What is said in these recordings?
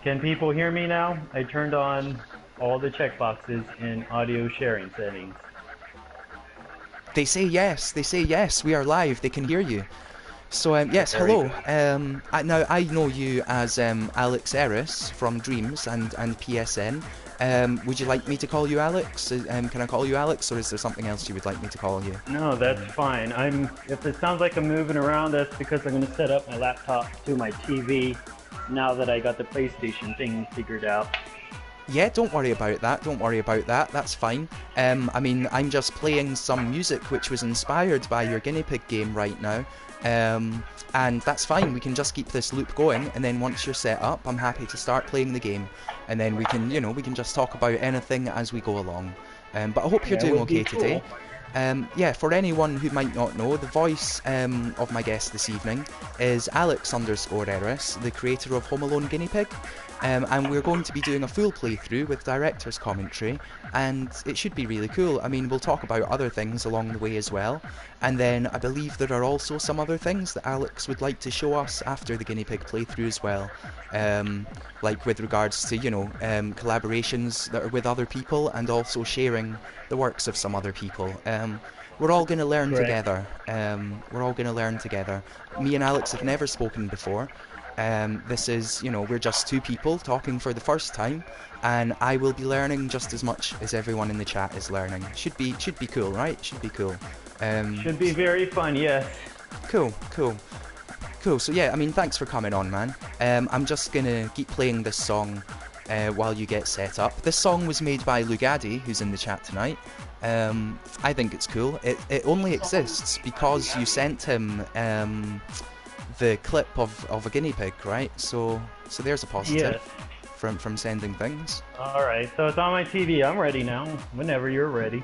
Can people hear me now? I turned on all the checkboxes in audio sharing settings. They say yes. They say yes. We are live. They can hear you. So yes, Very hello. good. Now I know you as Alex Eris from Dreams and PSN. Would you like me to call you Alex? Can I call you Alex, or is there something else you would like me to call you? No, that's fine. If it sounds like I'm moving around, that's because I'm going to set up my laptop to my TV now that I got the PlayStation thing figured out. Yeah, don't worry about that. Don't worry about that. That's fine. I mean, I'm just playing some music which was inspired by your guinea pig game right now. And that's fine. We can just keep this loop going, and then once you're set up, I'm happy to start playing the game, and then we can, we can just talk about anything as we go along. But I hope you're Yeah, it doing would be okay today. cool. Yeah, for anyone who might not know, the voice of my guest this evening is Alex underscore Eris, the creator of Home Alone Guinea Pig. And we're going to be doing a full playthrough with director's commentary, and it should be really cool. I mean, we'll talk about other things along the way as well, and then I believe there are also some other things that Alex would like to show us after the guinea pig playthrough as well, like with regards to, collaborations that are with other people, and also sharing the works of some other people. We're all going to learn Correct. together. We're all going to learn together. Me and Alex have never spoken before. This is, we're just two people talking for the first time, and I will be learning just as much as everyone in the chat is learning. Should be cool, right? Should be cool. Um, Should be very fun, yes. cool, cool, cool. So yeah, I mean, thanks for coming on, man. I'm just gonna keep playing this song while you get set up. This song was made by Lugadi, who's in the chat tonight. I think it's cool. It only exists because you sent him the clip of a guinea pig, right? So there's a positive Yes. from sending things. All right, so it's on my TV. I'm ready now. Whenever you're ready.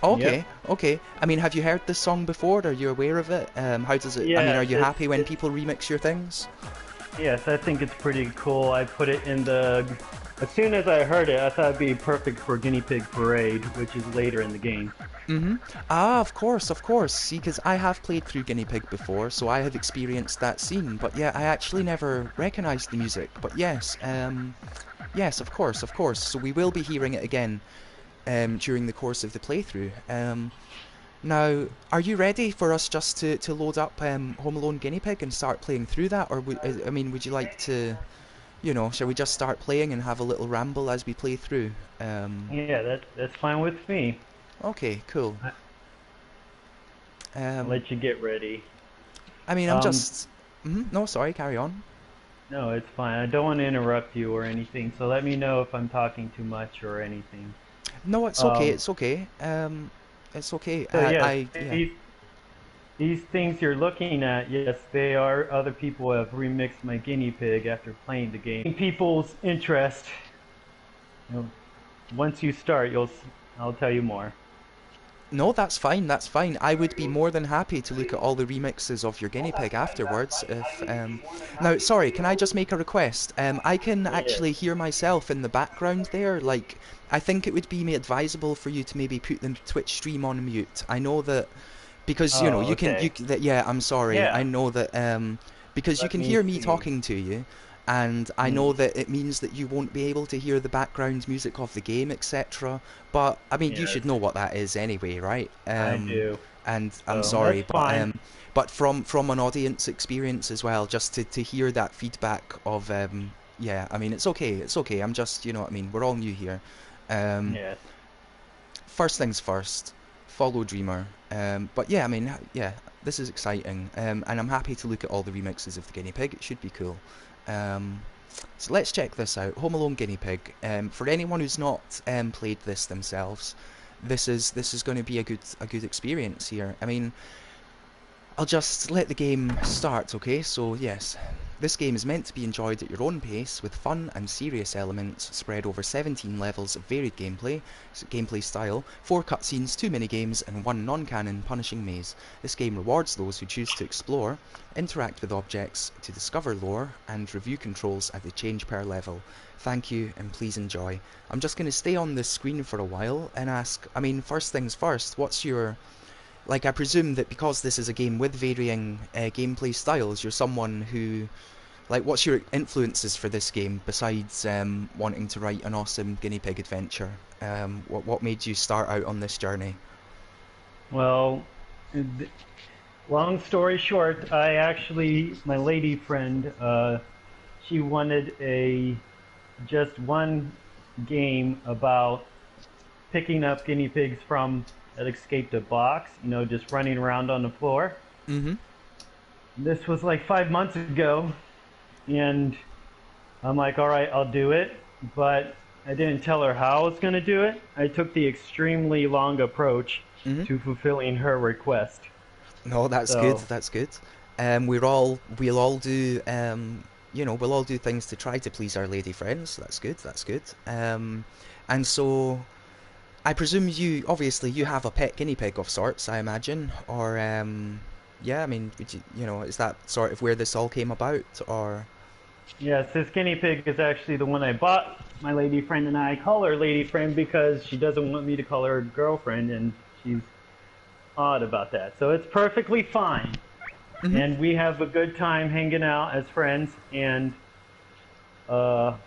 Okay, Yep. okay. I mean, have you heard this song before? Are you aware of it? How does it? I mean, are Yes, you happy when people remix your things? yes, I think it's pretty cool. I put it in the. As soon as I heard it, I thought it'd be perfect for Guinea Pig Parade, which is later in the game. Mm-hmm. Ah, of course, of course. See, because I have played through Guinea Pig before, so I have experienced that scene. But yeah, I actually never recognised the music. But yes, yes, of course, of course. So we will be hearing it again during the course of the playthrough. Now, are you ready for us just to load up Home Alone Guinea Pig and start playing through that? Or, I mean, would you like to, shall we just start playing and have a little ramble as we play through? Yeah, that's fine with me. Okay, cool. I- I'll Um, let you get ready. I mean, I'm Um, just. No, sorry, carry on. no, it's fine. I don't want to interrupt you or anything, so let me know if I'm talking too much or anything. No, it's okay, Um, it's okay. It's okay. so yes, Yeah. these things you're looking at, yes, they are other people who have remixed my guinea pig after playing the game. People's interest. You know, once you start, I'll tell you more. No, that's fine, that's fine. I would be more than happy to look at all the remixes of your guinea pig afterwards if Now, sorry, can I just make a request? I can Yes. actually hear myself in the background there, like I think it would be advisable for you to maybe put the Twitch stream on mute. I know that because Oh, you okay. that yeah, I'm sorry. I Yeah. know that because you Let can me hear me see. talking to you, and I know Mm, that it means that you won't be able to hear the background music of the game, etc. But I mean, you yes, should know what that is anyway, right? I do. And I'm So sorry, that's fine. but from an audience experience as well, just to hear that feedback of yeah, I mean, it's okay, it's okay. I'm just, you know what I mean. We're all new here. Um, Yes. First things first, follow Dreamer. But yeah, I mean, yeah, this is exciting, and I'm happy to look at all the remixes of the Guinea Pig. It should be cool. Um, so let's check this out. Home Alone Guinea Pig. For anyone who's not played this themselves, this is going to be a good experience here. I mean, I'll just let the game start, okay? So, yes, this game is meant to be enjoyed at your own pace, with fun and serious elements spread over 17 levels of varied gameplay style, 4 cutscenes, 2 minigames, and 1 non-canon punishing maze. This game rewards those who choose to explore, interact with objects, to discover lore, and review controls as they change per level. Thank you, and please enjoy. I'm just going to stay on this screen for a while and ask, I mean, first things first, what's your I presume that because this is a game with varying gameplay styles, you're someone who Like, what's your influences for this game besides wanting to write an awesome guinea pig adventure? What made you start out on this journey? Well, long story short, I actually, my lady friend, she wanted a just one game about picking up guinea pigs from that escaped a box, just running around on the floor. Mm-hmm. This was like 5 months ago, and I'm like, all right, I'll do it. But I didn't tell her how I was going to do it. I took the extremely long approach Mm-hmm. to fulfilling her request. No, that's good. So, That's good. We'll all do we'll all do things to try to please our lady friends. That's good. That's good. And so I presume you have a pet guinea pig of sorts, I imagine, or yeah, I mean, is that sort of where this all came about, or? yes, this guinea pig is actually the one I bought. My lady friend and I call her lady friend because she doesn't want me to call her girlfriend, and she's odd about that. So it's perfectly fine. Mm-hmm. And we have a good time hanging out as friends. And uh,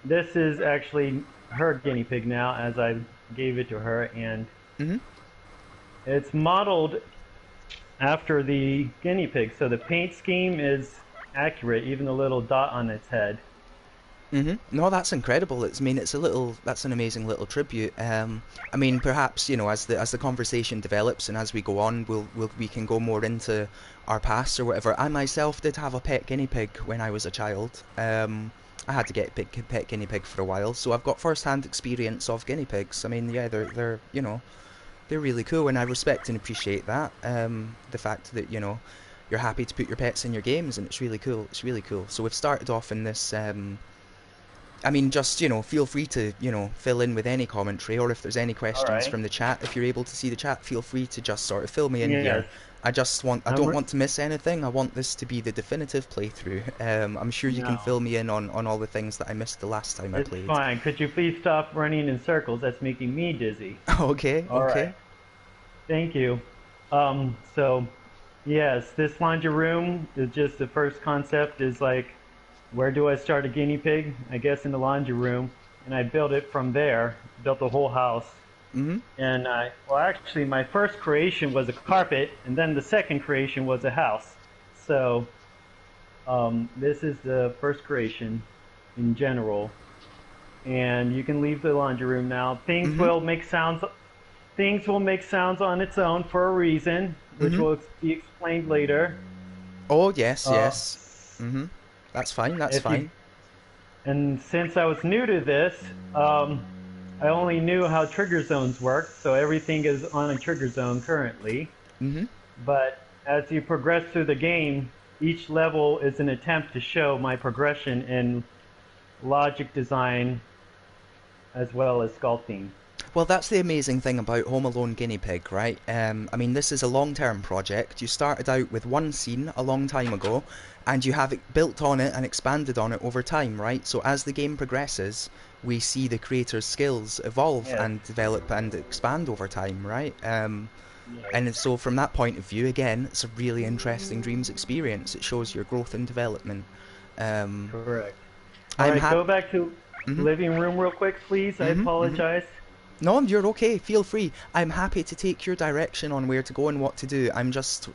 this is actually her guinea pig now, as I gave it to her, and Mm-hmm. it's modeled after the guinea pig. So the paint scheme is accurate, even the little dot on its head. Mm-hmm. No, that's incredible. That's an amazing little tribute. I mean, perhaps as the conversation develops and as we go on, we can go more into our past or whatever. I myself did have a pet guinea pig when I was a child. I had to get a pet guinea pig for a while, so I've got first-hand experience of guinea pigs. I mean, yeah, they're really cool, and I respect and appreciate that. The fact that you're happy to put your pets in your games, and it's really cool. It's really cool. So we've started off in this. I mean, just, feel free to, fill in with any commentary, or if there's any All questions right. from the chat, if you're able to see the chat, feel free to just sort of fill me in here. Yes. I I'm don't re- want to miss anything. I want this to be the definitive playthrough. I'm sure you can no, fill me in on all the things that I missed the last time I it's played. fine. Could you please stop running in circles? That's making me dizzy. Okay, All right. okay. Thank you. So yes, this laundry room is just the first concept is like, where do I start a guinea pig? I guess in the laundry room, and I built it from there. Built the whole house, Mm-hmm. and well, actually, my first creation was a carpet, and then the second creation was a house. So this is the first creation in general, and you can leave the laundry room now. Things Mm-hmm. will make sounds. Things will make sounds on its own for a reason, which Mm-hmm. will be explained later. Oh, yes, Uh, yes. Mm-hmm. That's fine, that's if you fine. and since I was new to this, I only knew how trigger zones worked, so everything is on a trigger zone currently. Mm-hmm. But as you progress through the game, each level is an attempt to show my progression in logic design as well as sculpting. Well, that's the amazing thing about Home Alone Guinea Pig, right? I mean, this is a long-term project. You started out with one scene a long time ago, and you have built on it and expanded on it over time, right? So as the game progresses, we see the creator's skills evolve Yes, and develop and expand over time, right? yes, And so from that point of view, again, it's a really interesting Dreams experience. It shows your growth and development. Um, correct. All I'm right, happy. go back to Mm-hmm, living room real quick, please. I mm-hmm, mm-hmm. apologize. No, you're okay. Feel free. I'm happy to take your direction on where to go and what to do. I'm just,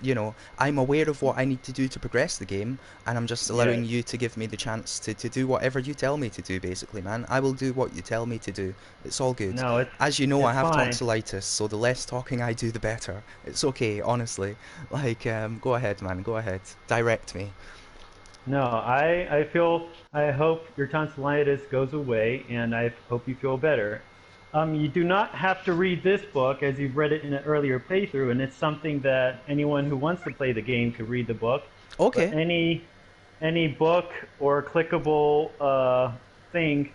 I'm aware of what I need to do to progress the game, and I'm just allowing Yes. you to give me the chance to do whatever you tell me to do, basically, man. I will do what you tell me to do. It's all good. No, As you know, I it's have fine. tonsillitis, so the less talking I do, the better. It's okay, honestly. Like, go ahead, man. Go ahead. Direct me. No, I hope your tonsillitis goes away, and I hope you feel better. You do not have to read this book as you've read it in an earlier playthrough, and it's something that anyone who wants to play the game could read the book. But Okay. any book or clickable thing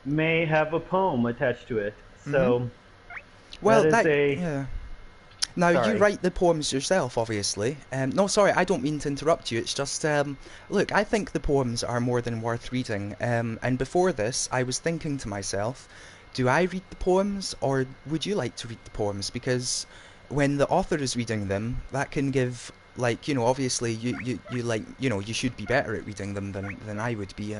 may have a poem attached to it. Mm-hmm. So that Well, is a yeah. Now, you sorry. write the poems yourself, obviously. No, sorry, I don't mean to interrupt you. It's just, look, I think the poems are more than worth reading. And before this, I was thinking to myself, do I read the poems, or would you like to read the poems? Because when the author is reading them, that can give like, you know, obviously you like, you know, you should be better at reading them than I would be.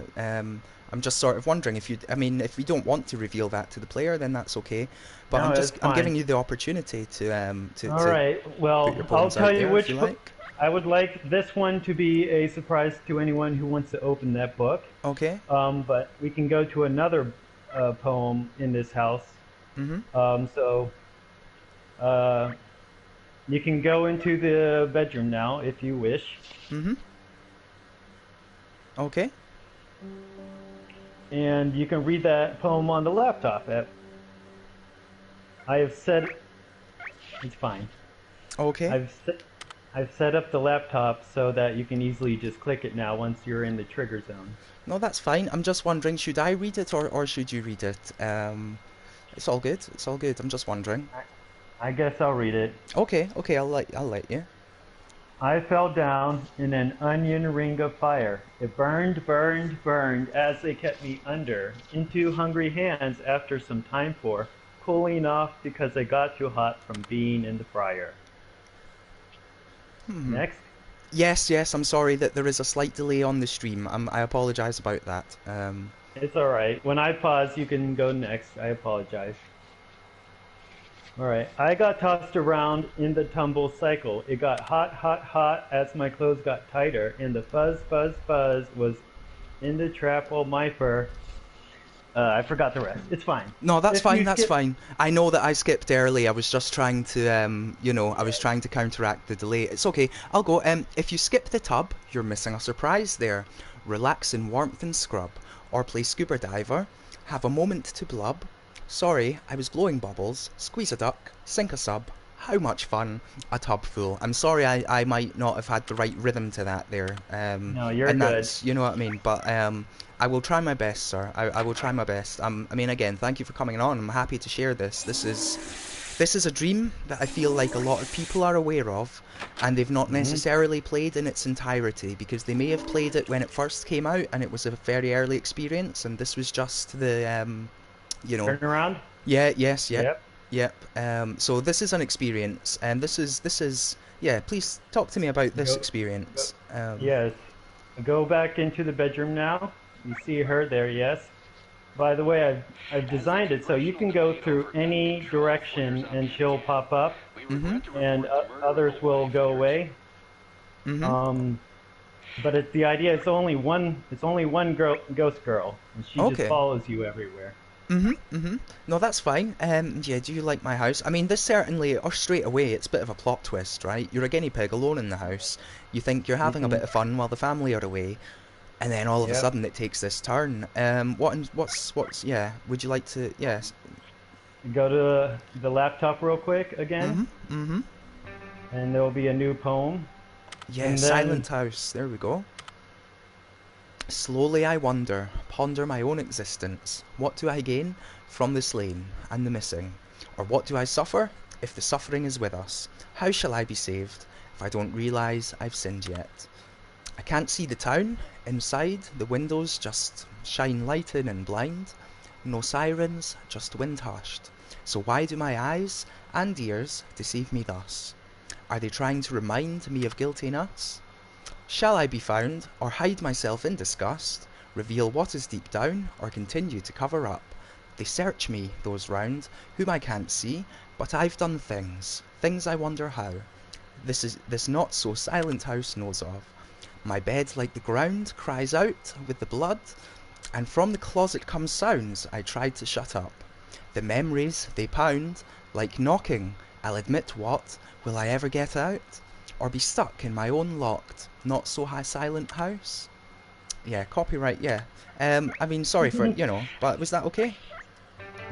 I'm just sort of wondering if you, I mean, if we don't want to reveal that to the player, then that's okay. But No, it's I'm fine. giving you the opportunity All to right. put your Well, I'll pawns tell out you there if you which book. like. I would like this one to be a surprise to anyone who wants to open that book. Okay. But we can go to another poem in this house. Mm-hmm. So uh, you can go into the bedroom now if you wish, Mm-hmm. Okay. and you can read that poem on the laptop. I have set. It's fine. Okay. I've set. I've set up the laptop so that you can easily just click it now once you're in the trigger zone. No, that's fine. I'm just wondering, should I read it or should you read it? It's all good. It's all good. I'm just wondering. I guess I'll read it. Okay. Okay. I'll let you. I fell down in an onion ring of fire. It burned, burned, burned as they kept me under, into hungry hands after some time for cooling off because I got too hot from being in the fryer. Next. Yes, yes, I'm sorry that there is a slight delay on the stream. I apologize about that. It's all right. When I pause, you can go next. I apologize. All right. I got tossed around in the tumble cycle. It got hot, hot, hot as my clothes got tighter, and the fuzz, fuzz, fuzz was in the trap while my fur. I forgot the rest. It's fine. no, that's If fine, you that's skip, fine. I know that I skipped early. I was just trying to, you know, I was trying to counteract the delay. It's okay. I'll go. If you skip the tub, you're missing a surprise there. Relax in warmth and scrub, or play scuba diver. Have a moment to blub. Sorry, I was blowing bubbles. Squeeze a duck. Sink a sub. How much fun! A tub full. I'm sorry, I might not have had the right rhythm to that there. no, you're And good. that's, you know what I mean. But I will try my best, sir. I will try my best. I mean, again, thank you for coming on. I'm happy to share this. This is a dream that I feel like a lot of people are aware of, and they've not Hmm. necessarily played in its entirety because they may have played it when it first came out and it was a very early experience, and this was just the you know, Turn around. yeah, yes, yep, Yep. yep. So this is an experience, and this is yeah. Please talk to me about this Go. Go. experience. Yes. Go back into the bedroom now. You see her there. Yes. By the way, I've designed it so you can go through any direction and she'll pop up, Mhm, and others will go away. mhm. Um, but the idea is only one. It's only one girl, ghost girl, and she just Okay. follows you everywhere. Mhm, mhm. No, that's fine. Yeah, do you like my house? I mean, this certainly, or straight away, it's a bit of a plot twist, right? You're a guinea pig alone in the house. You think you're having a Hmm. bit of fun while the family are away, and then all of a Yep. sudden it takes this turn. What's, yeah, would you like to, yes. Go to the laptop real quick again, Mhm, mhm. and there will be a new poem, Yeah, and silent then house, there we go. Slowly I wonder, ponder my own existence. What do I gain from the slain and the missing? Or what do I suffer if the suffering is with us? How shall I be saved if I don't realise I've sinned yet? I can't see the town. Inside, the windows just shine lighted and blind. No sirens, just wind hushed. So why do my eyes and ears deceive me thus? Are they trying to remind me of guiltiness? Shall I be found, or hide myself in disgust, reveal what is deep down, or continue to cover up? They search me, those round, whom I can't see, but I've done things, things I wonder how. This not so silent house knows of. My bed like the ground cries out with the blood, and from the closet come sounds I tried to shut up. The memories, they pound, like knocking, I'll admit what, will I ever get out? Or be stuck in my own locked, not so high silent house? Yeah, copyright, yeah. I mean, sorry for, you know, but was that okay?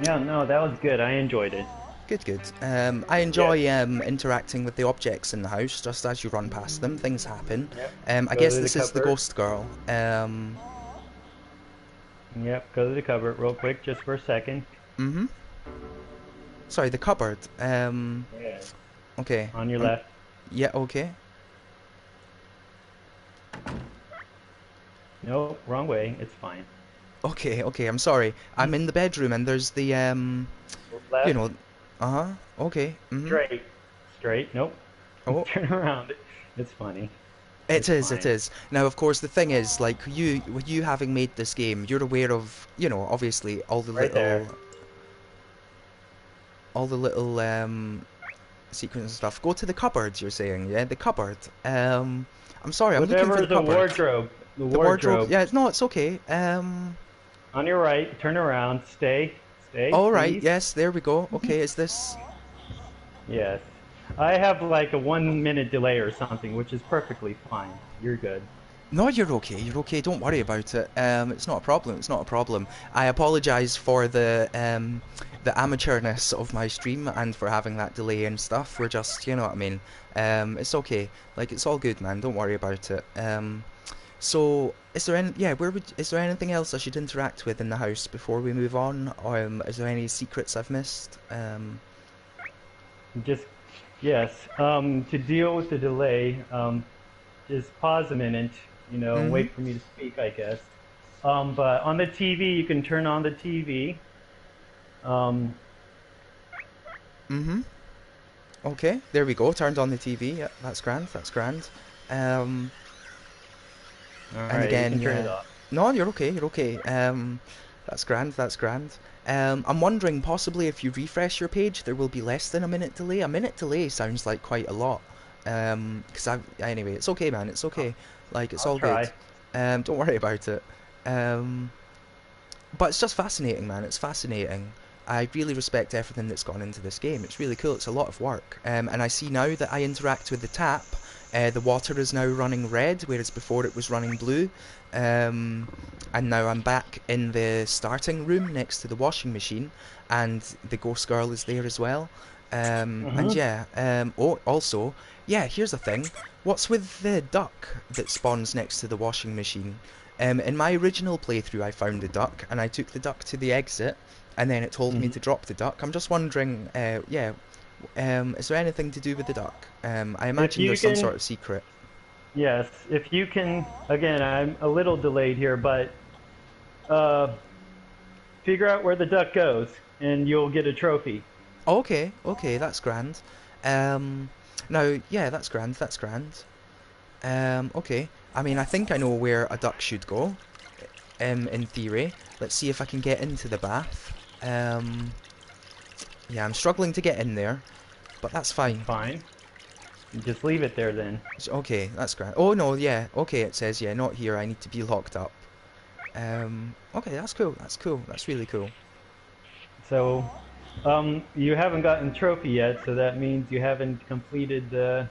yeah, no, that was good. I enjoyed it. Good, good. I Yes. enjoy interacting with the objects in the house, just as you run past them, things happen. Yep. I Go guess to the this is the cupboard. ghost girl. Yep. Go to the cupboard real quick, just for a second. Mm-hmm. Sorry, the cupboard. Yeah. Okay. On your left. Yeah, okay. Nope, wrong way. It's fine. Okay, okay, I'm sorry. I'm in the bedroom and there's the, you Left. know, uh-huh, okay, mm-hmm. Straight. Straight. Nope. Oh, Turn around. It's funny. it It's is, it fine. is. Now, of course, the thing is, like, with you having made this game, you're aware of, obviously Right there. all the little, secrets and stuff. Go to the cupboards, you're saying, yeah? The cupboard. I'm sorry, I'm looking for Whatever the the cupboard. wardrobe. The The wardrobe, wardrobe. yeah, no, it's okay. On your right. Turn around. Stay. Stay, All right, please. yes, there we go. Okay, is this? Yes. I have like a 1 minute delay or something, which is perfectly fine. You're good. No, you're okay. You're okay. Don't worry about it. It's not a problem. It's not a problem. I apologise for the amateurness of my stream and for having that delay and stuff. We're just, you know what I mean. It's okay. Like it's all good, man. Don't worry about it. So is there any? Yeah, is there anything else I should interact with in the house before we move on? Is there any secrets I've missed? Just yes. To deal with the delay, just pause a minute, and Mm-hmm. wait for me to speak, I guess. But on the TV, you can turn on the TV. Um, Mm-hmm. Okay, there we go. Turned on the TV. Yeah, that's grand. That's grand. Um, all And right, you again, can turn it yeah. off. No, you're okay, you're okay. That's grand, that's grand. I'm wondering possibly if you refresh your page, there will be less than a minute delay. A minute delay sounds like quite a lot. Anyway, it's okay, man, it's okay. Like, it's I'll all good. try. Don't worry about it. Um, but it's just fascinating, man. It's fascinating. I really respect everything that's gone into this game. It's really cool. It's a lot of work. And I see now that I interact with the tap, the water is now running red, whereas before it was running blue. Um, and now I'm back in the starting room next to the washing machine, and the ghost girl is there as well. And Mm-hmm. yeah, oh, also, yeah, here's the thing. What's with the duck that spawns next to the washing machine? In my original playthrough, I found a duck, and I took the duck to the exit, and then it told me Mm-hmm. to drop the duck. I'm just wondering, yeah, is there anything to do with the duck? I If imagine you there's some can, sort of secret. yes, if you can, again, I'm a little delayed here, but uh, figure out where the duck goes, and you'll get a trophy. Okay, okay, that's grand. Um, Now, yeah, that's grand, that's grand. Okay. I mean, I think I know where a duck should go, in theory. Let's see if I can get into the bath. Yeah, I'm struggling to get in there, but that's That's fine. fine. You just leave it there then. Okay, that's grand. Oh no, yeah, okay, it says, yeah, not here, I need to be locked up. Okay, that's cool, that's cool, that's really cool. So, you haven't gotten trophy yet, so that means you haven't completed the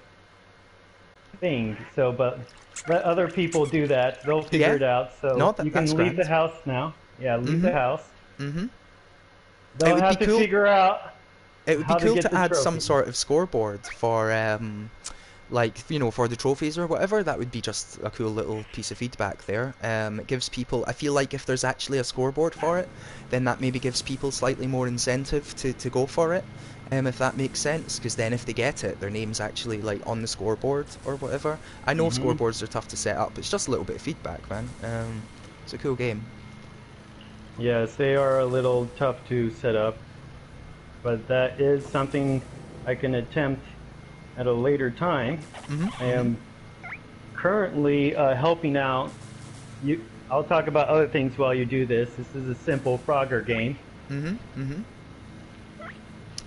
thing. So, but let other people do that. They'll figure Yeah? it out. No, So you that's can leave the grand. house now. Yeah, leave Mm-hmm, the house. mm-hmm. It They'll would be have to cool, figure out it would be how to cool get to the add some trophy. sort of scoreboard for, like for the trophies or whatever. That would be just a cool little piece of feedback there. It gives people, I feel like if there's actually a scoreboard for it, then that maybe gives people slightly more incentive to go for it, if that makes sense, because then if they get it, their name's actually like on the scoreboard or whatever. I know Hmm. scoreboards are tough to set up, it's just a little bit of feedback, man. It's a cool game. Yes, they are a little tough to set up, but that is something I can attempt at a later time. Mhm, I mhm, am currently helping out. I'll talk about other things while you do this. This is a simple Frogger game. mhm, mhm.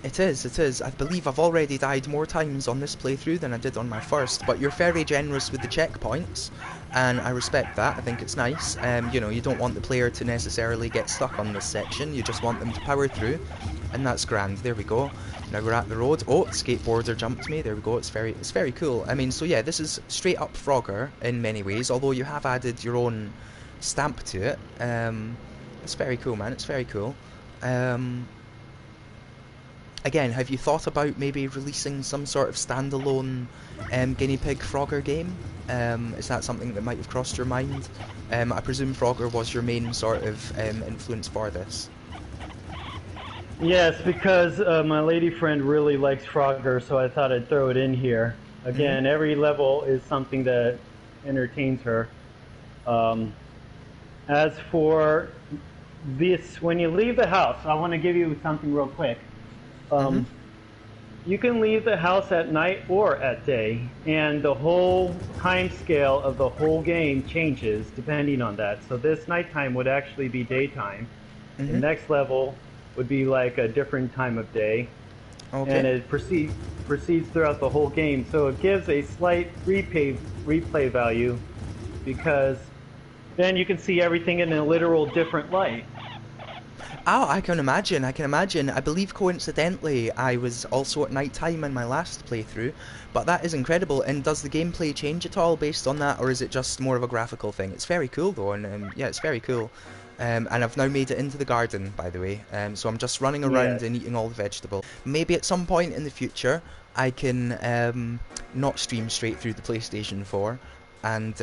It is, it is. I believe I've already died more times on this playthrough than I did on my first, but you're very generous with the checkpoints, and I respect that. I think it's nice. You don't want the player to necessarily get stuck on this section, you just want them to power through, and that's grand. There we go. Now we're at the road. Oh, skateboarder jumped me. There we go. It's very cool. I mean, so yeah, this is straight up Frogger in many ways, although you have added your own stamp to it. It's very cool, man. It's very cool. Um, Again, have you thought about maybe releasing some sort of standalone guinea pig Frogger game? Is that something that might have crossed your mind? I presume Frogger was your main sort of influence for this. Yes, because my lady friend really likes Frogger, so I thought I'd throw it in here. Mm-hmm. Again, every level is something that entertains her. Um, as for this, when you leave the house, I want to give you something real quick. Mm-hmm. Um, You can leave the house at night or at day, and the whole time scale of the whole game changes depending on that. So this nighttime would actually be daytime. The Mm-hmm. next level would be like a different time of day, and Okay. it proceeds throughout the whole game. So it gives a slight replay value because then you can see everything in a literal different light. Oh, I can imagine. I can imagine. I believe coincidentally, I was also at night time in my last playthrough, but that is incredible. And does the gameplay change at all based on that, or is it just more of a graphical thing? It's very cool though, and yeah, it's very cool. And I've now made it into the garden, by the way. So I'm just running around Yes. and eating all the vegetables. Maybe at some point in the future, I can not stream straight through the PlayStation 4 and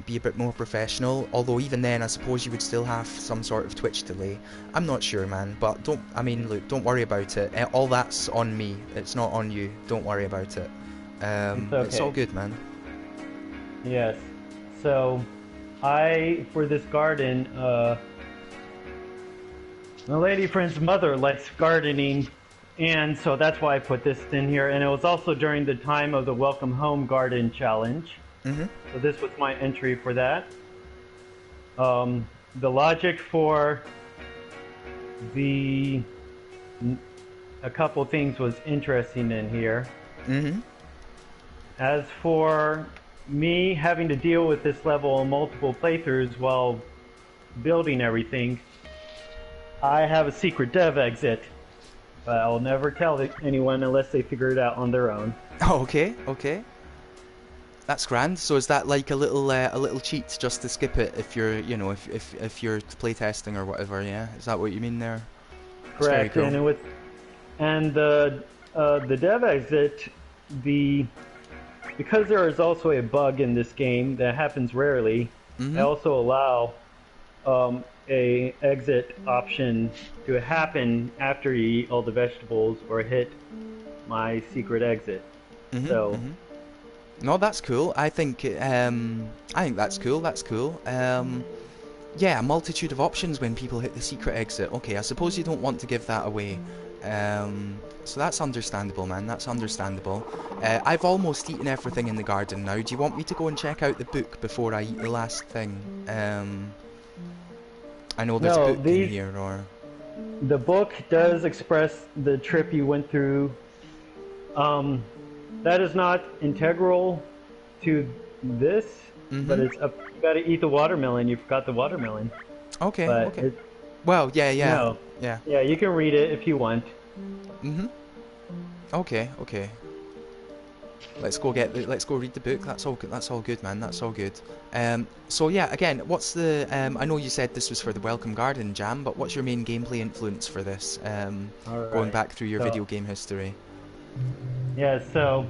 be a bit more professional. Although even then, I suppose you would still have some sort of Twitch delay. I'm not sure, man. But don't. I mean, look, don't worry about it. All that's on me. It's not on you. Don't worry about it. It's It's all okay. good, man. Yes. So, for this garden, my lady friend's mother likes gardening, and so that's why I put this in here. And it was also during the time of the Welcome Home Garden Challenge. Mhm. So this was my entry for that. The logic for the a couple things was interesting in here. Mhm. As for me having to deal with this level on multiple playthroughs while building everything, I have a secret dev exit, but I'll never tell anyone unless they figure it out on their own. Oh, okay. Okay. That's grand. So is that like a little cheat just to skip it if you're, if you're playtesting or whatever, yeah? Is that what you mean there? That's very Correct, cool. and the dev exit, the because there is also a bug in this game that happens rarely. I Mhm. also allow a exit option to happen after you eat all the vegetables or hit my secret exit. Mhm. So Mhm. No, that's cool. I think that's cool. That's cool. Yeah, a multitude of options when people hit the secret exit. Okay, I suppose you don't want to give that away. So that's understandable, man. That's understandable. I've almost eaten everything in the garden now. Do you want me to go and check out the book before I eat the last thing? I know there's a no, book in these here, or... the book does express the trip you went through. Um, that is not integral to this, but Mm-hmm. it's up. You got to eat the watermelon. You forgot the watermelon, Okay, but okay. Well, yeah, yeah, no. yeah. Yeah, you can read it if you want. Mm-hmm. Okay, okay. Let's go read the book. That's all good. That's all good, man. That's all good. So yeah, again, what's the I know you said this was for the Welcome Garden Jam, but what's your main gameplay influence for this? All Going right. back through your So video game history. yeah, so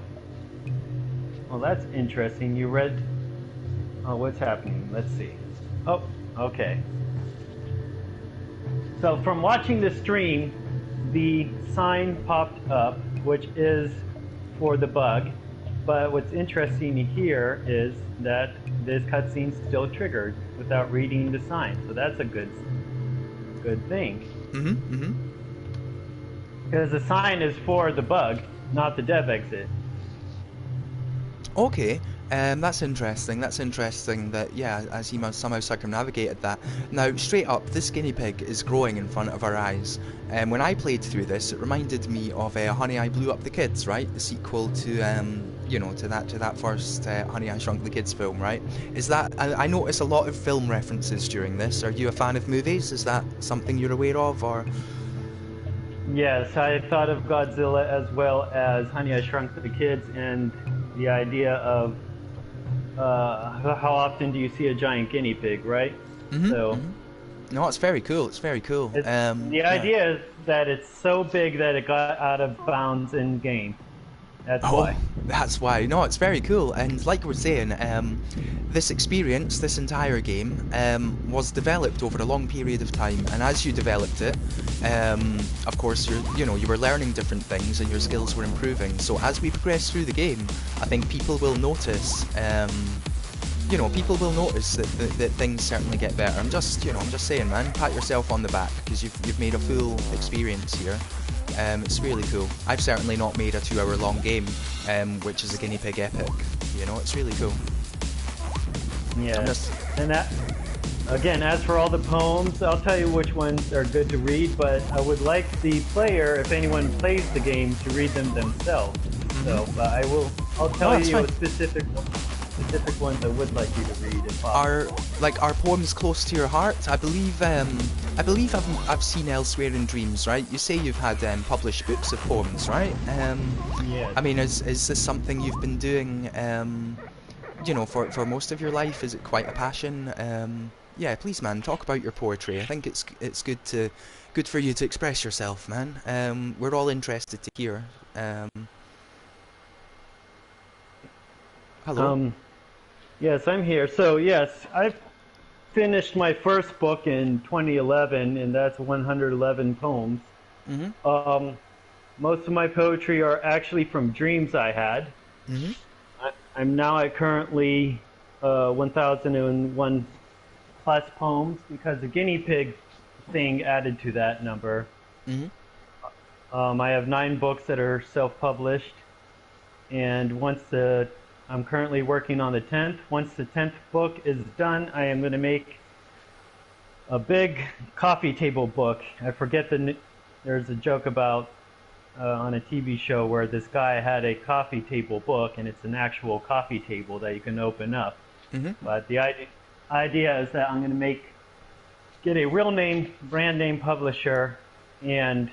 well, that's interesting. You read. Oh, what's happening? Let's see. Oh, okay. So from watching the stream, the sign popped up, which is for the bug. But what's interesting here is that this cutscene still triggered without reading the sign. So that's a good thing. Mm-hmm. Mm-hmm. Because the sign is for the bug, not the dev exit. Okay, that's interesting. That's interesting that, yeah, as he must somehow circumnavigated that. Now, straight up, this guinea pig is growing in front of our eyes. When I played through this, it reminded me of Honey, I Blew Up the Kids, right? The sequel to, to that first Honey, I Shrunk the Kids film, right? Is that, I notice a lot of film references during this. Are you a fan of movies? Is that something you're aware of, or? Yes, I thought of Godzilla as well as Honey, I Shrunk the Kids, and the idea of how often do you see a giant guinea pig, right? Mm-hmm, So mm-hmm. No, it's very cool. It's very cool. the Yeah. idea is that it's so big that it got out of bounds in game. That's Oh, why. that's why. No, it's very cool. And like we're saying, this experience, this entire game, was developed over a long period of time. And as you developed it, of course, you were learning different things and your skills were improving. So as we progress through the game, I think people will notice. People will notice that things certainly get better. I'm just saying, man, pat yourself on the back because you've made a full experience here. It's really cool. I've certainly not made a 2-hour long game, which is a guinea pig epic. You know, it's really cool. I'm Yeah, just and that again, as for all the poems, I'll tell you which ones are good to read, but I would like the player, if anyone plays the game, to read them themselves. So, but I'll no, tell that's you fine. a specific ones I would like you to read if possible. Are poems close to your heart? I believe I've seen elsewhere in Dreams, right? You say you've had published books of poems, right? Yes. I mean, is this something you've been doing, you know, for most of your life? Is it quite a passion? Yeah, please, man, talk about your poetry. I think it's good for you to express yourself, man. We're all interested to hear. Hello. Um, yes, I'm here. So, yes, I finished my first book in 2011, and that's 111 poems. Mhm. Um, Most of my poetry are actually from dreams I had. Mhm. I'm now at currently 1,001 plus poems because the guinea pig thing added to that number. Mhm. I have 9 books that are self-published, and I'm currently working on the 10th. Once the 10th book is done, I am going to make a big coffee table book. I forget there's a joke about on a TV show where this guy had a coffee table book, and it's an actual coffee table that you can open up. Mhm. But the idea is that I'm going to get a real name, brand name publisher, and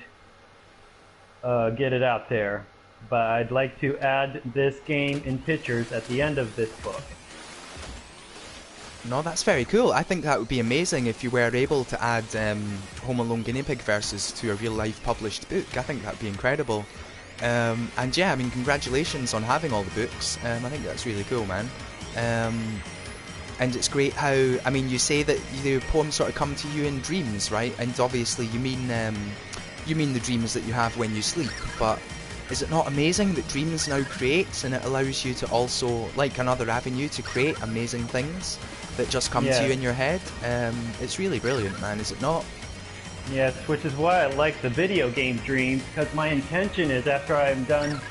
get it out there. But I'd like to add this game in pictures at the end of this book. No, that's very cool. I think that would be amazing if you were able to add Home Alone Guinea Pig verses to a real life published book. I think that'd be incredible. And yeah, I mean, congratulations on having all the books. I think that's really cool, man. And it's great how, I mean, you say that the poems sort of come to you in dreams, right? And obviously you mean the dreams that you have when you sleep, but is it not amazing that dreams now creates and it allows you to also, like another avenue to create amazing things that just come to Yeah. you in your head? It's really brilliant, man, is it not? Yes, which is why I like the video game dreams, because my intention is after I'm done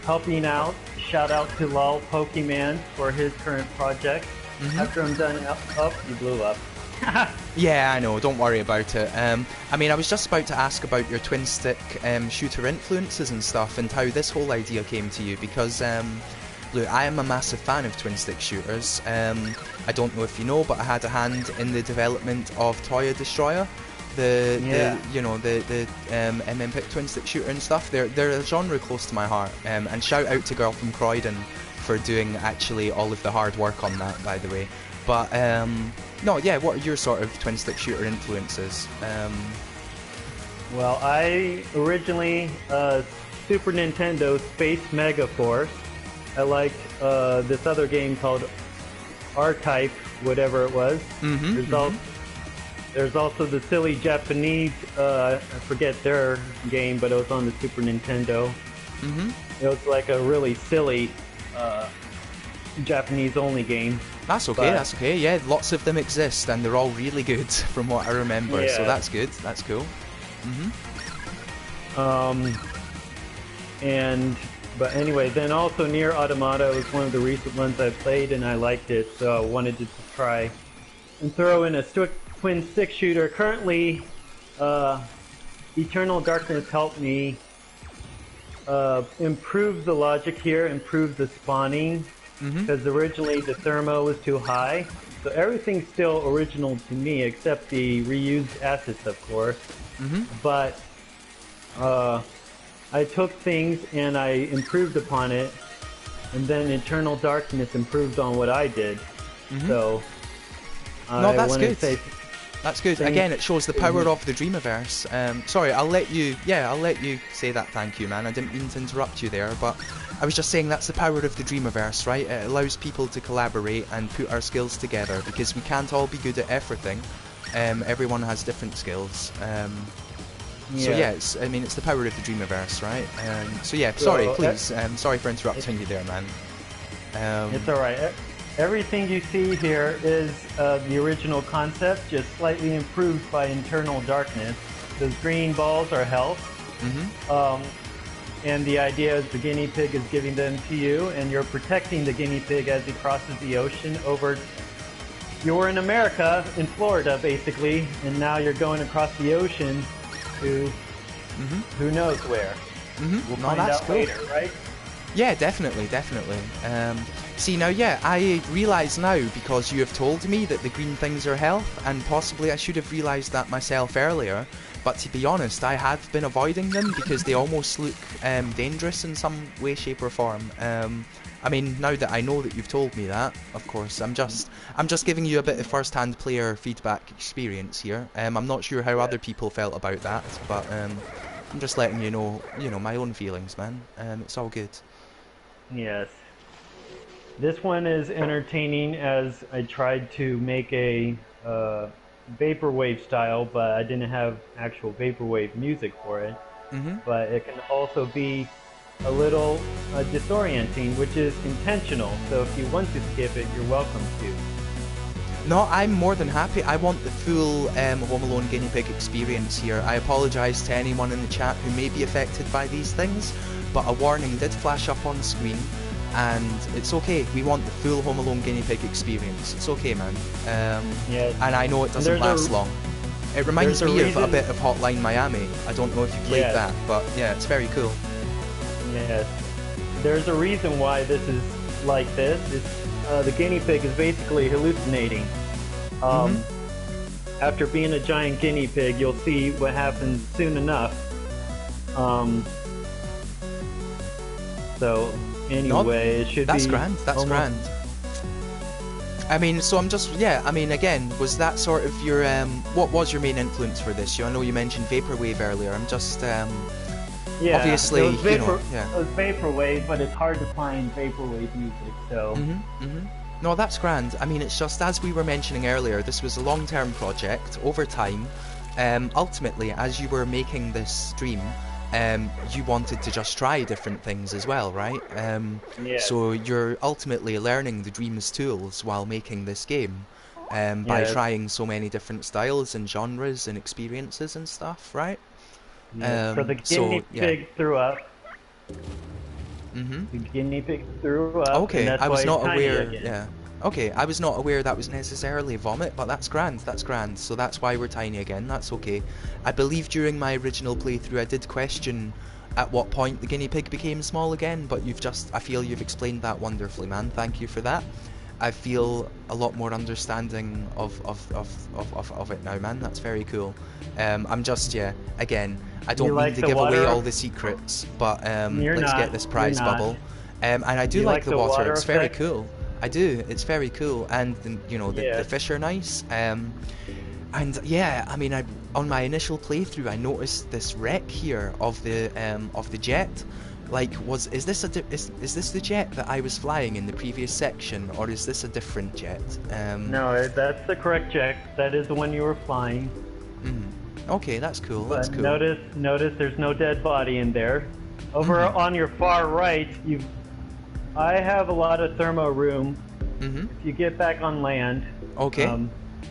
helping out, shout out to Lol Pokemon for his current project. After I'm done, you blew up. Yeah, I know, don't worry about it. I mean, I was just about to ask about your twin stick shooter influences and stuff and how this whole idea came to you because, look, I am a massive fan of twin stick shooters. I don't know if you know, but I had a hand in the development of Toya Destroyer. The MM Pick twin stick shooter and stuff. They're a genre close to my heart. And shout out to Girl from Croydon for doing actually all of the hard work on that, by the way. But no, yeah. What are your sort of twin stick shooter influences? Well, I originally Super Nintendo Space Mega Force. I liked this other game called R-Type, whatever it was. There's also the silly Japanese, I forget their game, but it was on the Super Nintendo. It was like a really silly Japanese-only game. That's okay, that's okay. Yeah, lots of them exist, and they're all really good from what I remember. So that's good. That's cool. But anyway, then also Nier Automata was one of the recent ones I played, and I liked it, so I wanted to try and throw in a twin stick shooter. Currently, Eternal Darkness helped me improve the logic here, improve the spawning, because originally the thermo was too high. So everything's still original to me, except the reused assets, of course. But I took things and I improved upon it, and then Eternal Darkness improved on what I did. So No, that's good. Say That's good. Again, it shows the power of the Dreamiverse. Sorry, I'll let you say that. Thank you, man. I didn't mean to interrupt you there, but I was just saying that's the power of the Dreamiverse, right? It allows people to collaborate and put our skills together because we can't all be good at everything. Everyone has different skills. So yeah, it's the power of the Dreamiverse, right? So yeah, sorry, please. Sorry for interrupting you there, man. It's alright. Everything you see here is the original concept, just slightly improved by Internal Darkness. Those green balls are health, Mhm. Um, and the idea is the guinea pig is giving them to you, and you're protecting the guinea pig as he crosses the ocean over. You're in America, in Florida, basically, and now you're going across the ocean to Mhm. who knows where. We'll No, find that's out cool. later, right? Yeah, definitely, definitely. See now, yeah, I realise now because you have told me that the green things are health, and possibly I should have realised that myself earlier. But to be honest, I have been avoiding them because they almost look dangerous in some way, shape, or form. I mean, now that I know that you've told me that, of course, I'm just giving you a bit of first-hand player feedback experience here. I'm not sure how Yes. other people felt about that, but I'm just letting you know, my own feelings, man. It's all good. Yes. This one is entertaining as I tried to make a vaporwave style, but I didn't have actual vaporwave music for it. Mhm. But it can also be a little disorienting, which is intentional. So if you want to skip it, you're welcome to. No, I'm more than happy. I want the full Home Alone guinea pig experience here. I apologise to anyone in the chat who may be affected by these things, but a warning did flash up on screen, and it's okay. We want the full Home Alone guinea pig experience. It's okay, man. Yes. And I know it And doesn't last long. It reminds there's a me of a reason. bit of Hotline Miami. I don't know if you played Yes. that, but yeah, it's very cool. Yes. There's a reason why this is like this. The guinea pig is basically hallucinating. Mhm. Um, After being a giant guinea pig, you'll see what happens soon enough. Um, so No, anyway, it should that's be grand. That's almost. grand. I mean, so I'm just, yeah, I mean, again, was that sort of your, what was your main influence for this? I know you mentioned Vaporwave earlier. I'm just, Yeah, obviously, yeah. it was vaporwave, but it's hard to find vaporwave music. So No, that's grand. I mean, it's just, as we were mentioning earlier, this was a long-term project, over time. Ultimately, as you were making this stream, you wanted to just try different things as well, right? yes, So you're ultimately learning the Dreams tools while making this game, by yes, trying so many different styles and genres and experiences and stuff, right? yes. For the So guinea yeah. pig threw up. Mhm. The guinea pig threw up, and Okay, that's I why was he's not tiny aware. again. Yeah. Okay, I was not aware that was necessarily vomit, but that's grand. That's grand. So that's why we're tiny again. That's okay. I believe during my original playthrough, I did question at what point the guinea pig became small again, but I feel you've explained that wonderfully, man. Thank you for that. I feel a lot more understanding of it now, man. That's very cool. I'm just, yeah, again, I You don't mean like to the give away water? all the secrets, but You're let's get not. this You're prize not. bubble. And I do You like like the the water. water It's very effect? cool. I do. It's very cool, and the Yes. fish are nice. And yeah, I mean, on my initial playthrough, I noticed this wreck here of the jet. Like, is this the jet that I was flying in the previous section, or is this a different jet? No, that's the correct check. That is the one you were flying. Okay, that's cool. That's But cool. notice there's no dead body in there. Over Mhm. on your far right, I have a lot of thermo room. Mhm. If you get back on land, Okay. um,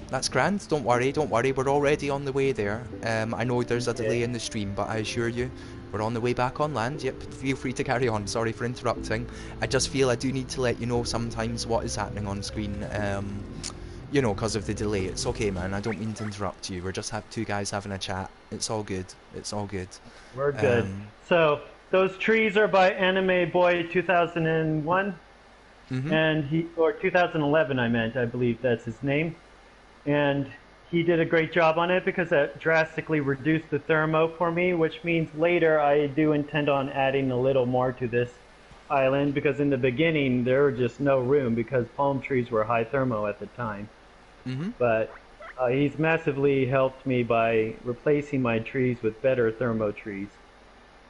That's grand. Don't worry, don't worry. We're already on the way there. I know there's a delay okay. in the stream, but I assure you, we're on the way back on land. Yep, feel free to carry on. Sorry for interrupting. I just feel I do need to let you know sometimes what is happening on screen. Because of the delay. It's okay, man. I don't mean to interrupt you. We're just have two guys having a chat. It's all good. It's all good. We're good. Um, So those trees are by Anime Boy 2001, mhm. and or 2011, I meant. I believe that's his name. And he did a great job on it because that drastically reduced the thermo for me, which means later I do intend on adding a little more to this island because in the beginning there was just no room because palm trees were high thermo at the time. Mhm. But he's massively helped me by replacing my trees with better thermo trees.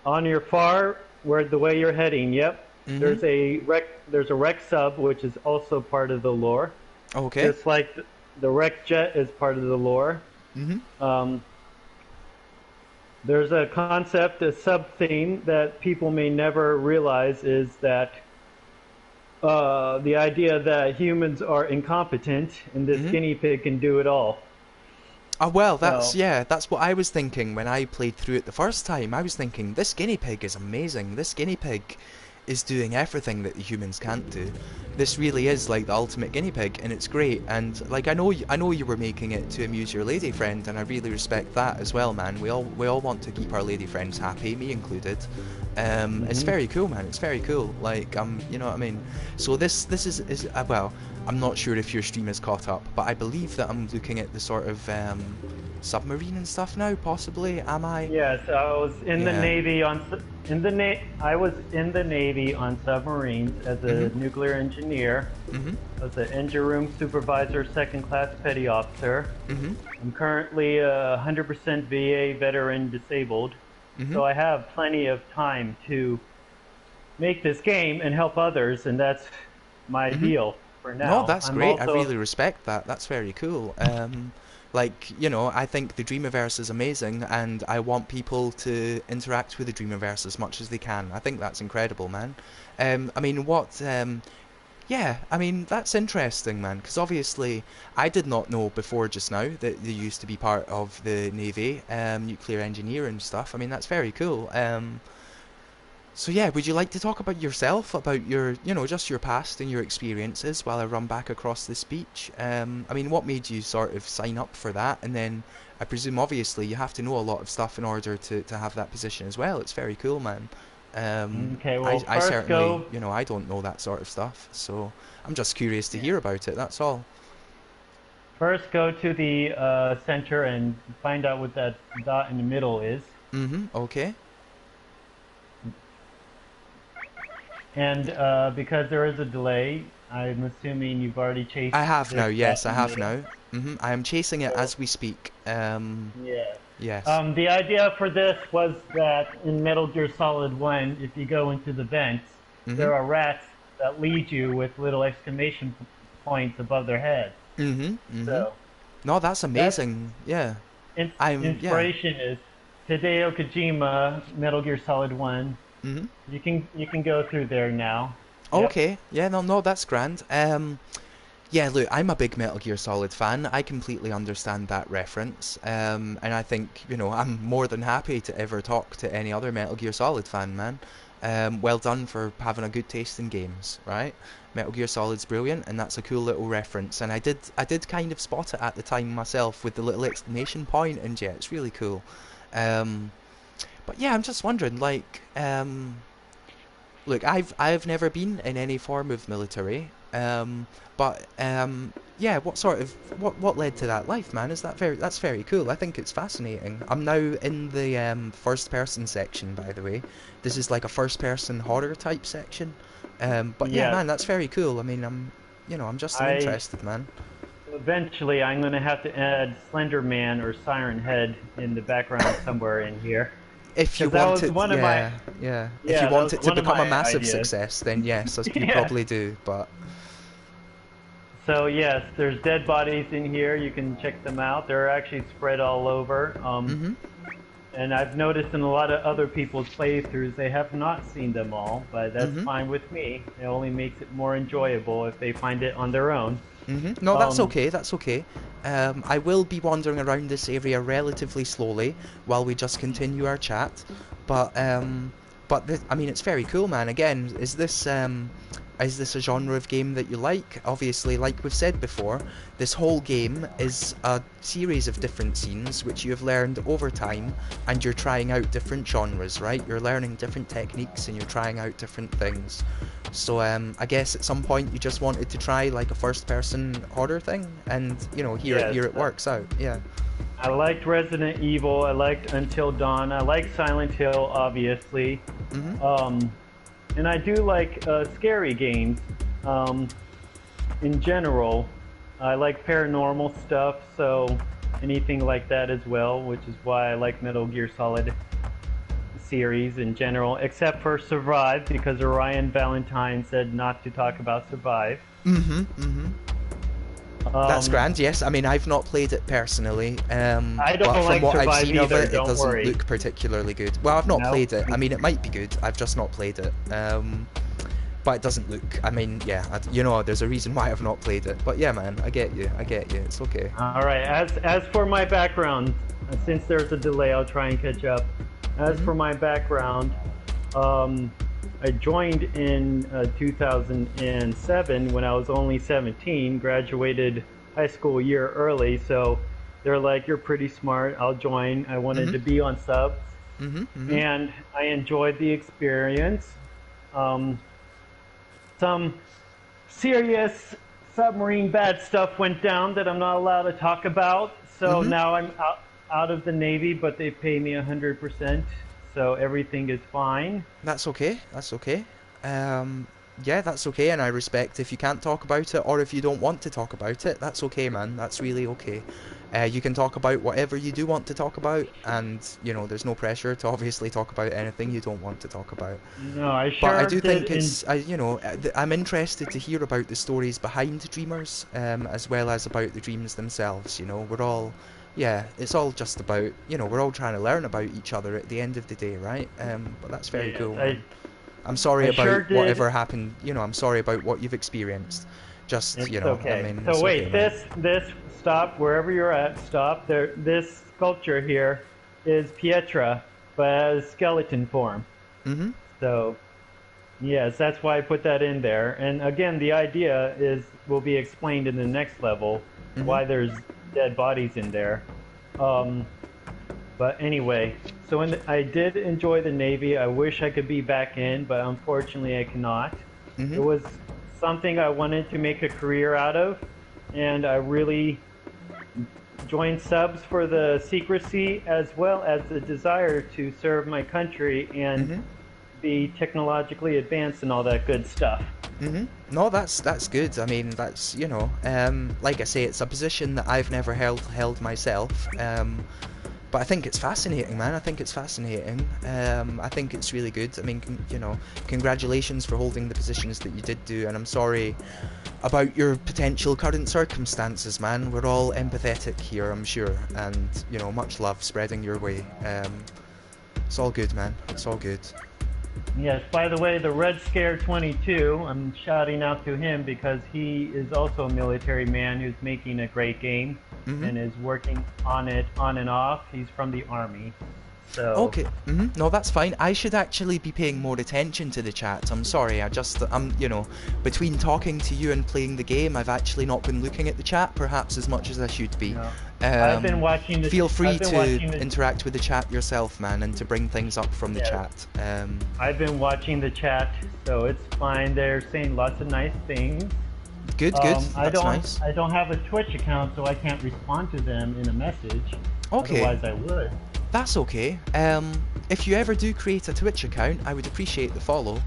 On your far, where the way you're heading, yep, Mhm. there's a wreck sub which is also part of the lore. Okay. Just like the wreck jet is part of the lore. Mhm. Um, there's a concept, a sub theme that people may never realize is that the idea that humans are incompetent and this Mhm. guinea pig can do it all. Well, So that's what I was thinking when I played through it the first time. I was thinking, this guinea pig is amazing. This guinea pig is doing everything that the humans can't do. This really is like the ultimate guinea pig, and it's great. And like I know you were making it to amuse your lady friend, and I really respect that as well, man. We all want to keep our lady friends happy, me included. It's hmm very cool, man. It's very cool. Like you know what I mean. So this is well, I'm not sure if your stream is caught up, but I believe that I'm looking at the sort of submarine and stuff now. Possibly, am I? yes, I was in the Yeah. Navy on I was in the Navy on submarines as a Mhm. nuclear engineer. Mhm. I was an engine room supervisor, second class petty officer. Mhm. I'm currently 100% VA veteran disabled, Mhm. so I have plenty of time to make this game and help others, and that's my Mhm. deal for No, now. that's I'm great. I also really respect that. That's very cool. Like, you know, I think the Dreamiverse is amazing, and I want people to interact with the Dreamiverse as much as they can. I think that's incredible, man. I mean, yeah, I mean, that's interesting, man, because obviously I did not know before just now that you used to be part of the Navy, nuclear engineer and stuff. I mean, that's very cool. So yeah, would you like to talk about yourself, about your, you know, just your past and your experiences while I run back across the speech? I mean, what made you sort of sign up for that? And then I presume obviously you have to know a lot of stuff in order to have that position as well. It's very cool, man. okay. Well, I first certainly, go you know, I don't know that sort of stuff, so I'm just curious to yeah, hear about it, that's all. first go to the center and find out what that dot in the middle is. Mm-hmm, okay. And because there is a delay, I'm assuming you've already chased I have now, this dot yes, I in the have middle. now. Mm-hmm, I am chasing it So as we speak. yeah. Yes. The idea for this was that in Metal Gear Solid 1, if you go into the vents, Mm-hmm, there are rats that lead you with little exclamation points above their heads. mm-hmm, mm-hmm. So No, that's that's amazing. Yeah. Yeah. inspiration is Hideo Kojima, Metal Gear Solid 1. Hmm. You can go through there now. Yep. Okay. Yeah, no, that's grand. Yeah, look, I'm a big Metal Gear Solid fan. I completely understand that reference. And I think, you know, I'm more than happy to ever talk to any other Metal Gear Solid fan, man. Well done for having a good taste in games, right? Metal Gear Solid's brilliant, and that's a cool little reference. And I did kind of spot it at the time myself with the little exclamation point, and yeah, it's really cool. Um, but yeah, I'm just wondering, like, look, I've never been in any form of military, but yeah, what led to that life, man? Is that that's very cool. I think it's fascinating. I'm now in the first person section, by the way. This is like a first person horror type section. But yeah, Yes. man, that's very cool. I mean, you know, I'm just so I interested, man. Eventually I'm going to have to add Slender Man or Siren Head in the background somewhere in here If you because that want was it, one of my yeah, yeah. If you yeah, that want was it to one of become a my massive ideas. success, then yes, you Yeah. probably do. But So yes, there's dead bodies in here. You can check them out. They're actually spread all over. mhm, And I've noticed in a lot of other people's playthroughs, they have not seen them all, but that's mhm. fine with me. It only makes it more enjoyable if they find it on their own. No, that's Um, okay. That's okay. I will be wandering around this area relatively slowly while we just continue our chat. But I mean, it's very cool, man. Again, is this a genre of game that you like? Obviously, like we've said before, this whole game is a series of different scenes which you have learned over time, and you're trying out different genres, right? You're learning different techniques and you're trying out different things. So I guess at some point you just wanted to try like a first-person horror thing, and you know yes, here it works out. Yeah. I liked Resident Evil. I liked Until Dawn. I like Silent Hill, obviously. Mhm. Um, and I do like scary games um, in general. I like paranormal stuff, so anything like that as well, which is why I like Metal Gear Solid series in general, except for Survive, because Orion Valentine said not to talk about Survive. Mhm. Mhm. That's Um, grand. Yes, I mean I've not played it personally, I but don't from like what I've Survive seen of either, it, it don't doesn't worry. look particularly good. Well, I've not No. played it. I mean, it might be good. I've just not played it. but it doesn't look. I mean, yeah, you know, there's a reason why I've not played it. But yeah, man, I get you. I get you. It's okay. All right. As for my background, since there's a delay, I'll try and catch up. As Mhm. for my background, um, I joined in 2007 when I was only 17. Graduated high school a year early, so they're like, "You're pretty smart. I'll join." I wanted Mhm. to be on subs, Mhm. Mhm. and I enjoyed the experience. Um, some serious submarine bad stuff went down that I'm not allowed to talk about. So Mhm. now I'm out of the Navy, but they pay me 100%, so everything is fine. That's okay. That's okay. Um, yeah, that's okay, and I respect if you can't talk about it or if you don't want to talk about it. That's okay, man. That's really okay. You can talk about whatever you do want to talk about, and you know, there's no pressure to obviously talk about anything you don't want to talk about. No, I But I sure do did. think you know, I'm interested to hear about the stories behind dreamers, as well as about the dreams themselves. You know, we're all, yeah, it's all just about, you know, we're all trying to learn about each other at the end of the day, right? But that's very Yes, cool, man. I'm sorry I about sure did. whatever happened. You know, I'm sorry about what you've experienced. Just, you It's know, I okay. mean, So it's okay, wait, man. this stop wherever you're at. Stop there. This sculpture here is Pietra, but as skeleton form. Mhm. So yes, that's why I put that in there. And again, the idea is will be explained in the next level Mhm. why there's dead bodies in there. Um, but anyway, so I did enjoy the Navy. I wish I could be back in, but unfortunately I cannot. It Mhm. was something I wanted to make a career out of, and I really joined subs for the secrecy as well as the desire to serve my country and Mhm. be technologically advanced and all that good stuff. No, that's good. I mean, that's, you know, like I say, it's a position that I've never held myself. But I think it's fascinating, man. I think it's fascinating. I think it's really good. I mean, you know, congratulations for holding the positions that you did do, and I'm sorry about your potential current circumstances, man. We're all empathetic here, I'm sure, and you know, much love spreading your way. It's all good, man. It's all good. Yes, by the way, the Red Scare 22, I'm shouting out to him because he is also a military man who's making a great game Mhm. and is working on it on and off. He's from the Army. So, Okay. No, that's fine. I should actually be paying more attention to the chat. I'm sorry. I'm, you know, between talking to you and playing the game, I've actually not been looking at the chat perhaps as much as I should be. no. Um, Feel free I've been to watching the interact with the chat yourself, man, and to bring things up from the yes. chat. I've been watching the chat, so it's fine. They're saying lots of nice things. Good, good. I That's don't nice. I don't have a Twitch account, so I can't respond to them in a message. Okay, Otherwise, I would. that's okay. If you ever do create a Twitch account, I would appreciate the follow.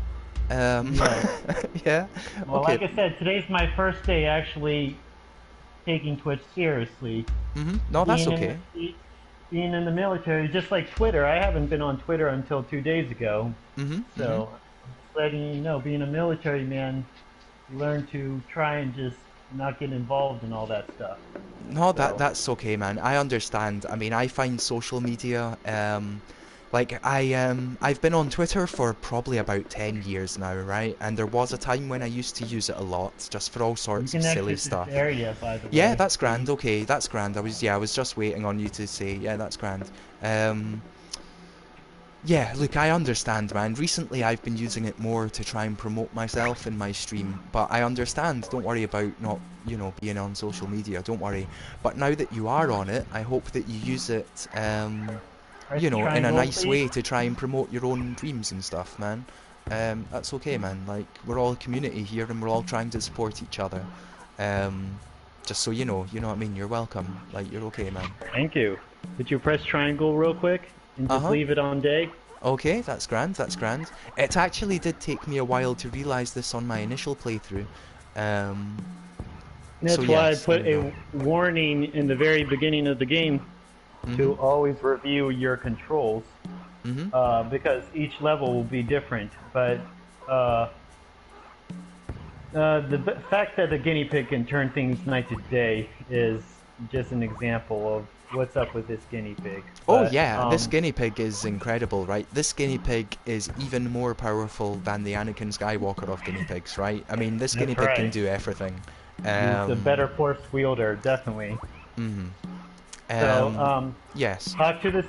Um, Yes. yeah. Well, Okay. like I said, today's my first day actually taking Twitch seriously. No, that's Being in okay. being in the military, just like Twitter, I haven't been on Twitter until 2 days ago. Mhm. Mhm. So, I'm just letting you know, being a military man, you learn to try and just not get involved in all that stuff. No, So, that's okay, man. I understand. I mean, I find social media, like I've been on Twitter for probably about 10 years now, right? And there was a time when I used to use it a lot, just for all you sorts of can silly exit this stuff. area, by the Yeah, way. that's grand. Okay, that's grand. I was just waiting on you to say, yeah, that's grand. Um, yeah, look, I understand, man. Recently, I've been using it more to try and promote myself in my stream, but I understand. Don't worry about not, you know, being on social media. Don't worry. But now that you are on it, I hope that you use it, Press you know, in a triangle, nice please. way to try and promote your own dreams and stuff, man. That's okay, man. Like, we're all a community here, and we're all trying to support each other. Um, just so you know what I mean. You're welcome. Like, you're okay, man. Thank you. Could you press triangle real quick and Uh just huh. leave it on day? Okay, that's grand, that's grand. It actually did take me a while to realise this on my initial playthrough. Um, so That's why I yes, there put we go. a warning in the very beginning of the game Mhm, to always review your controls mhm, because each level will be different. But uh, the fact that the guinea pig can turn things night to day is just an example of what's up with this guinea pig. Oh But yeah, this guinea pig is incredible, right? This guinea pig is even more powerful than the Anakin Skywalker of guinea pigs, right? I mean, this guinea that's pig can right. do everything. He's a Um, better force wielder, definitely. mhm. So, Yes. talk to the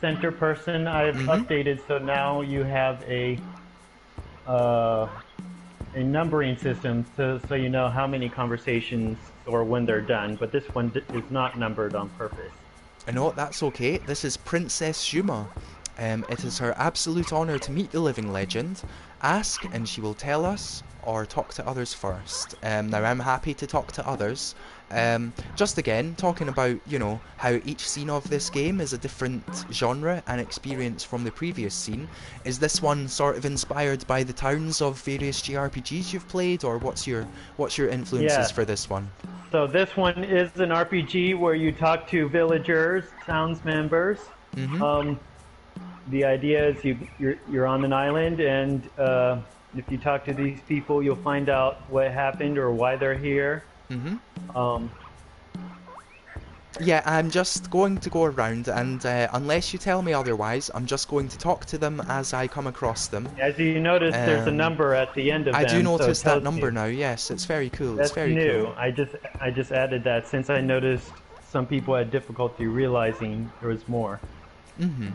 center person. I've Mhm. updated, so now you have uh, a numbering system, so you know how many conversations or when they're done. But this one is not numbered on purpose. No, that's okay. This is Princess Shuma. It is her absolute honour to meet the living legend. Ask and she will tell us, or talk to others first. Now, I'm happy to talk to others. Just again, talking about, how each scene of this game is a different genre and experience from the previous scene. Is this one sort of inspired by the towns of various JRPGs you've played, or what's your influences Yeah. for this one? So this one is an RPG where you talk to villagers, towns members. Mm-hmm. Um, the idea is you're on an island, and if you talk to these people, you'll find out what happened or why they're here. Mm-hmm. Um, Yeah, I'm just going to go around, and unless you tell me otherwise, I'm just going to talk to them as I come across them. as you notice, there's a Um, number at the end of I do them, so it notice that tells number you. now. Yes, it's very cool. It's That's very new. cool. I just added that since I noticed some people had difficulty realizing there was more. Mm-hmm.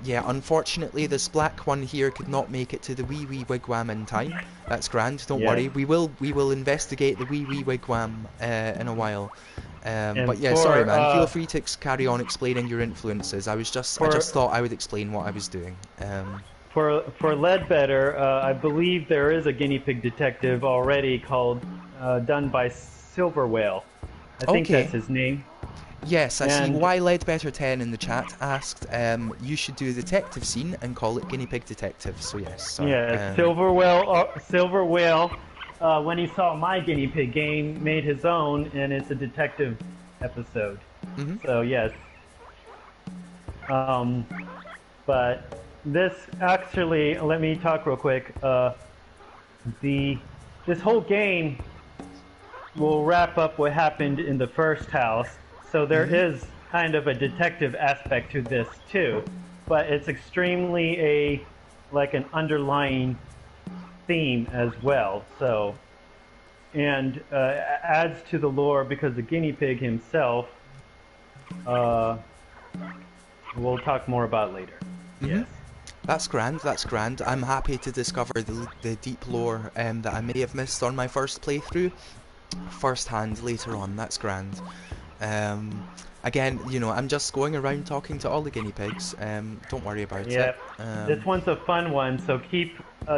Yeah, unfortunately, this black one here could not make it to the wee wigwam in time. That's grand. Don't Yes. worry. We will investigate the wee wigwam in a while. And But yeah, sorry, for man. Feel free to carry on explaining your influences. I just for thought I would explain what I was doing. for Ledbetter, I believe there is a guinea pig detective already called done by Silver Whale. I think that's Okay. his name. Yes, I see And why Ledbetter10 in the chat asked, you should do a detective scene and call it Guinea Pig Detective. So yes, sorry. yeah, Silver Whale, when he saw my guinea pig game, made his own, and it's a detective episode. Mhm. So yes, um, but this actually, let me talk real quick. The this whole game will wrap up what happened in the first house. So there Mhm. is kind of a detective aspect to this too, but it's extremely like an underlying theme as well. So and adds to the lore because the guinea pig himself, uh, we'll talk more about later. Mhm. Yes. That's grand. That's grand. I'm happy to discover the deep lore that I may have missed on my first playthrough firsthand later on. That's grand. Again, I'm just going around talking to all the guinea pigs. Don't worry about it. Yep. This one's a fun one, so keep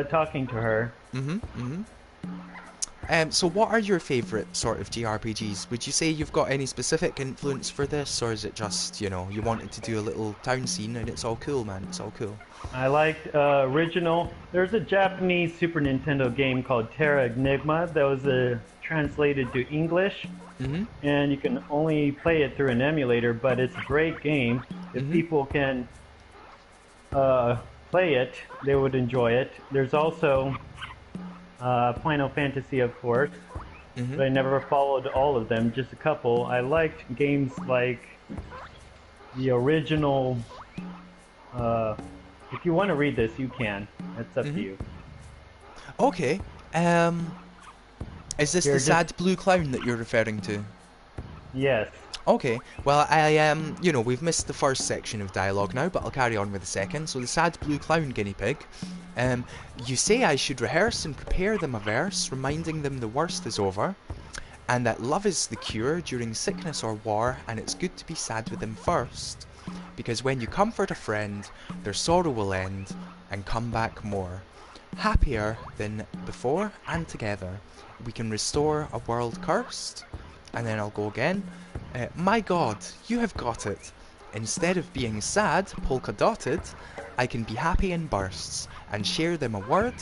talking to her. Mhm. Mhm. So what are your favourite sort of JRPGs? Would you say you've got any specific influence for this, or is it just, you wanted to do a little town scene and it's all cool, man? It's all cool. I liked original. There's a Japanese Super Nintendo game called Terra Enigma that was translated to English, Mhm. and you can only play it through an emulator, but it's a great game. If Mhm. people can play it, they would enjoy it. There's also Final Fantasy, of course, but Mhm. I never followed all of them, just a couple. I liked games like the original. Uh, if you want to read this, you can. It's up to Mhm. you. Okay. Um, is this the Here, just sad blue clown that you're referring to? yes. Okay, well, we've missed the first section of dialogue now, but I'll carry on with the second. So, the sad blue clown guinea pig. Um, you say I should rehearse and prepare them a verse, reminding them the worst is over, and that love is the cure during sickness or war, and it's good to be sad with them first. Because when you comfort a friend, their sorrow will end and come back more. Happier than before and together. We can restore a world cursed. And then I'll go again. My God, you have got it. Instead of being sad, polka dotted, I can be happy in bursts and share them a word,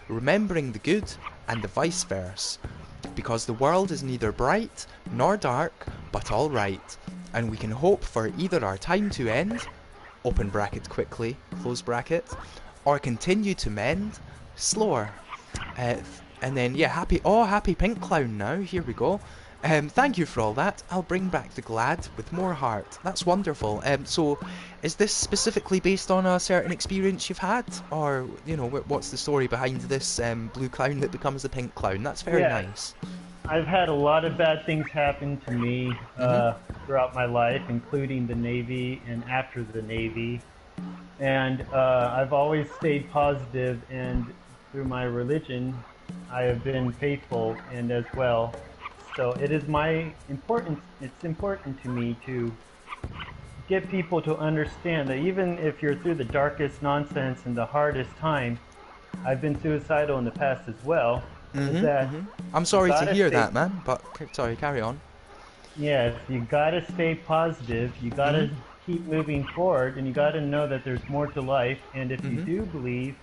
remembering the good and the vice versa. Because the world is neither bright nor dark, but all right, and we can hope for either our time to end, open bracket quickly, close bracket, or continue to mend, slower. Uh, and then, yeah, happy pink clown now, here we go. Thank you for all that. I'll bring back the glad with more heart. That's wonderful. So, is this specifically based on a certain experience you've had, or what's the story behind this blue clown that becomes a pink clown? That's very Yes, nice. I've had a lot of bad things happen to me Mhm. throughout my life, including the Navy and after the Navy. And I've always stayed positive, and through my religion, I have been faithful and as well. So it is my importance. It's important to me to get people to understand that even if you're through the darkest nonsense and the hardest time, I've been suicidal in the past as well. Is Mhm. that Mhm. I'm you sorry to gotta hear stay that, man. But sorry, carry on. Yes, you gotta stay positive. You Mhm. gotta keep moving forward, and you gotta know that there's more to life. And if you Mhm. do believe,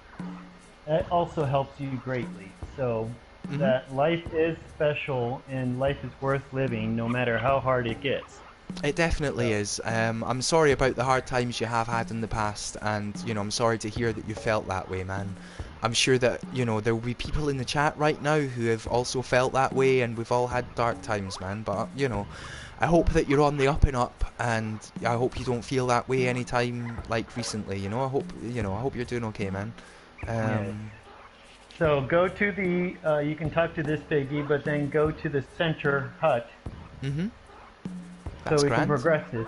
that also helps you greatly. So Mhm. that life is special and life is worth living, no matter how hard it gets. It definitely So is. I'm sorry about the hard times you have had in the past, and I'm sorry to hear that you felt that way, man. I'm sure that there will be people in the chat right now who have also felt that way, and we've all had dark times, man. But I hope that you're on the up and up, and I hope you don't feel that way anytime like recently. I hope you're doing okay, man. yes. Um, So go to the. You can talk to this piggy, but then go to the center hut mhm. so That's we can grand. progress this.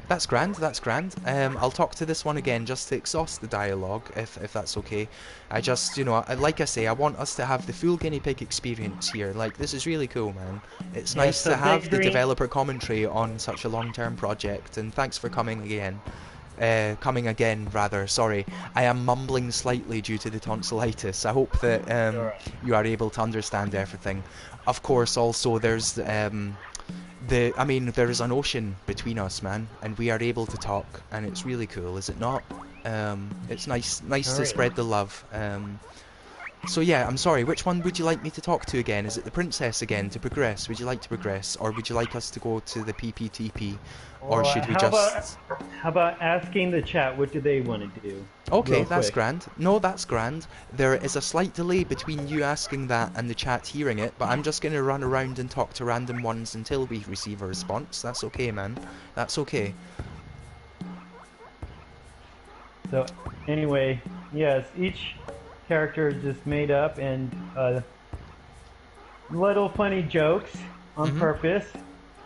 That's grand, that's grand. I'll talk to this one again just to exhaust the dialogue, if that's okay. I just, like I say, I want us to have the full guinea pig experience here. Like, this is really cool, man. It's Yes. nice So to have big the green. developer commentary on such a long-term project, and thanks for coming again. Coming again, rather, sorry. I am mumbling slightly due to the tonsillitis. I hope that All right. you are able to understand everything. Of course, also, I mean, there is an ocean between us, man, and we are able to talk, and it's really cool, is it not? It's nice Sure to is. spread the love. So yeah, I'm sorry. Which one would you like me to talk to again? Is it the princess again to progress? Would you like to progress, or would you like us to go to the PPTP, or Well, should we how about just? asking the chat what do they want to do, Okay, real that's quick. grand. No, that's grand. There is a slight delay between you asking that and the chat hearing it, but I'm just going to run around and talk to random ones until we receive a response. That's okay, man. That's okay. So anyway, yes, each character is just made up and little funny jokes on Mhm. purpose.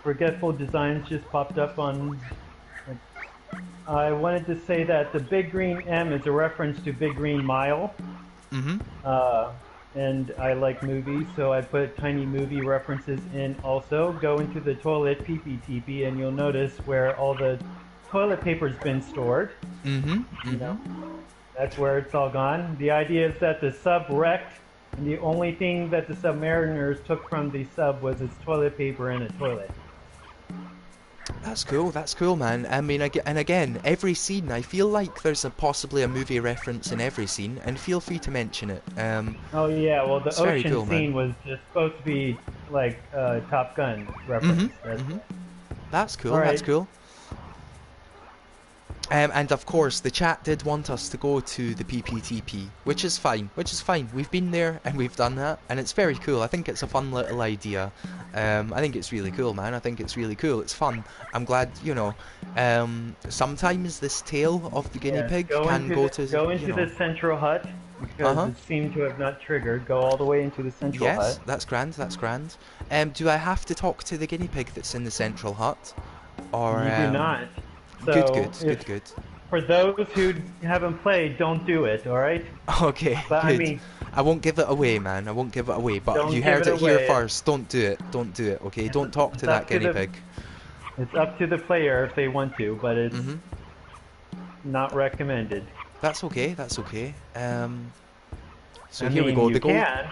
Forgetful designs just popped up on. I wanted to say that the big green M is a reference to Big Green Mile. Mhm. Uh, and I like movies, so I put tiny movie references in also. Go into the toilet PPTP and you'll notice where all the toilet paper's been stored. Mhm. You Mhm. know, that's where it's all gone. The idea is that the sub wrecked, and the only thing that the submariners took from the sub was its toilet paper and a toilet. That's cool. That's cool, man. I mean, and again, every scene, I feel like there's possibly a movie reference in every scene, and feel free to mention it. Oh yeah, well the It's very ocean cool, man. scene was just supposed to be like Top Gun Mhm. reference. That's Mhm. why. That's All cool. That's right. cool. And of course, the chat did want us to go to the PPTP, which is fine. Which is fine. We've been there and we've done that, and it's very cool. I think it's a fun little idea. I think it's really cool, man. I think it's really cool. It's fun. I'm glad, sometimes this tale of the guinea Yes, pig can go to, go into the central hut uh because huh. it seemed to have not triggered. Go all the way into the central Yes, hut. that's grand. That's grand. Do I have to talk to the guinea pig that's in the central hut, or You do not. Good, good, So good, if good. for those who haven't played, don't do it. All right. Okay, But I good. mean, I won't give it away, man. I won't give it away. But you don't give heard it it here away. first. Don't do it. Don't do it. Okay. It's Don't talk to it's that up to guinea pig. it's up to the player if they want to, but it's Mhm. not recommended. That's okay. That's okay. So I here we mean, go. you The gold. can.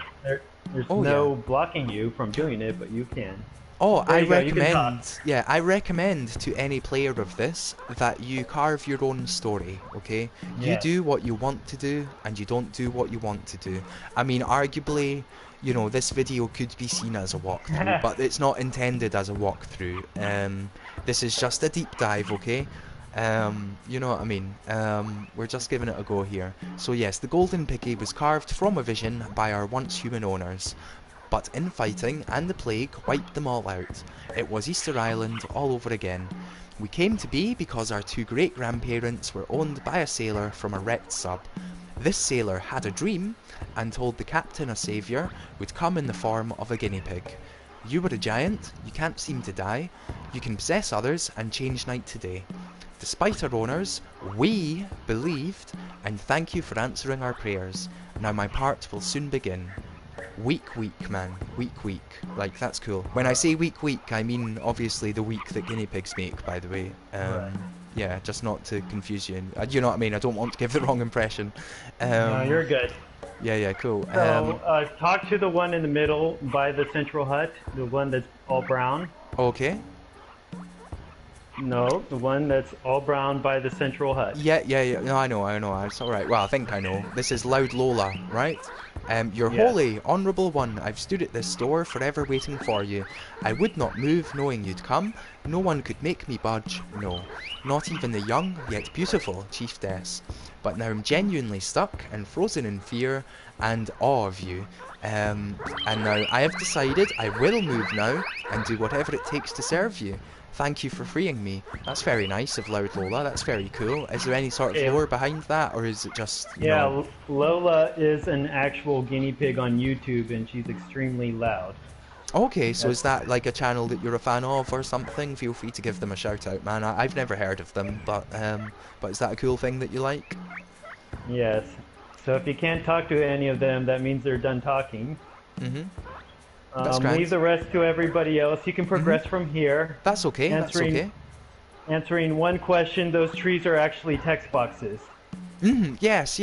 There's Oh yeah. no blocking you from doing it, but you can. Oh, There I you go. You can talk. recommend, yeah, I recommend to any player of this that you carve your own story, okay? You Yes. do what you want to do, and you don't do what you want to do. I mean, arguably, this video could be seen as a walkthrough, but it's not intended as a walkthrough. This is just a deep dive, okay? You know what I mean? We're just giving it a go here. So yes, the golden piggy was carved from a vision by our once human owners. but infighting and the plague wiped them all out. It was Easter Island all over again. We came to be because our two great-grandparents were owned by a sailor from a wrecked sub. This sailor had a dream and told the captain a saviour would come in the form of a guinea pig. You were a giant, you can't seem to die, you can possess others and change night to day. Despite our owners, we believed, and thank you for answering our prayers. Now my part will soon begin. Week, man. Week. Like, that's cool. When I say week, I mean obviously the week that guinea pigs make, by the way. Right. Yeah, just not to confuse you. You know what I mean? I don't want to give the wrong impression. No, you're good. Yeah, cool. So, talk to the one in the middle by the central hut, the one that's all brown. Okay. No, the one that's all brown by the central hut. Yeah. No, I know. It's alright. Well, I think I know. This is Loud Lola, right? Your Yes. holy, honourable one, I've stood at this door forever waiting for you. I would not move knowing you'd come. No one could make me budge, no. Not even the young, yet beautiful chiefess. But now I'm genuinely stuck and frozen in fear and awe of you. And now I have decided I will move now and do whatever it takes to serve you. Thank you for freeing me. That's very nice of Loud Lola. That's very cool. Is there any sort of lore behind that, or is it just, you know... Lola is an actual guinea pig on YouTube, and she's extremely loud. Okay, so is that like a channel that you're a fan of or something? Feel free to give them a shout out, man. I've never heard of them, but is that a cool thing that you like? Yes. So if you can't talk to any of them, that means they're done talking. Mm-hmm. That's grand. Leave the rest to everybody else. You can progress from here. That's okay, Answering one question, those trees are actually text boxes. Yes.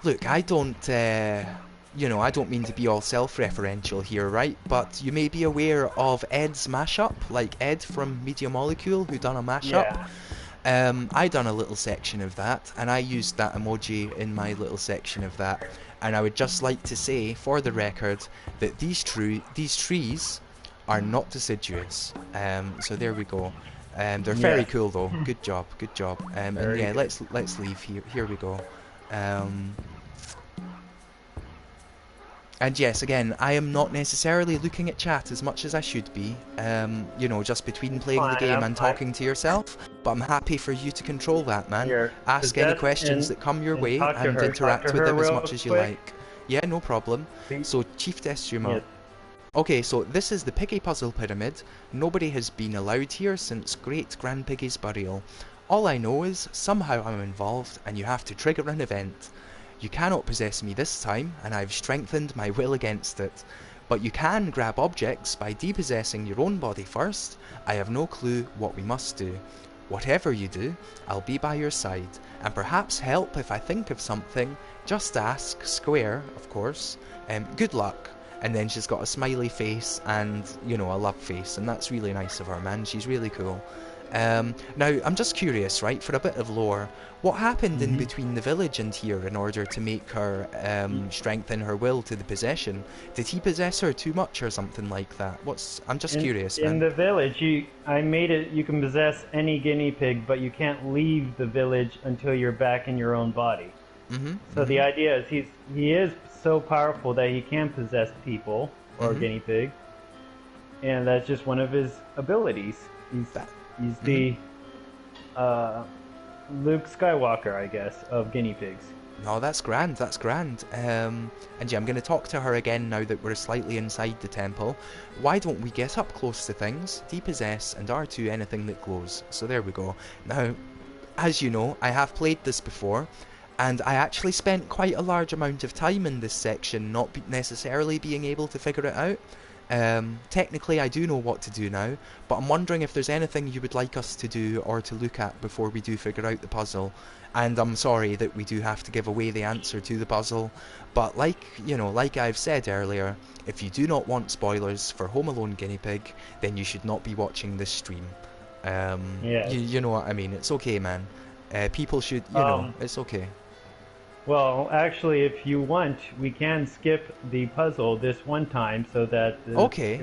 Look, I don't, I don't mean to be all self-referential here, right? But you may be aware of Ed's mashup, like Ed from Media Molecule, who done a mashup. Yeah. I done a little section of that, and I used that emoji in my little section of that. And I would just like to say, for the record, that these trees are not deciduous. So there we go. They're very cool though. Good job. And yeah, let's leave here. Here we go. And yes, again, I am not necessarily looking at chat as much as I should be, just between playing the game and talking to yourself, but I'm happy for you to control that, man. Here, ask any questions that come your way and interact with them as much as you like. Yeah, no problem. So, Chiefess Yuma. Yes. Okay, so this is the Piggy Puzzle Pyramid. Nobody has been allowed here since Great Grand Piggy's burial. All I know is, somehow I'm involved, and you have to trigger an event. You cannot possess me this time, and I've strengthened my will against it. But you can grab objects by depossessing your own body first. I have no clue what we must do. Whatever you do, I'll be by your side, and perhaps help if I think of something. Just ask, square, of course. Good luck. And then she's got a smiley face and, a love face, and that's really nice of her, man. She's really cool. Now, I'm just curious, right, for a bit of lore, what happened in between the village and here in order to make her strengthen her will to the possession? Did he possess her too much or something like that? I'm just curious, man. In the village, I made it, you can possess any guinea pig, but you can't leave the village until you're back in your own body. So the idea is he is so powerful that he can possess people or guinea pigs, and that's just one of his abilities. He's the Luke Skywalker, I guess, of guinea pigs. No, that's grand. And yeah, I'm going to talk to her again now that we're slightly inside the temple. Why don't we get up close to things, depossess, and R2 anything that glows? So there we go. Now, as you know, I have played this before, and I actually spent quite a large amount of time in this section not necessarily being able to figure it out. Technically I do know what to do now, but I'm wondering if there's anything you would like us to do or to look at before we do figure out the puzzle. And I'm sorry that we do have to give away the answer to the puzzle, but like I've said earlier, if you do not want spoilers for Home Alone Guinea Pig, then you should not be watching this stream. You know what I mean. It's okay, man. People should, it's okay. Well, actually, if you want, we can skip the puzzle this one time so that it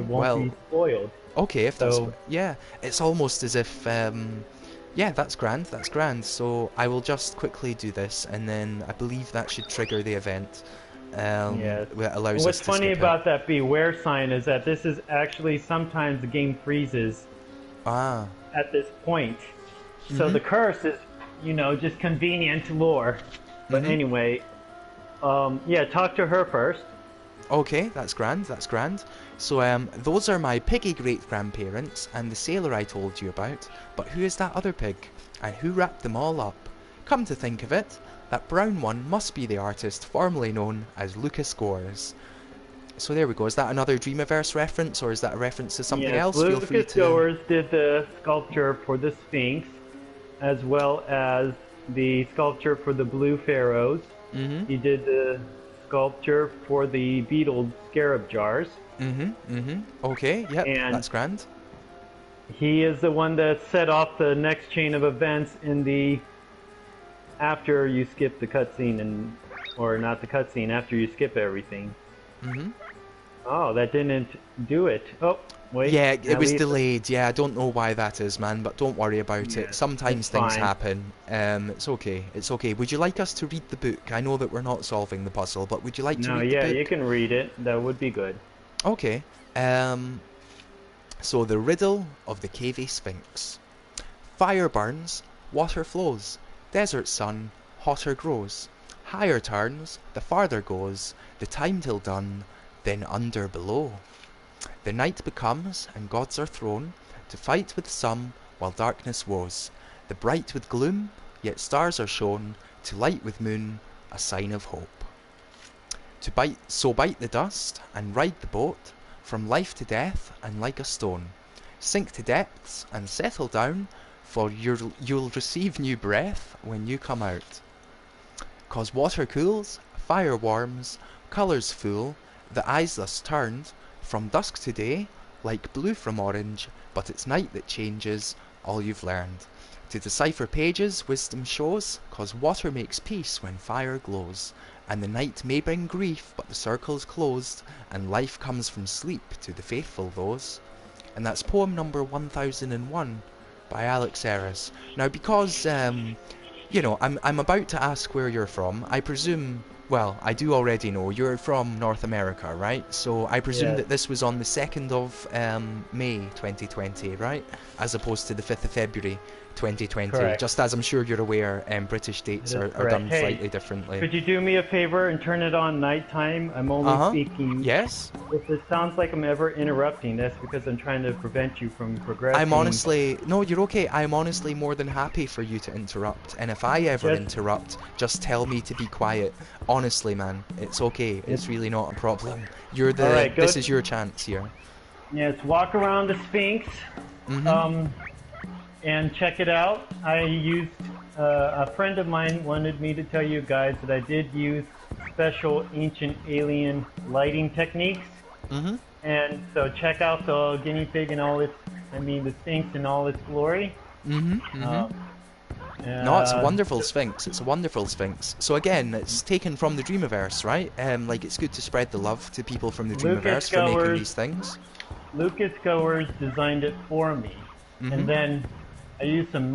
won't be spoiled. Okay, if that's... Yeah, it's almost as if... yeah, that's grand. So I will just quickly do this, and then I believe that should trigger the event. Yes. that And allows what's us to funny skip it. about that beware sign is that this is actually sometimes the game freezes Ah. at this point. So Mm-hmm. the curse is, just convenient lore. But Mm-hmm. anyway, yeah, talk to her first. Okay, that's grand, that's grand. So, those are my piggy great-grandparents and the sailor I told you about, but who is that other pig? And who wrapped them all up? Come to think of it, that brown one must be the artist formerly known as Lucas Gores. So there we go, is that another Dreamiverse reference, or is that a reference to something Yes, else? Feel free Lucas to... Goers did the sculpture for the Sphinx, as well as the sculpture for the Blue Pharaohs. Mm-hmm, He did the sculpture for the beetled scarab jars, mm-hmm, mm-hmm. Okay, yep, and that's grand. he is the one that set off the next chain of events in the after you skip the cutscene or not the cutscene after you skip everything. Mm-hmm. Oh, that didn't do it. Oh, wait, Yeah, it at was least delayed. Yeah, I don't know why that is, man, but don't worry about it. yeah, it's Sometimes things fine. happen. It's okay. It's okay. Would you like us to read the book? I know that we're not solving the puzzle, but would you like to No, read the yeah, you book? can read it. That would be good. Okay. Um, so the riddle of the cavy sphinx. Fire burns, water flows, desert sun, hotter grows, higher turns, the farther goes, the time till done, then under below. The night becomes, and gods are thrown to fight with some while darkness woes. The bright with gloom, yet stars are shown to light with moon, a sign of hope. So bite the dust and ride the boat from life to death and like a stone. Sink to depths and settle down, for you'll receive new breath when you come out. 'Cause water cools, fire warms, colours full, the eyes thus turned from dusk to day, like blue from orange, but it's night that changes all you've learned. To decipher pages, wisdom shows, 'cause water makes peace when fire glows. And the night may bring grief, but the circle's closed, and life comes from sleep to the faithful those. And that's poem number 1001 by Alex Eris. Now, because I'm about to ask where you're from. I presume, well, I do already know you're from North America, right? So I presume Yes, that this was on the 2nd of May 2020, right? As opposed to the 5th of February 2020. correct. Just as I'm sure you're aware, British That dates is are correct. done Hey, slightly differently. could you do me a favor and turn it on nighttime? I'm only Uh-huh. speaking. Yes? If it sounds like I'm ever interrupting, that's because I'm trying to prevent you from I'm progressing. honestly, no, you're okay. I'm honestly more than happy for you to interrupt. And if I ever Just, interrupt, just tell me to be quiet. Honestly, man, it's okay. it's It's really not a problem. all right. This is your chance here. Yes, walk around the Sphinx, Mhm. um, and check it out. I used a friend of mine wanted me to tell you guys that I did use special ancient alien lighting techniques. Mhm. And so check out the guinea pig and the Sphinx in all its glory. Mhm. Mhm. Um, No, it's a uh, wonderful Sphinx. It's a wonderful Sphinx. So again, it's taken from the Dreamiverse, right? Like it's good to spread the love to people from the Lucas Dreamiverse for making Goers, these things. Lucas Goers designed it for me, and Mhm. then I used some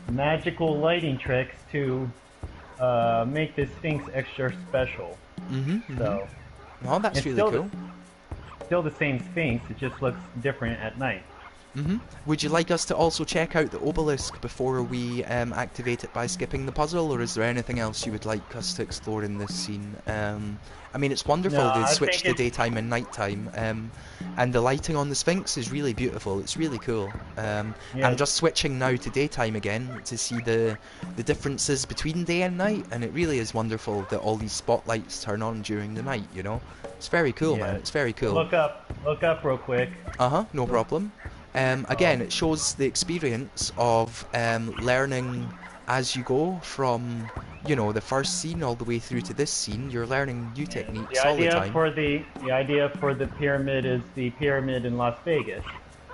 magical lighting tricks to make this Sphinx extra special. Mhm. Mhm. So Well, that's it's really cool. still the same Sphinx. It just looks different at night. Would you like us to also check out the obelisk before we activate it by skipping the puzzle, or is there anything else you would like us to explore in this scene? I mean, it's No, wonderful they I switch think to it's daytime and nighttime, and the lighting on the Sphinx is really beautiful. It's really cool. I'm yes, just switching now to daytime again to see the differences between day and night, and it really is wonderful that all these spotlights turn on during the night. It's very cool, man. yes. It's very cool. Look up real quick. No problem. Again, it shows the experience of learning as you go from, the first scene all the way through to this scene. You're learning new Yes. techniques all the time. The idea for the pyramid is the pyramid in Las Vegas.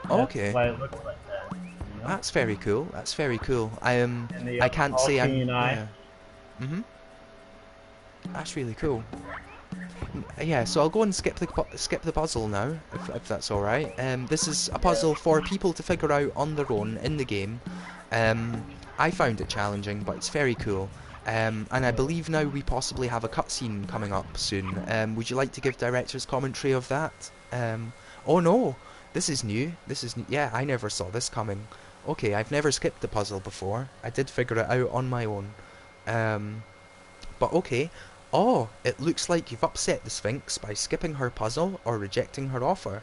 That's Okay, why it looks like that. that's very cool. That's very cool. And the I can't say I'm, all-seeing eye. yeah. Mhm. That's really cool. Yeah, so I'll go and skip the puzzle now, if that's all right. This is a Yes. puzzle for people to figure out on their own in the game. I found it challenging, but it's very cool. And I Yeah. believe now we possibly have a cutscene coming up soon. Would you like to give director's commentary of that? Oh no, this is new. This is yeah, I never saw this coming. Okay, I've never skipped the puzzle before. I did figure it out on my own. Um, but okay. Oh, it looks like you've upset the Sphinx by skipping her puzzle or rejecting her offer.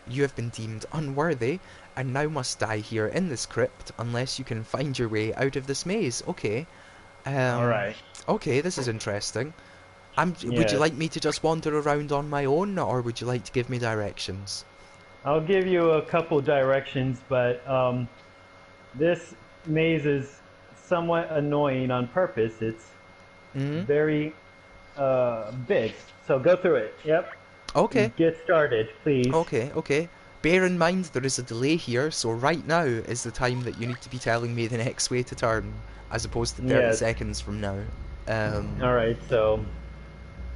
You have been deemed unworthy and now must die here in this crypt unless you can find your way out of this maze. Okay. All Um, right. okay, this is interesting. Would you Yes. like me to just wander around on my own, or would you like to give me directions? I'll give you a couple directions, but this maze is somewhat annoying on purpose. It's Hmm. very big. So go through it. Yep. Okay, Get started, please. okay, okay. Bear in mind there is a delay here, so right now is the time that you need to be telling me the next way to turn, as opposed to 30 Yes. seconds from now. All right. So,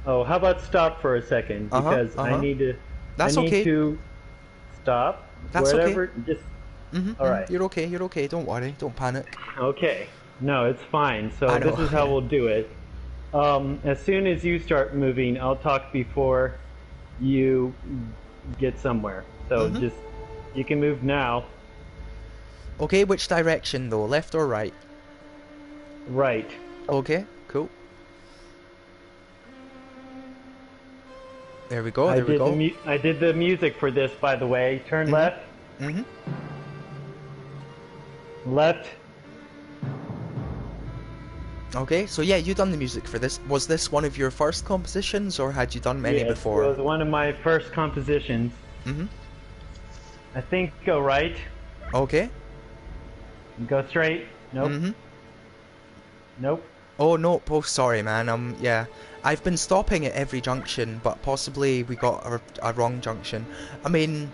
oh, how about stop for a second Uh-huh, because uh-huh. I That's need okay. to stop That's okay. wherever. Just all right. You're okay, you're okay. Don't worry, don't panic. Okay. No, it's fine. I So know, this is how yeah. we'll do it. As soon as you start moving, I'll talk before you get somewhere. So Hmm. just you can move now. Okay, which direction though? Left or right? Right. Okay, cool. There we go, there we go. I did the music for this, by the way. Turn Mhm. left, Mhm. left. Okay, so yeah, you done the music for this. Was this one of your first compositions, or had you done many Yes, it before? was one of my first compositions. Mhm. I think go right, Okay. go straight. Nope, Mhm. nope. Oh no, oh sorry, man. Yeah, I've been stopping at every junction, but possibly we got a wrong junction. I mean,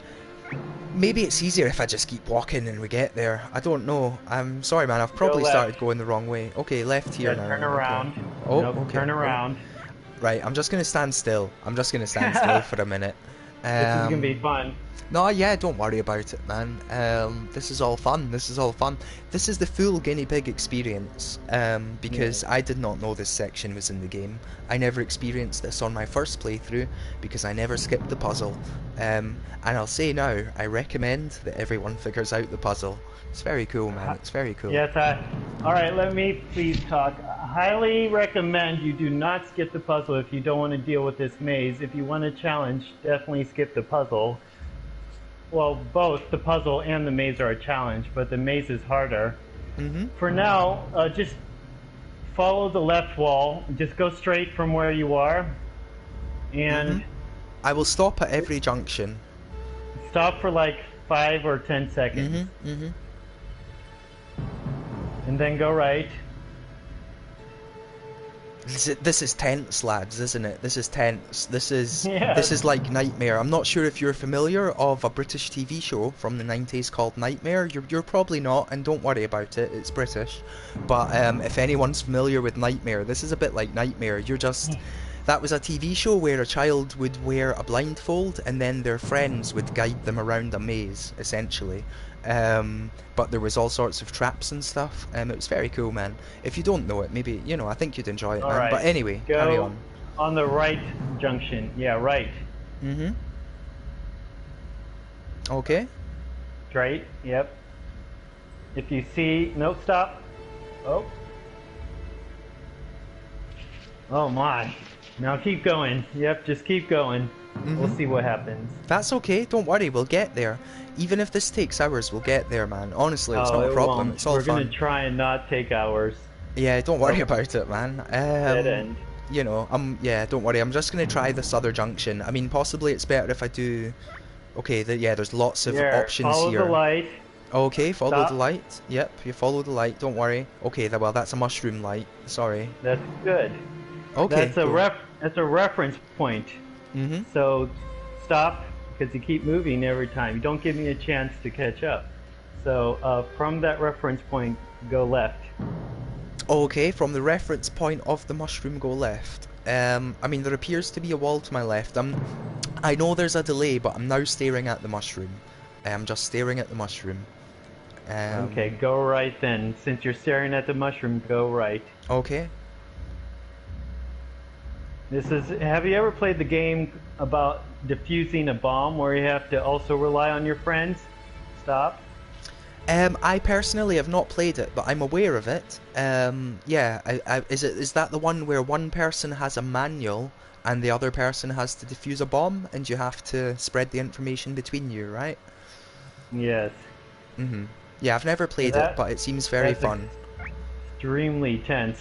maybe it's easier if I just keep walking and we get there. I don't know. I'm sorry, man. I've Go probably left. started going the wrong way. Okay, left here Yeah, now. turn Okay. around. Oh, Nope, okay. turn Oh, around. right. I'm just gonna stand still. I'm just gonna stand still for a minute. This is gonna be Um. fun. No, yeah, don't worry about it, man. This is all fun. This is all fun. This is the full guinea pig experience. Yeah. Because I did not know this section was in the game. I never experienced this on my first playthrough because I never skipped the puzzle. And I'll say now, I recommend that everyone figures out the puzzle. It's very cool, man. It's very cool. Yes, all right, let me please talk. I highly recommend you do not skip the puzzle if you don't want to deal with this maze. If you want a challenge, definitely skip the puzzle. Well, both the puzzle and the maze are a challenge, but the maze is harder. Mhm. For now, just follow the left wall. Just go straight from where you are, and Mhm. I will stop at every junction. stop for like 5 or 10 seconds, Mhm. Mhm. and then go right. This is tense, lads, isn't it? This is tense. This Yes. is like Nightmare. I'm not sure if you're familiar of a British TV show from the 90s called Nightmare. You're probably not, and don't worry about it. It's British. But if anyone's familiar with Nightmare, this is a bit like Nightmare. That was a TV show where a child would wear a blindfold and then their friends would guide them around a maze, essentially. But there was all sorts of traps and stuff. It was very cool, man. If you don't know it, maybe, I think you'd enjoy it, All man. But right. anyway, carry Go on. on the right junction. Yeah, right. Mm-hmm. Okay. Straight. Yep. If you see, no, stop. Oh. Oh my. Now keep going. Yep, just keep going. We'll Mm-hmm. see what happens. That's okay, don't worry, we'll get there. Even if this takes hours, we'll get there, man. Honestly, it's Oh, not a it problem, won't. it's all We're gonna fun. try and not take hours. Yeah, don't worry Nope. about it, man. Dead end. Yeah, don't worry, I'm just gonna try this other junction. I mean, possibly it's better if I do... Okay, yeah, there's lots of Here, options follow the here. light. Okay, follow the Stop. light. Yep, you follow the light, don't worry. Okay, well, that's a mushroom light. Sorry. That's good. Okay, cool. That's a reference point. Mm-hmm. So stop because you keep moving every time. You don't give me a chance to catch up. So from that reference point, go left. Okay, from the reference point of the mushroom, go left. I mean, there appears to be a wall to my left. I know there's a delay, but I'm now staring at the mushroom. I'm just staring at the mushroom. Okay, Um, go right then. Since you're staring at the mushroom, go right. okay. This is. Have you ever played the game about defusing a bomb where you have to also rely on your friends? Stop. I personally have not played it, but I'm aware of it. Yeah, is that the one where one person has a manual and the other person has to defuse a bomb, and you have to spread the information between you, right? Yes. Yeah, I've never played it, That but it seems very that's fun. extremely tense.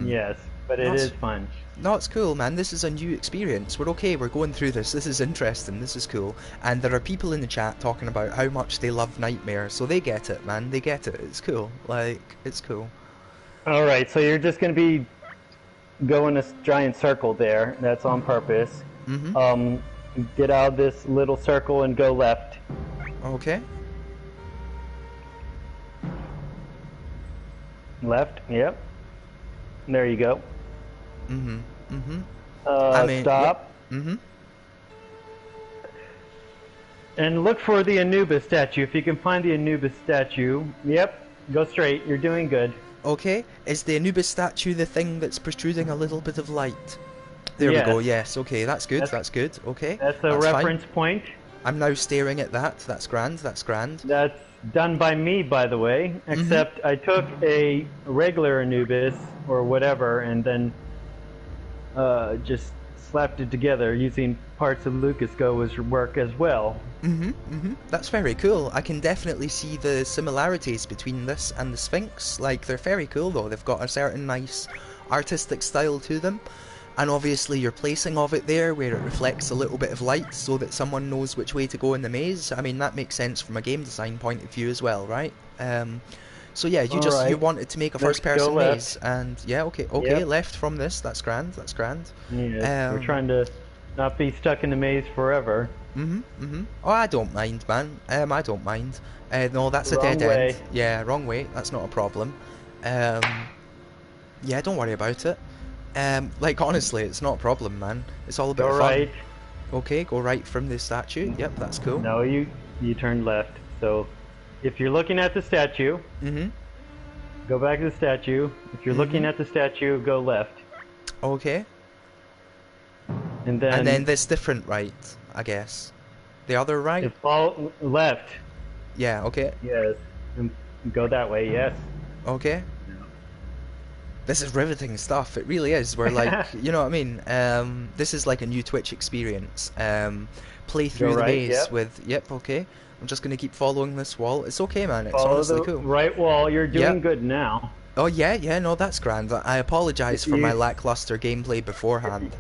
Yes, but it is That's fun. No, it's cool, man. This is a new experience. We're okay. We're going through this. This is interesting. This is cool. And there are people in the chat talking about how much they love Nightmare, so they get it, man. They get it. It's cool. Like, it's cool. All right, so you're just going to be going a giant circle there. That's on purpose. Um, get out of this little circle and go left. Okay. Left. Yep. There you go. I mean, Stop. yep. And look for the Anubis statue. If you can find the Anubis statue. Yep. Go straight. You're doing good. Okay. Is the Anubis statue the thing that's protruding a little bit of light? There we Yes. go. Yes. Okay. That's good. That's good. Okay. That's a reference point. I'm now staring at that. That's grand. That's grand. That's done by me, by the way. Except I took a regular Anubis or whatever, and then just slapped it together using parts of Lucas Go's work as well. That's very cool. I can definitely see the similarities between this and the Sphinx. Like, they're very cool though. They've got a certain nice artistic style to them. And obviously your placing of it there, where it reflects a little bit of light so that someone knows which way to go in the maze. I mean, that makes sense from a game design point of view as well, right? So yeah, you wanted to make a first person maze, and yeah, okay, Yep. left from this, that's grand, that's grand. Yes, we're trying to not be stuck in the maze forever. Oh, I don't mind, man. I don't mind. No, that's a Wrong dead way. end. Yeah, wrong way. That's not a problem. Yeah, don't worry about it. Like, honestly, it's not a problem, man. It's all about Go fun. right. Okay, go right from the statue. Yep, that's cool. No, you turn left. So if you're looking at the statue, go back to the statue. If you're looking at the statue, go left. Okay. And then this different right, I guess. The other right? It's all left. Yeah, okay. Yes. And go that way, yes. Okay. This is riveting stuff. It really is. We're like, you know what I mean? This is like a new Twitch experience. Play through the maze yep. with... Yep, okay. I'm just going to keep following this wall. It's okay, man. It's Follow honestly the cool. right wall. You're doing good now. Oh, yeah, no, that's grand. I apologise for my lackluster gameplay beforehand.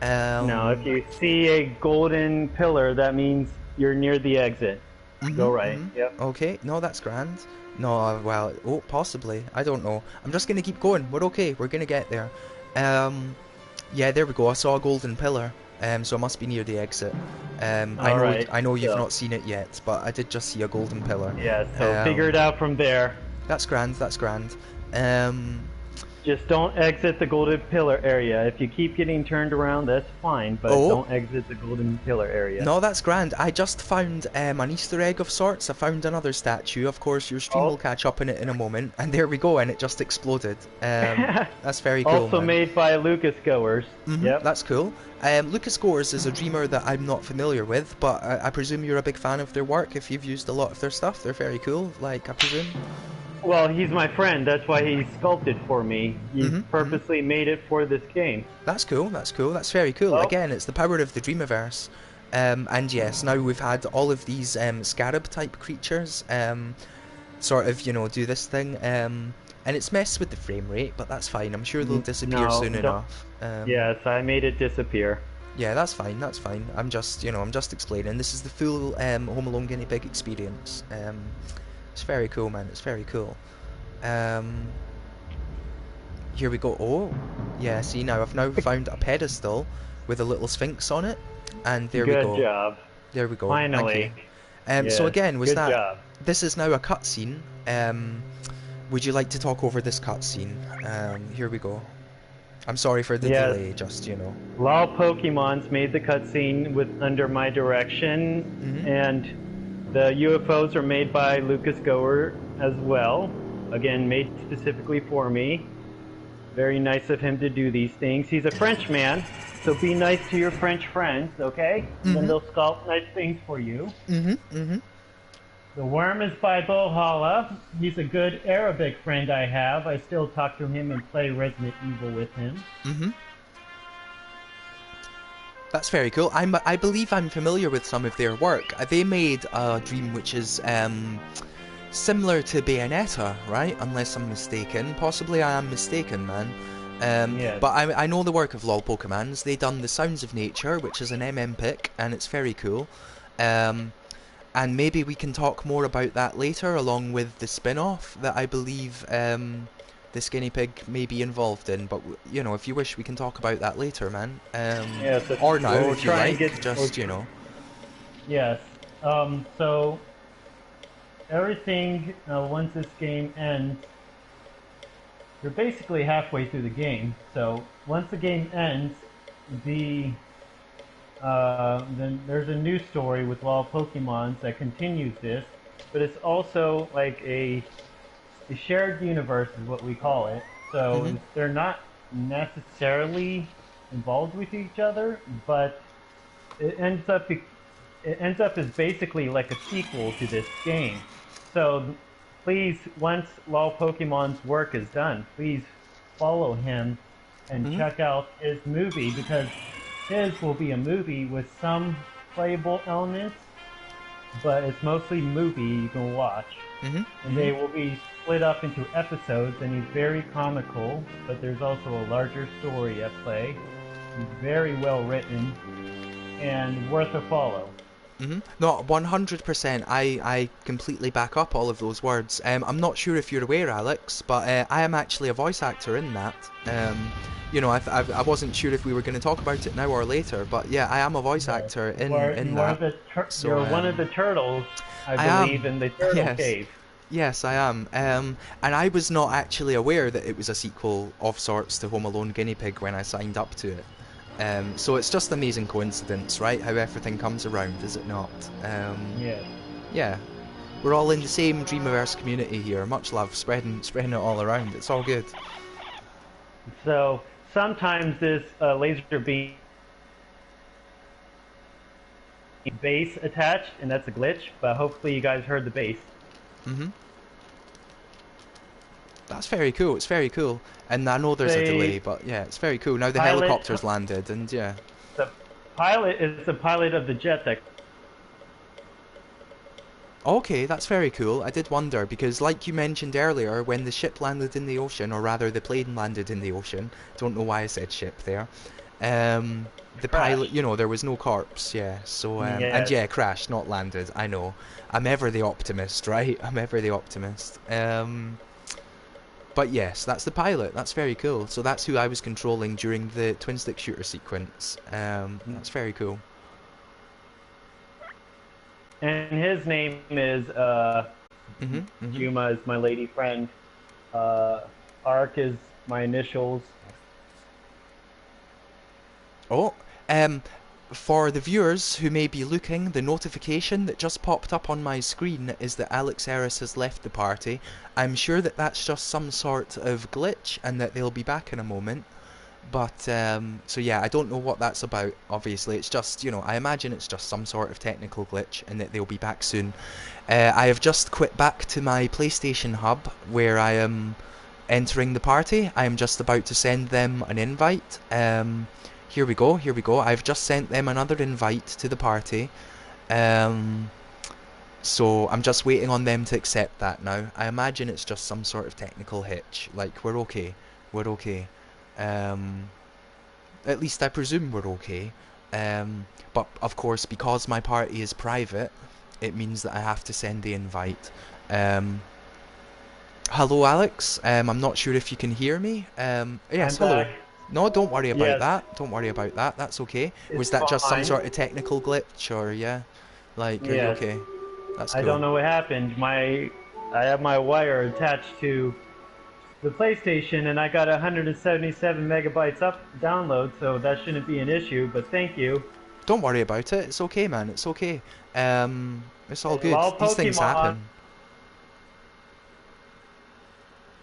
No, if you see a golden pillar, that means you're near the exit. Go right. Yep. Okay, no, that's grand. No, well, oh, possibly. I don't know. I'm just going to keep going. We're okay. We're going to get there. Yeah, there we go. I saw a golden pillar. So it must be near the exit. I know you've not seen it yet, but I did just see a golden pillar. Yeah, so figure it out from there. That's grand, that's grand. Just don't exit the golden pillar area. If you keep getting turned around, that's fine, but don't exit the golden pillar area. No, that's grand. I just found an Easter egg of sorts. I found another statue. Of course, your stream will catch up in it in a moment. And there we go, and it just exploded. That's very cool. Also made by Lucas Goers. Yep. That's cool. Lucas Goers is a dreamer that I'm not familiar with, but I presume you're a big fan of their work if you've used a lot of their stuff. They're very cool, like, I presume. Well, he's my friend. That's why he sculpted for me. He purposely made it for this game. That's cool. That's cool. That's very cool. Well, again, it's the power of the Dreamiverse. And yes, now we've had all of these scarab-type creatures sort of, you know, do this thing. And it's messed with the frame rate, but that's fine. I'm sure they'll disappear soon enough. Yes, I made it disappear. Yeah, that's fine. That's fine. I'm just, you know, I'm just explaining. This is the full Home Alone Guinea Pig experience. It's very cool, man. It's very cool. Here we go. Oh, yeah. See, now I've now found a pedestal with a little sphinx on it, and there we go. Good job. There we go. Finally. Thank you. So again, was that? Job. This is now a cutscene. Would you like to talk over this cutscene? Here we go. I'm sorry for the delay. Just, you know. Law Pokemon's made the cutscene with under my direction, and the UFOs are made by Lucas Goer as well. Again, made specifically for me. Very nice of him to do these things. He's a French man, so be nice to your French friends, okay? And then Mm-hmm. they'll sculpt nice things for you. Mm-hmm. Mm-hmm. The worm is by Valhalla. He's a good Arabic friend I have. I still talk to him and play Resident Evil with him. Mm-hmm. That's very cool. I believe I'm familiar with some of their work. They made a dream which is similar to Bayonetta, right? Unless I'm mistaken. Possibly I am mistaken, man. Yes. But I know the work of LOL Pokemans. They done The Sounds of Nature, which is an MM pick, and it's very cool. Um, and maybe we can talk more about that later, along with the spin-off that I believe this guinea pig may be involved in. But you know, if you wish, we can talk about that later, man. Yes. Or now, We'll if you try and get. like. Just you know. Yes. So everything once this game ends, you're basically halfway through the game. So once the game ends, the then there's a new story with all Pokemons that continues this, but it's also like a shared universe is what we call it. Mhm. So they're not necessarily involved with each other, but it ends up it ends up as basically like a sequel to this game. So please, once LOL Pokemon's work is done, please follow him and Mhm. check out his movie because his will be a movie with some playable elements, but it's mostly movie you can watch. Mhm. And Mhm. they will be split up into episodes, and he's very comical, but there's also a larger story at play. He's very well written and worth a follow. No, 100%. I completely back up all of those words. I'm not sure if you're aware, Alex, but I am actually a voice actor in that. You know, I wasn't sure if we were going to talk about it now or later, but yeah, I am a voice Yes, actor in you are that. the So you're one of the turtles, I I believe, am. in the turtle Yes. cave. Yes, I am. And I was not actually aware that it was a sequel of sorts to Home Alone Guinea Pig when I signed up to it. So it's just amazing coincidence, right? How everything comes around, is it not? Yes. Yeah, we're all in the same Dreamiverse community here. Much love, spreading it all around. It's all good. So sometimes this laser beam base attached, and that's a glitch. But hopefully you guys heard the base. Mhm. That's very cool. It's very cool. And I know there's a delay, The but yeah, it's very cool. Now the pilot, helicopter's landed, and yeah. the pilot is the pilot of the jet that. Okay, that's very cool. I did wonder because, like you mentioned earlier, when the ship landed in the ocean, or rather the plane landed in the ocean, don't know why I said ship there. The pilot, Crashed. you know, there was no corpse, yeah. So, and Yes. yeah, crashed, not landed. I know. I'm ever the optimist, right? I'm ever the optimist. But yes, that's the pilot. That's very cool. So that's who I was controlling during the twin stick shooter sequence. That's very cool. And his name is Mhm. Mhm. Juma is my lady friend. Uh, Ark is my initials. Oh, um, for the viewers who may be looking, the notification that just popped up on my screen is that Alex Harris has left the party. I'm sure that that's just some sort of glitch and that they'll be back in a moment. But, so yeah, I don't know what that's about, obviously. It's just, you know, I imagine it's just some sort of technical glitch and that they'll be back soon. I have just quit back to my PlayStation hub where I am entering the party. I am just about to send them an invite. Here we go, here we go. I've just sent them another invite to the party. Um, so I'm just waiting on them to accept that now. I imagine it's just some sort of technical hitch. Like, we're okay. We're okay. Um, at least I presume we're okay. But of course, because my party is private, it means that I have to send the invite. Um, Hello, Alex. I'm not sure if you can hear me. Yes, I'm hello. back. No, don't worry about Yes, that. Don't worry about that. That's okay. it's Was that just some fine. sort of technical glitch, or yeah? Like, are you Yes, okay? That's I don't cool. know what happened. I have my wire attached to the PlayStation, and I got 177 megabytes up download, so that shouldn't be an issue. But thank you. Don't worry about it. It's okay, man. It's okay. It's all And good. while These things Pokemon, happen.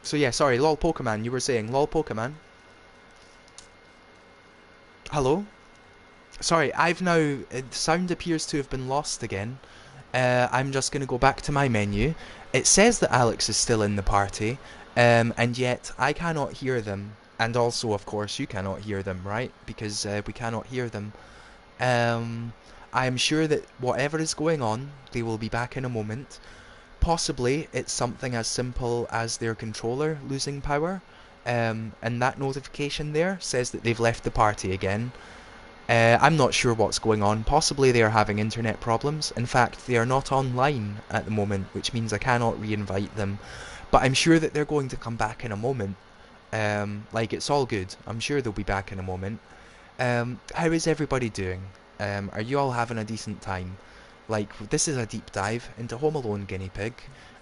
So yeah, sorry, lol Pokemon, you were saying lol Pokemon. Hello? Sorry, I've now, sound appears to have been lost again. I'm just going to go back to my menu. It says that Alex is still in the party, and yet I cannot hear them. And also, of course, you cannot hear them, right? Because we cannot hear them. Um, I am sure that whatever is going on, they will be back in a moment. Possibly it's something as simple as their controller losing power, and that notification there says that they've left the party again. I'm not sure what's going on. Possibly they are having internet problems. In fact, they are not online at the moment, which means I cannot re-invite them. But I'm sure that they're going to come back in a moment. Like, it's all good. I'm sure they'll be back in a moment. How is everybody doing? Are you all having a decent time? Like, this is a deep dive into Home Alone Guinea Pig.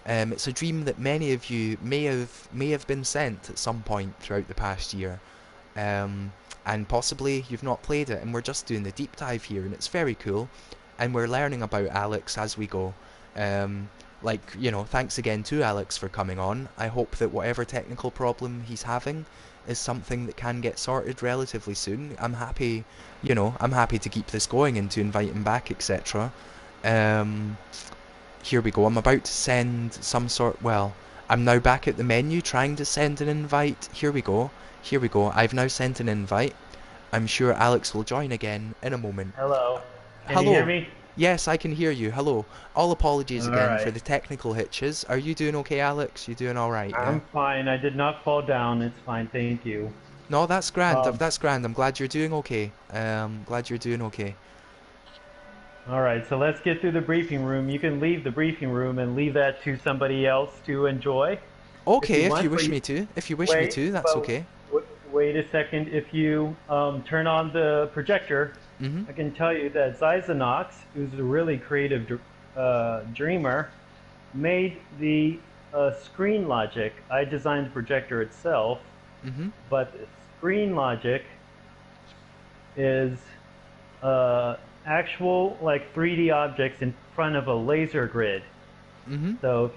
It's a dream that many of you may have been sent at some point throughout the past year. Um, and possibly you've not played it, and we're just doing the deep dive here, and it's very cool. And we're learning about Alex as we go. Like, thanks again to Alex for coming on. I hope that whatever technical problem he's having is something that can get sorted relatively soon. I'm happy to keep this going and to invite him back, etc. Um, Here we go. I'm about to send some sort. Well, I'm now back at the menu trying to send an invite. Here we go. Here we go. I've now sent an invite. I'm sure Alex will join again in a moment. Hello. Can you hear Hello. me? Yes, I can hear you. Hello. All apologies All again for right. the technical hitches. Are you doing okay, Alex? You doing all right? Yeah. I'm fine. I did not fall down. It's fine. Thank you. No, that's grand. Um, That's grand. I'm glad you're doing okay. Glad you're doing okay. all right. So let's get through the briefing room. You can leave the briefing room and leave that to somebody else to enjoy if you Okay, if you want. wish me to. If you wish me Wait, to, that's but okay. wait a second. If you turn on the projector, Mhm. I can tell you that Zyzanox, who's a really creative dreamer, made the screen logic. I designed the projector itself, Mhm. but the screen logic is uh, actual like 3D objects in front of a laser grid. Mhm. So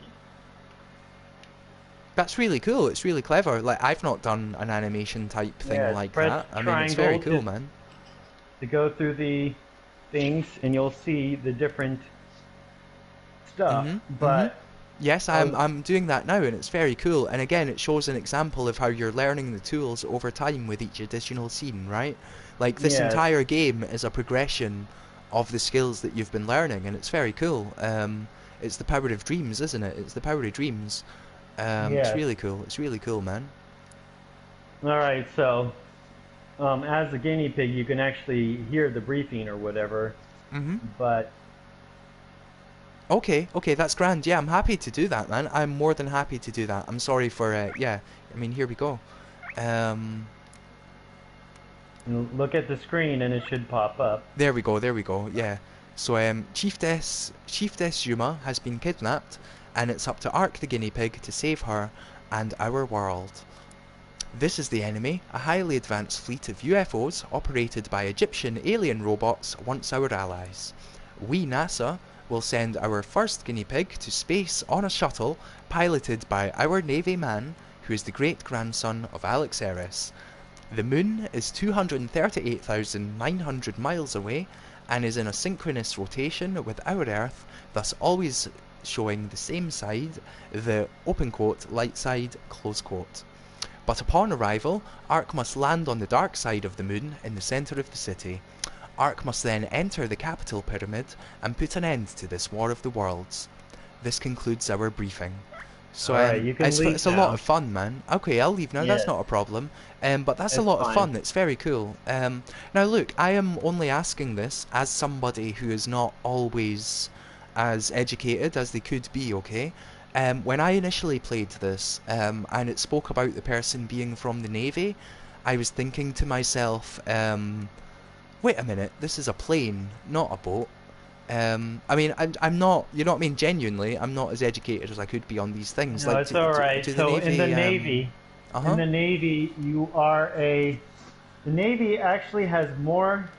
That's really cool. It's really clever. Like, I've not done an animation type thing yes, like press that. I mean, it's very triangle cool, man. to go through the things, and you'll see the different stuff. Mhm. Mhm. But Yes, I I'm was I'm doing that now, and it's very cool. And again, it shows an example of how you're learning the tools over time with each additional scene, right? Like, this yes, entire game is a progression of the skills that you've been learning, and it's very cool. It's the power of dreams, isn't it? It's the power of dreams. It's yes. really cool. It's really cool, man. All right. So as a guinea pig, you can actually hear the briefing or whatever. Mhm. But Okay, okay, that's grand. Yeah, I'm happy to do that, man. I'm more than happy to do that. I'm sorry for, yeah. I mean, here we go. Um, look at the screen, and it should pop up. there we go, there we go. Yeah. So, Chiefess Yuma has been kidnapped, and it's up to Ark the guinea pig to save her and our world. This is the enemy, a highly advanced fleet of UFOs operated by Egyptian alien robots, once our allies. We, NASA, will send our first guinea pig to space on a shuttle piloted by our Navy man, who is the great grandson of Alex Eris. The moon is 238,900 miles away and is in a synchronous rotation with our Earth, thus always showing the same side, the open quote light side close quote. But upon arrival, Ark must land on the dark side of the moon in the centre of the city. Ark must then enter the capital pyramid and put an end to this war of the worlds. This concludes our briefing. So All right, you can it's leave a lot of now. fun, man. Okay, I'll leave now. That's Yes, not a problem. But that's a it's lot of fine. fun. It's very cool. Now look, I am only asking this as somebody who is not always as educated as they could be. Okay. When I initially played this, and it spoke about the person being from the Navy, I was thinking to myself, wait a minute, this is a plane, not a boat. I mean, I'm not, you know what I mean, genuinely, I'm not as educated as I could be on these things. No, Like, it's all right. do the So Navy, in uh-huh. the Navy, the Navy actually has more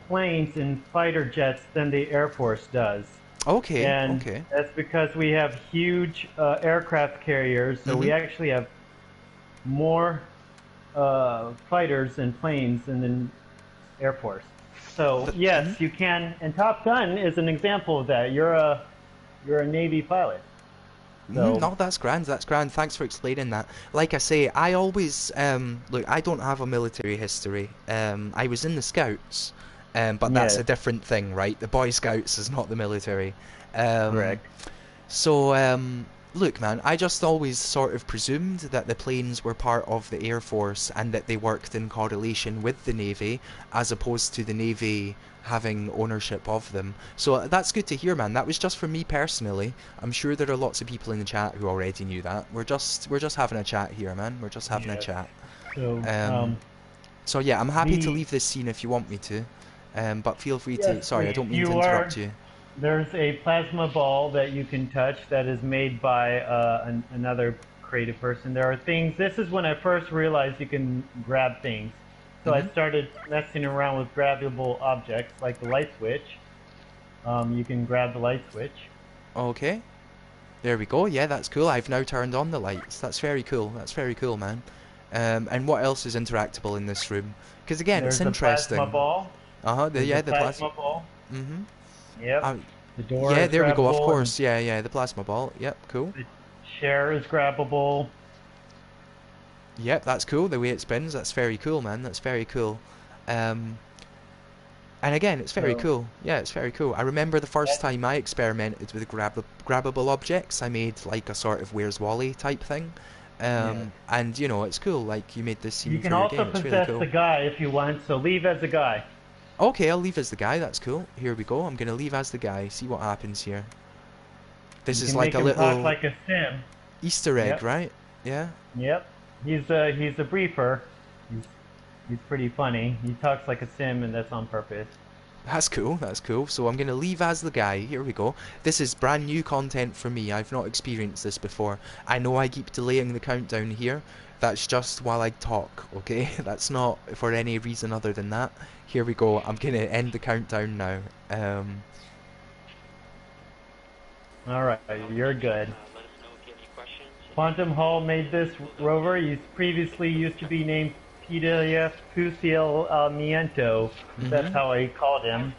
planes and fighter jets than the Air Force does. Okay, and okay. that's because we have huge aircraft carriers. So we Mhm. actually have more fighters and planes than the Air Force. So Mhm. yes, you can. And Top Gun is an example of that. You're a Navy pilot. So No, that's grand. That's grand. Thanks for explaining that. Like I say, I always look. I don't have a military history. I was in the Scouts, but that's yes, a different thing, right? The Boy Scouts is not the military. Um, correct. so look, man, I just always sort of presumed that the planes were part of the Air Force and that they worked in correlation with the Navy, as opposed to the Navy having ownership of them. So that's good to hear, man. That was just for me personally. I'm sure there are lots of people in the chat who already knew that. We're just having a chat here, man. We're just having a Yes. chat. So Um, so yeah, I'm happy to the leave this scene if you want me to. But feel free yes, to. Sorry, I please. don't mean to interrupt you. There's a plasma ball that you can touch that is made by another creative person. There are things. This is when I first realized you can grab things. So I Mhm. started messing around with grabbable objects like the light switch. You can grab the light switch. Okay. There we go. Yeah, that's cool. I've now turned on the lights. That's very cool. That's very cool, man. And what else is interactable in this room? Because again, it's There's a plasma interesting. ball. Uh huh. There's a Yeah, the plasma. plasma ball. Mhm. Yep. Uh, The door yeah, is there we go. Of grabbable and course. Yeah, yeah. The plasma ball. Yep. Cool. the chair is grabbable. Yep. That's cool. The way it spins. That's very cool, man. That's very cool. Um, and again, it's very So cool. Yeah, it's very cool. I remember the first that time I experimented with grabbable objects. I made like a sort of Where's Wally type thing. yes. And you know, it's cool. Like you made this You scene can for your also game. It's really possess the cool. guy if you want. So leave as a guy. Okay, I'll leave as the guy. That's cool. Here we go. I'm gonna leave as the guy. See what happens here. This You is can like make a him talk little like a sim. Easter egg, Yep. right? Yeah. Yep. He's a briefer. He's he's pretty funny. He talks like a sim, and that's on purpose. That's cool, that's cool. So I'm going to leave as the guy. Here we go. This is brand new content for me. I've not experienced this before. I know I keep delaying the countdown here. That's just while I talk, okay? That's not for any reason other than that. Here we go. I'm going to end the countdown now. Um, All right, you're good. Quantum Hall made this rover. He previously used to be named PDF Fusilamiento. That's mhm. how I called him.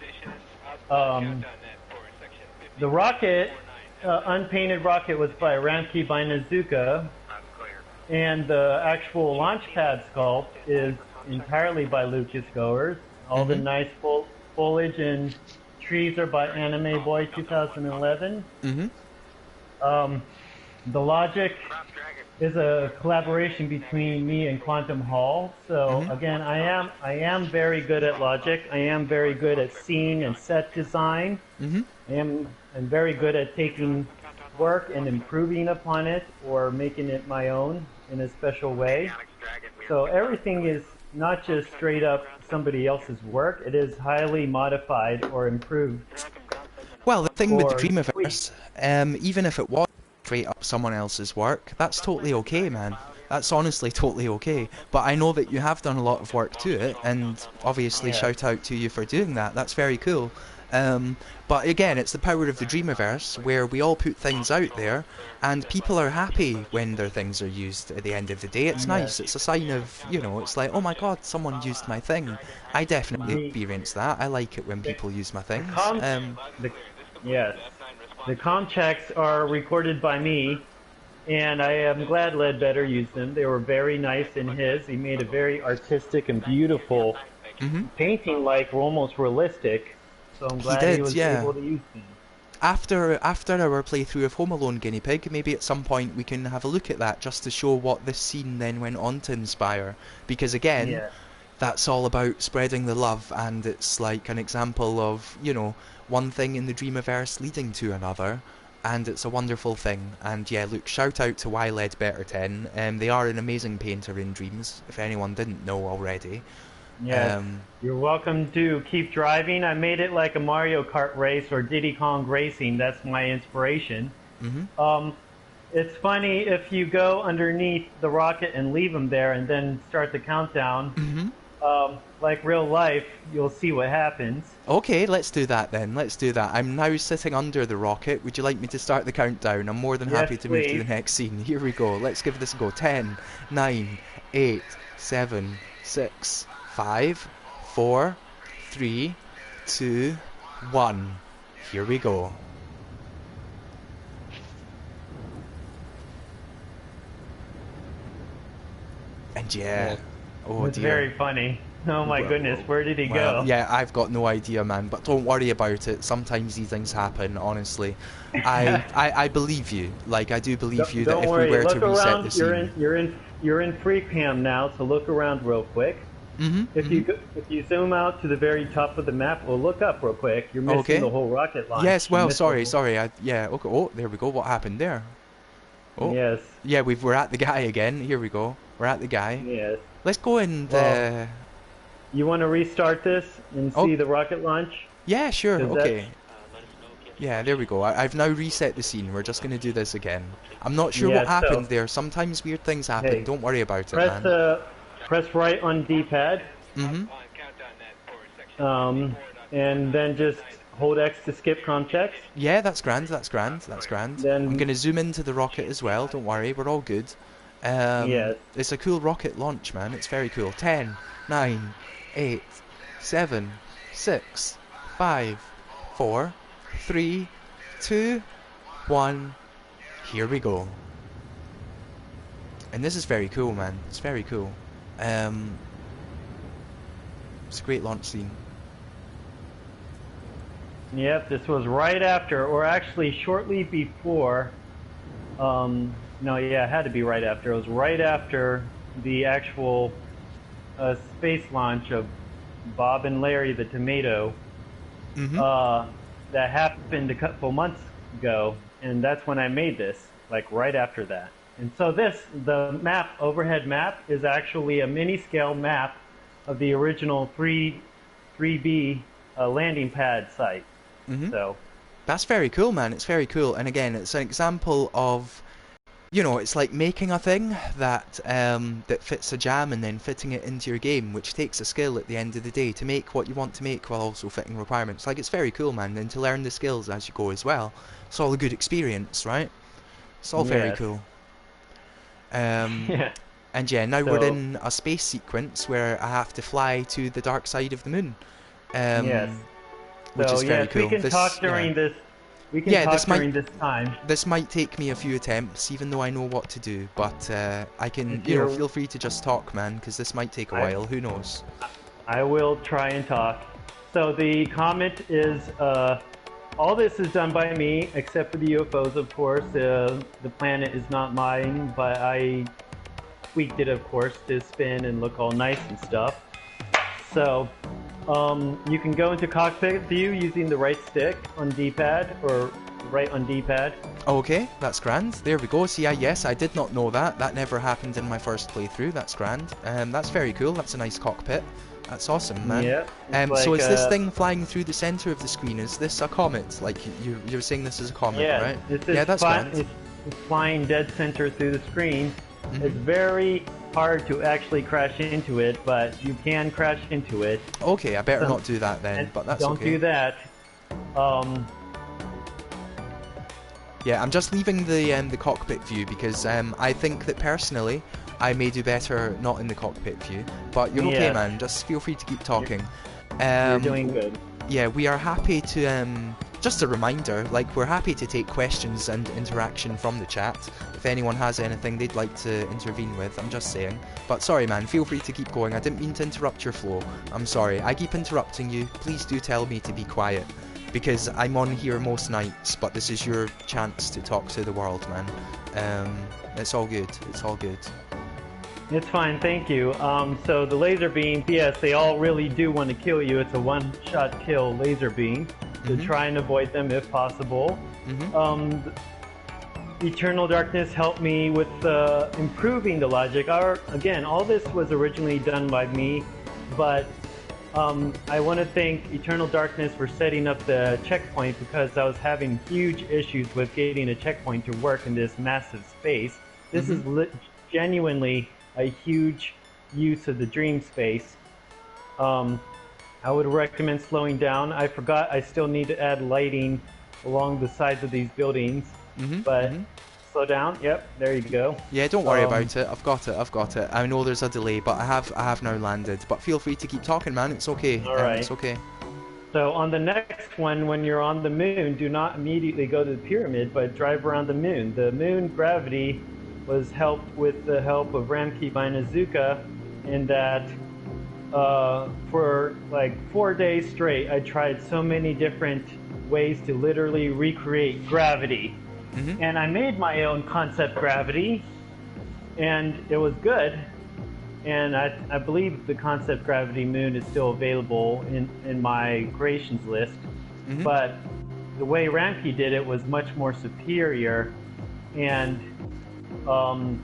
Um, the rocket, unpainted rocket, was by Ramki Bainazuka, and the actual launch pad sculpt is entirely by Lucas Goers. All the Mhm. nice foliage and trees are by Anime Boy 2011. Mhm. Um, the logic is a collaboration between me and Quantum Hall. So Mhm. again, I am very good at logic. I am very good at scene and set design. Mhm. I'm very good at taking work and improving upon it or making it my own in a special way. So everything is not just straight up somebody else's work. It is highly modified or improved Well, the thing with the or tweaked. Dreamiverse, even if it was straight up someone else's work, that's totally okay, man. That's honestly totally okay. But I know that you have done a lot of work to it, and obviously Yes. shout out to you for doing that. That's very cool. Um, but again, it's the power of the Dreamiverse where we all put things out there, and people are happy when their things are used at the end of the day. It's Yes. nice. It's a sign of, it's like, oh my god, someone used my thing. I definitely The experience that. I like it when the, people use my the things. com the yes. The com checks are recorded by me, and I am glad Ledbetter used them. They were very nice in his. He made a very artistic and beautiful Mhm. painting, like almost realistic. So I'm He glad he did, was yeah. able to use them. After our playthrough of Home Alone Guinea Pig, maybe at some point we can have a look at that just to show what this scene then went on to inspire. Because again, Yeah. that's all about spreading the love, and it's like an example of, one thing in the Dreamiverse leading to another, and it's a wonderful thing. And yeah, look, shout out to Y Better 10. They are an amazing painter in Dreams, if anyone didn't know already. Yes. Um, You're welcome to keep driving. I made it like a Mario Kart race or Diddy Kong Racing. That's my inspiration. mhm. Um, it's funny if you go underneath the rocket and leave them there and then start the countdown. Mhm. like real life, you'll see what happens. Okay, let's do that then. Let's do that. I'm now sitting under the rocket. Would you like me to start the countdown? I'm more than Yes, happy to move to the please. next scene. Here we go. Let's give this a go. 10, 9, 8, 7, 6, 5, 4, 3, 2, 1. Here we go. And yeah. Oh It's dear. very funny. Oh my goodness, where did he Well, go? yeah, I've got no idea, man. But don't worry about it. Sometimes these things happen. Honestly, I believe you. Like I do believe you that Don't if we worry. were to Look reset the around. scene. You're in free cam now. So look around real quick. If you zoom out to the very top of the map, well, look up real quick. You're missing Okay. the whole rocket launch. Yes. You Well, missed the sorry, whole- sorry. Yeah. Okay. Oh, there we go. What happened there? Oh, Yes. yeah. We're at the guy again. Here we go. We're at the guy. Yes. Let's go and. Well, you want to restart this and Oh. see the rocket launch? Yeah. Sure. 'Cause Okay. Yeah, there we go. I've now reset the scene. We're just going to do this again. I'm not sure what Yeah, so- happened there. Sometimes weird things happen. Hey, Don't worry about it, Press man. press right on D-pad, and then just hold X to skip comm checks. Yeah, that's grand. That's grand. That's grand. Then- I'm going to zoom into the rocket as well. Don't worry. We're all good. Yes. It's a cool rocket launch, man. It's very cool. 10, 9, 8, 7, 6, 5, 4, 3, 2, 1. Here we go. And this is very cool, man. It's very cool. It's a great launch scene. Yep, this was right after, or actually shortly before. No, yeah, it had to be right after. It was right after the actual space launch of Bob and Larry the Tomato. That happened a couple months ago, and that's when I made this, like right after that. And so the map, overhead map, is actually a mini-scale map of the original 3B landing pad site. So That's very cool, man. It's very cool. And again, it's an example of, you know, it's like making a thing that that fits a jam and then fitting it into your game, which takes a skill at the end of the day to make what you want to make while also fitting requirements. Like, it's very cool, man. And to learn the skills as you go as well. It's all a good experience, right? It's all very Yes. cool. yeah. And yeah, now we're So- in a space sequence where I have to fly to the dark side of the moon. Yes. Which So is very yes, cool. we can This- talk during yeah. this. We can Yeah, talk this might- during this time. This might take me a few attempts, even though I know what to do, but I can, If you know, you're- feel free to just talk, man, because this might take a while, who knows? I will try and talk. So the comment is, all this is done by me, except for the UFOs, of course. The planet is not mine, but I tweaked it, of course, to spin and look all nice and stuff. So, you can go into cockpit view using the right stick on D-pad, or right on D-pad. Okay, that's grand. There we go. See, yes, I did not know that. That never happened in my first playthrough. That's grand. That's very cool. That's a nice cockpit. That's awesome, man. Yeah. it's So like, is this thing flying through the center of the screen? Is this a comet? Like you're saying this is a comet, Yeah, right? this is Yeah, that's grand. it's flying dead center through the screen. Mm-hmm. It's very hard to actually crash into it, but you can crash into it. Okay, I better Don't- not do that then. And But that's don't okay. do that. Yeah, I'm just leaving the cockpit view because I think that personally I may do better not in the cockpit view. But you're okay, Yes. man. Just feel free to keep talking. You're doing good. Yeah, we are happy to. Just a reminder, like we're happy to take questions and interaction from the chat. If anyone has anything they'd like to intervene with, I'm just saying. But sorry, man. Feel free to keep going. I didn't mean to interrupt your flow. I'm sorry. I keep interrupting you. Please do tell me to be quiet. Because I'm on here most nights, but this is your chance to talk to the world, man. It's all good. It's all good. It's fine, thank you. So the laser beam, yes, they all really do want to kill you. It's a one-shot kill laser beam. So try and avoid them if possible. Eternal Darkness helped me with improving the logic. Again, all this was originally done by me, but I want to thank Eternal Darkness for setting up the checkpoint because I was having huge issues with getting a checkpoint to work in this massive space. This is genuinely a huge use of the dream space. Um, I would recommend slowing down. I forgot I still need to add lighting along the sides of these buildings, Mhm. but Mhm. slow down. Yep, there you go. Yeah, don't worry Um, about it. I've got it. I've got it. I know there's a delay, but I have now landed. But feel free to keep talking, man. It's okay. all It's right. okay. So on the next one, when you're on the moon, do not immediately go to the pyramid, but drive around the moon. The moon gravity was helped with the help of Ramkey by Nazuka, in that for like 4 days straight, I tried so many different ways to literally recreate gravity. Mhm. And I made my own concept gravity, and it was good. And I believe the concept gravity moon is still available in my creations list. Mhm. But the way Ramke did it was much more superior. And um,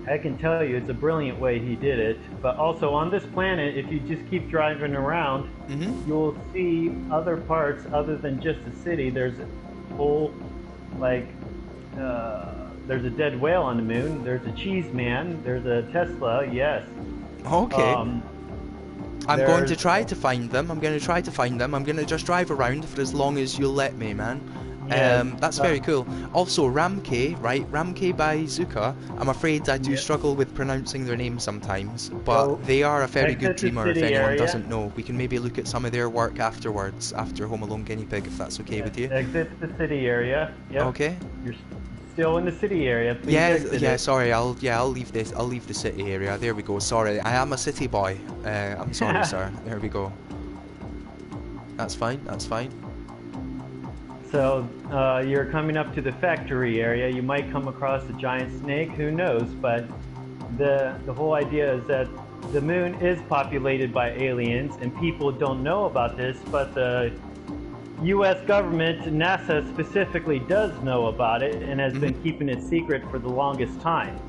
I can tell you, it's a brilliant way he did it. But also on this planet, if you just keep driving around, Mhm. you'll see other parts other than just the city. There's a whole, like, there's a dead whale on the moon. There's a cheese man. There's a Tesla. Yes. Okay. Um, I'm going to there's try to find them. I'm going to try to find them. I'm going to just drive around for as long as you'll let me, man. yes. That's very cool. Also, Ramke, right? Ramke by Zuka. I'm afraid I do Yes. struggle with pronouncing their names sometimes, but So they are a very good exit the dreamer. If city anyone area. doesn't know, we can maybe look at some of their work afterwards, after Home Alone Guinea Pig, if that's okay Yes. with you. Exit the city area. Yep. Okay. You're still in the city area. Please Yeah, exit yeah. it. Sorry, I'll leave this. I'll leave the city area. There we go. Sorry, I am a city boy. I'm sorry, sir. There we go. That's fine. That's fine. So you're coming up to the factory area. You might come across a giant snake. Who knows? But the whole idea is that the moon is populated by aliens, and people don't know about this. But the U.S. government, NASA specifically, does know about it and has Mhm. been keeping it secret for the longest time.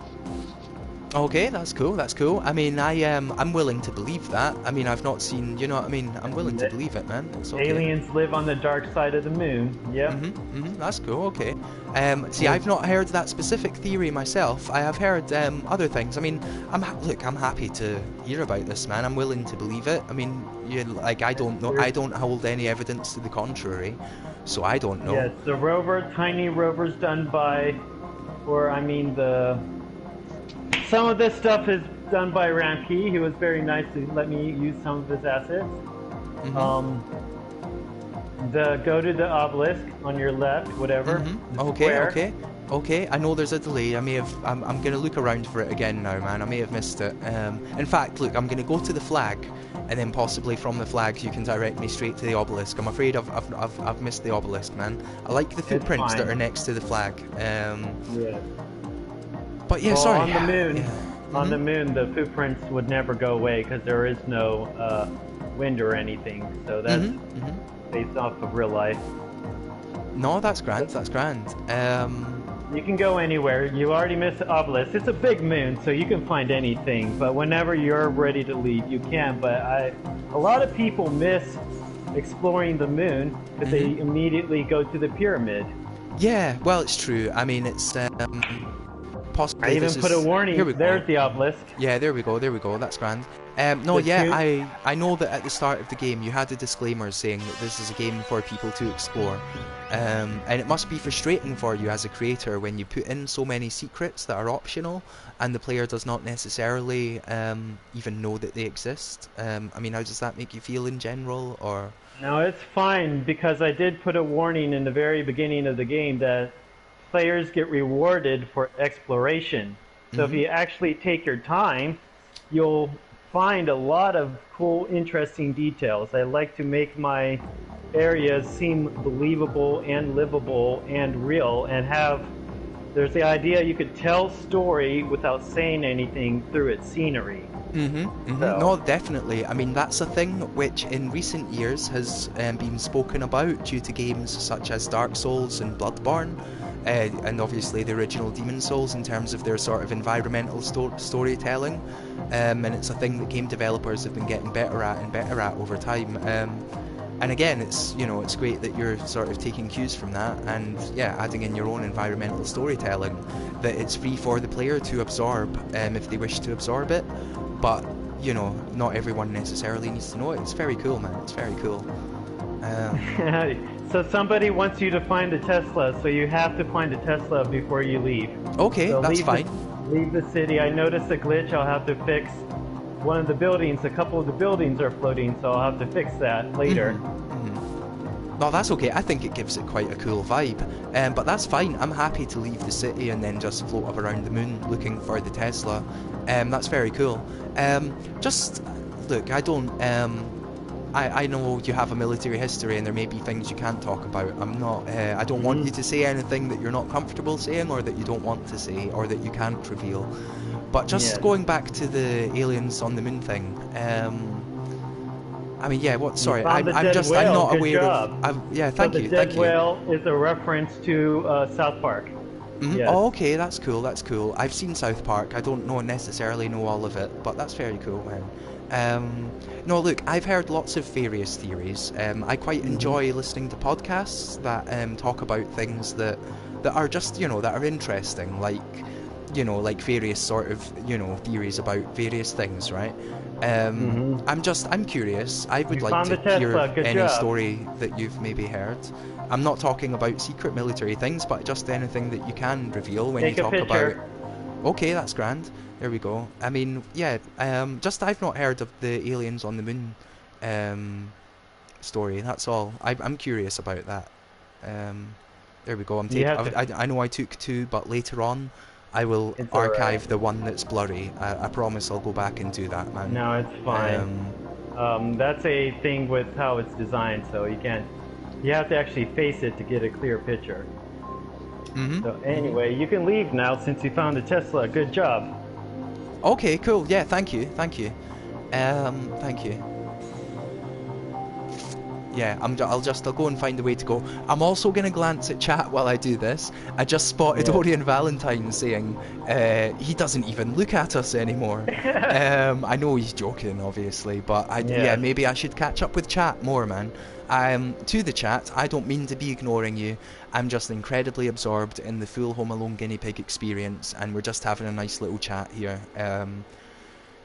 Okay, that's cool. That's cool. I mean, I'm willing to believe that. I mean, I've not seen. You know what I mean? I'm willing to believe it, man. It's okay. Aliens live on the dark side of the moon. Yep. Mhm. Mhm. That's cool. Okay. See, Well, I've not heard that specific theory myself. I have heard other things. I mean, look, I'm happy to hear about this, man. I'm willing to believe it. I mean, like, I don't know. I there's don't hold any evidence to the contrary, so I don't know. yes, the rover, tiny rovers done by, or I mean the. Some of this stuff is done by Ramkey. He was very nice to let me use some of his assets. Mhm. Um, the go to the obelisk on your left, whatever, Mm-hmm. the Okay, square. okay. Okay, I know there's a delay. I'm gonna look around for it again now, man. I may have missed it. In fact, look, I'm gonna go to the flag, and then possibly from the flag you can direct me straight to the obelisk. I'm afraid I've missed the obelisk, man. I like the It's footprints that fine. are next to the flag. Yeah. But yeah, Well, sorry. on the moon, Yeah. on Mm-hmm. the moon, the footprints would never go away because there is no wind or anything. So that's Mm-hmm. Mm-hmm. based off of real life. No, that's grand. That's grand. You can go anywhere. You already missed the obelisk. It's a big moon, so you can find anything. But whenever you're ready to leave, you can. But a lot of people miss exploring the moon because they Mm-hmm. immediately go to the pyramid. Yeah. Well, it's true. I mean, it's I possibly even this put a is. Here warning. we go. There's the obelisk. Yeah, there we go, there we go, that's grand. No, The yeah, two. I know that at the start of the game you had a disclaimer saying that this is a game for people to explore. And it must be frustrating for you as a creator when you put in so many secrets that are optional and the player does not necessarily even know that they exist. I mean, how does that make you feel in general, or... No, it's fine because I did put a warning in the very beginning of the game that players get rewarded for exploration. So if Mm-hmm, you actually take your time, you'll find a lot of cool, interesting details. I like to make my areas seem believable and livable and real and have there's the idea you could tell story without saying anything through its scenery. mm-hmm, mm-hmm. So No, definitely. I mean, that's a thing which in recent years has been spoken about due to games such as Dark Souls and Bloodborne, and obviously the original Demon Souls in terms of their sort of environmental storytelling. And it's a thing that game developers have been getting better at and better at over time. And again, it's great that you're sort of taking cues from that and yeah, adding in your own environmental storytelling, that it's free for the player to absorb if they wish to absorb it. But you know, not everyone necessarily needs to know it. It's very cool, man. It's very cool. So somebody wants you to find a Tesla, so you have to find a Tesla before you leave. Okay, So that's fine. Leave the city. I noticed a glitch. I'll have to fix one of the buildings. A couple of the buildings are floating, so I'll have to fix that later. No, that's okay. I think it gives it quite a cool vibe. But that's fine. I'm happy to leave the city and then just float up around the moon looking for the Tesla. That's very cool. Just look, I don't. I know you have a military history and there may be things you can't talk about. I'm not. I don't want you to say anything that you're not comfortable saying or that you don't want to say or that you can't reveal. But just going back to the aliens on the moon thing. I mean, yeah. What? Sorry, I'm not Good aware job. of. Yeah, thank you. The dead whale is a reference to South Park. Yes. Oh, okay, that's cool. That's cool. I've seen South Park. I don't necessarily know all of it, but that's very cool, man. No, look, I've heard lots of various theories. I quite enjoy listening to podcasts that talk about things that are just, you know, that are interesting, like, you know, like various sort of, you know, theories about various things, right? I'm curious. I would like to hear any story that you've maybe heard. I'm not talking about secret military things, but just anything that you can reveal when you talk about. Okay, that's grand. There we go. I mean, yeah. Just I've not heard of the aliens on the moon story. That's all. I'm curious about that. There we go. I know I took two, but later on, I will archive the one that's blurry. I promise I'll go back and do that, man. No, it's fine. That's a thing with how it's designed, so you can't. You have to actually face it to get a clear picture. So anyway, you can leave now since you found a Tesla. Good job. Okay, cool. Yeah, thank you. Thank you. Thank you. Yeah, I'll go and find a way to go. I'm also going to glance at chat while I do this. I just spotted Orion Valentine saying he doesn't even look at us anymore. I know he's joking, obviously, but yeah, maybe I should catch up with chat more, man. To the chat, I don't mean to be ignoring you. I'm just incredibly absorbed in the full Home Alone guinea pig experience, and we're just having a nice little chat here.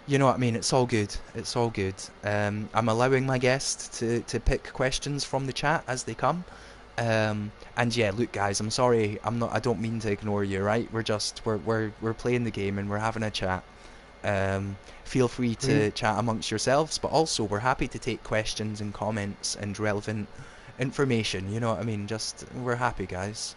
You know what I mean? It's all good. It's all good. I'm allowing my guests to pick questions from the chat as they come. And yeah, look, guys, I'm sorry. I don't mean to ignore you, right? We're playing the game and we're having a chat. Feel free to chat amongst yourselves, but also we're happy to take questions and comments and relevant information. You know what I mean? Just we're happy, guys.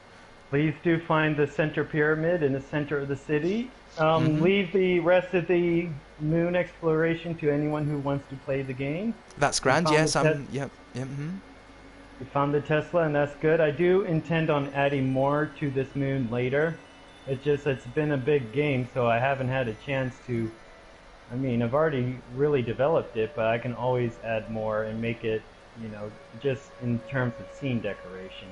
Please do find the center pyramid in the center of the city. Leave the rest of the moon exploration to anyone who wants to play the game. That's grand. Yes, yep. We found the Tesla, and that's good. I do intend on adding more to this moon later. It's been a big game, so I haven't had a chance to. I mean, I've already really developed it, but I can always add more and make it, you know, just in terms of scene decoration.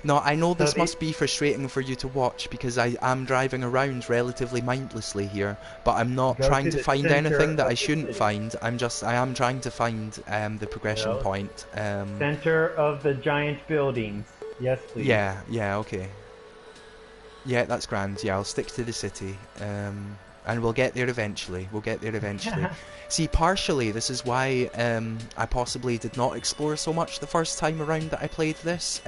No, I know this must be frustrating for you to watch because I am driving around relatively mindlessly here, but I'm not trying to find anything that I shouldn't find. I am trying to find the progression point. Center of the giant buildings. Yes, please. Yeah, okay. Yeah, that's grand. Yeah, I'll stick to the city. And we'll get there eventually. See, partially, this is why I possibly did not explore so much the first time around that I played this.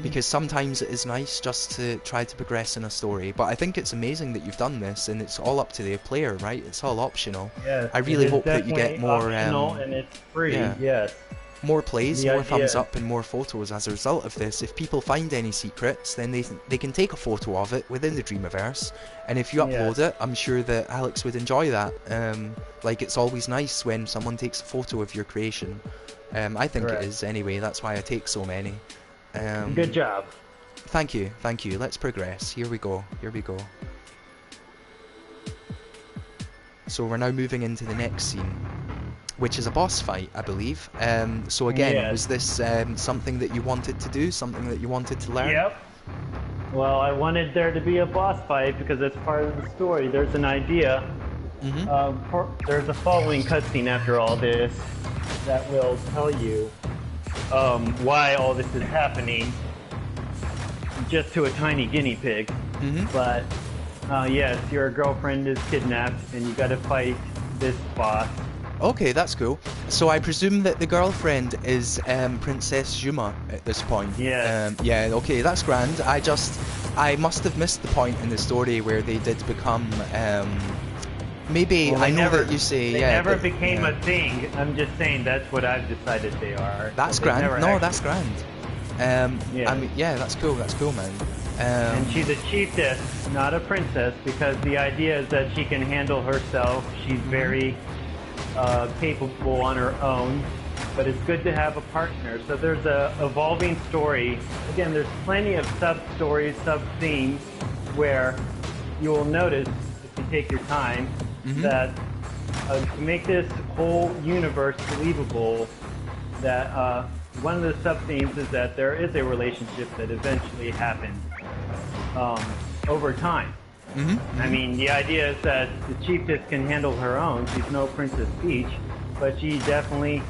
Because sometimes it is nice just to try to progress in a story. But I think it's amazing that you've done this, and it's all up to the player, right? It's all optional. Yes, I really hope that you get more... optional and it's free, yes. More plays, more thumbs up, and more photos as a result of this. If people find any secrets, then they can take a photo of it within the Dreamiverse, and if you upload it, I'm sure that Alex would enjoy that. Like, it's always nice when someone takes a photo of your creation. I think it is anyway, that's why I take so many. Good job. Thank you. Let's progress. Here we go. So we're now moving into the next scene, which is a boss fight, I believe. So again, was this something that you wanted to do, something that you wanted to learn? Yep. Well, I wanted there to be a boss fight because it's part of the story. There's an idea. There's a following cutscene after all this that will tell you why all this is happening just to a tiny guinea pig. But Yes, your girlfriend is kidnapped, and you got to fight this boss. Okay, that's cool. So I presume that the girlfriend is Princess Juma at this point. Yes. Yeah, okay, that's grand. I must have missed the point in the story where they did become, maybe, Well, I know that you say, they yeah, never that, became yeah. a thing. I'm just saying that's what I've decided they are. That's But they've grand. never No, actually. that's grand. I Yes. mean, yeah, that's cool, man. And Um, she's a chiefess, not a princess, because the idea is that she can handle herself. She's mhm, very capable on her own, but it's good to have a partner. So there's a evolving story. Again, there's plenty of sub stories, sub themes, where you will notice if you take your time mhm, that to make this whole universe believable, that one of the sub themes is that there is a relationship that eventually happens um, over time. mhm, I mhm, mean, the idea is that the chiefess can handle her own. She's no Princess Peach, but she definitely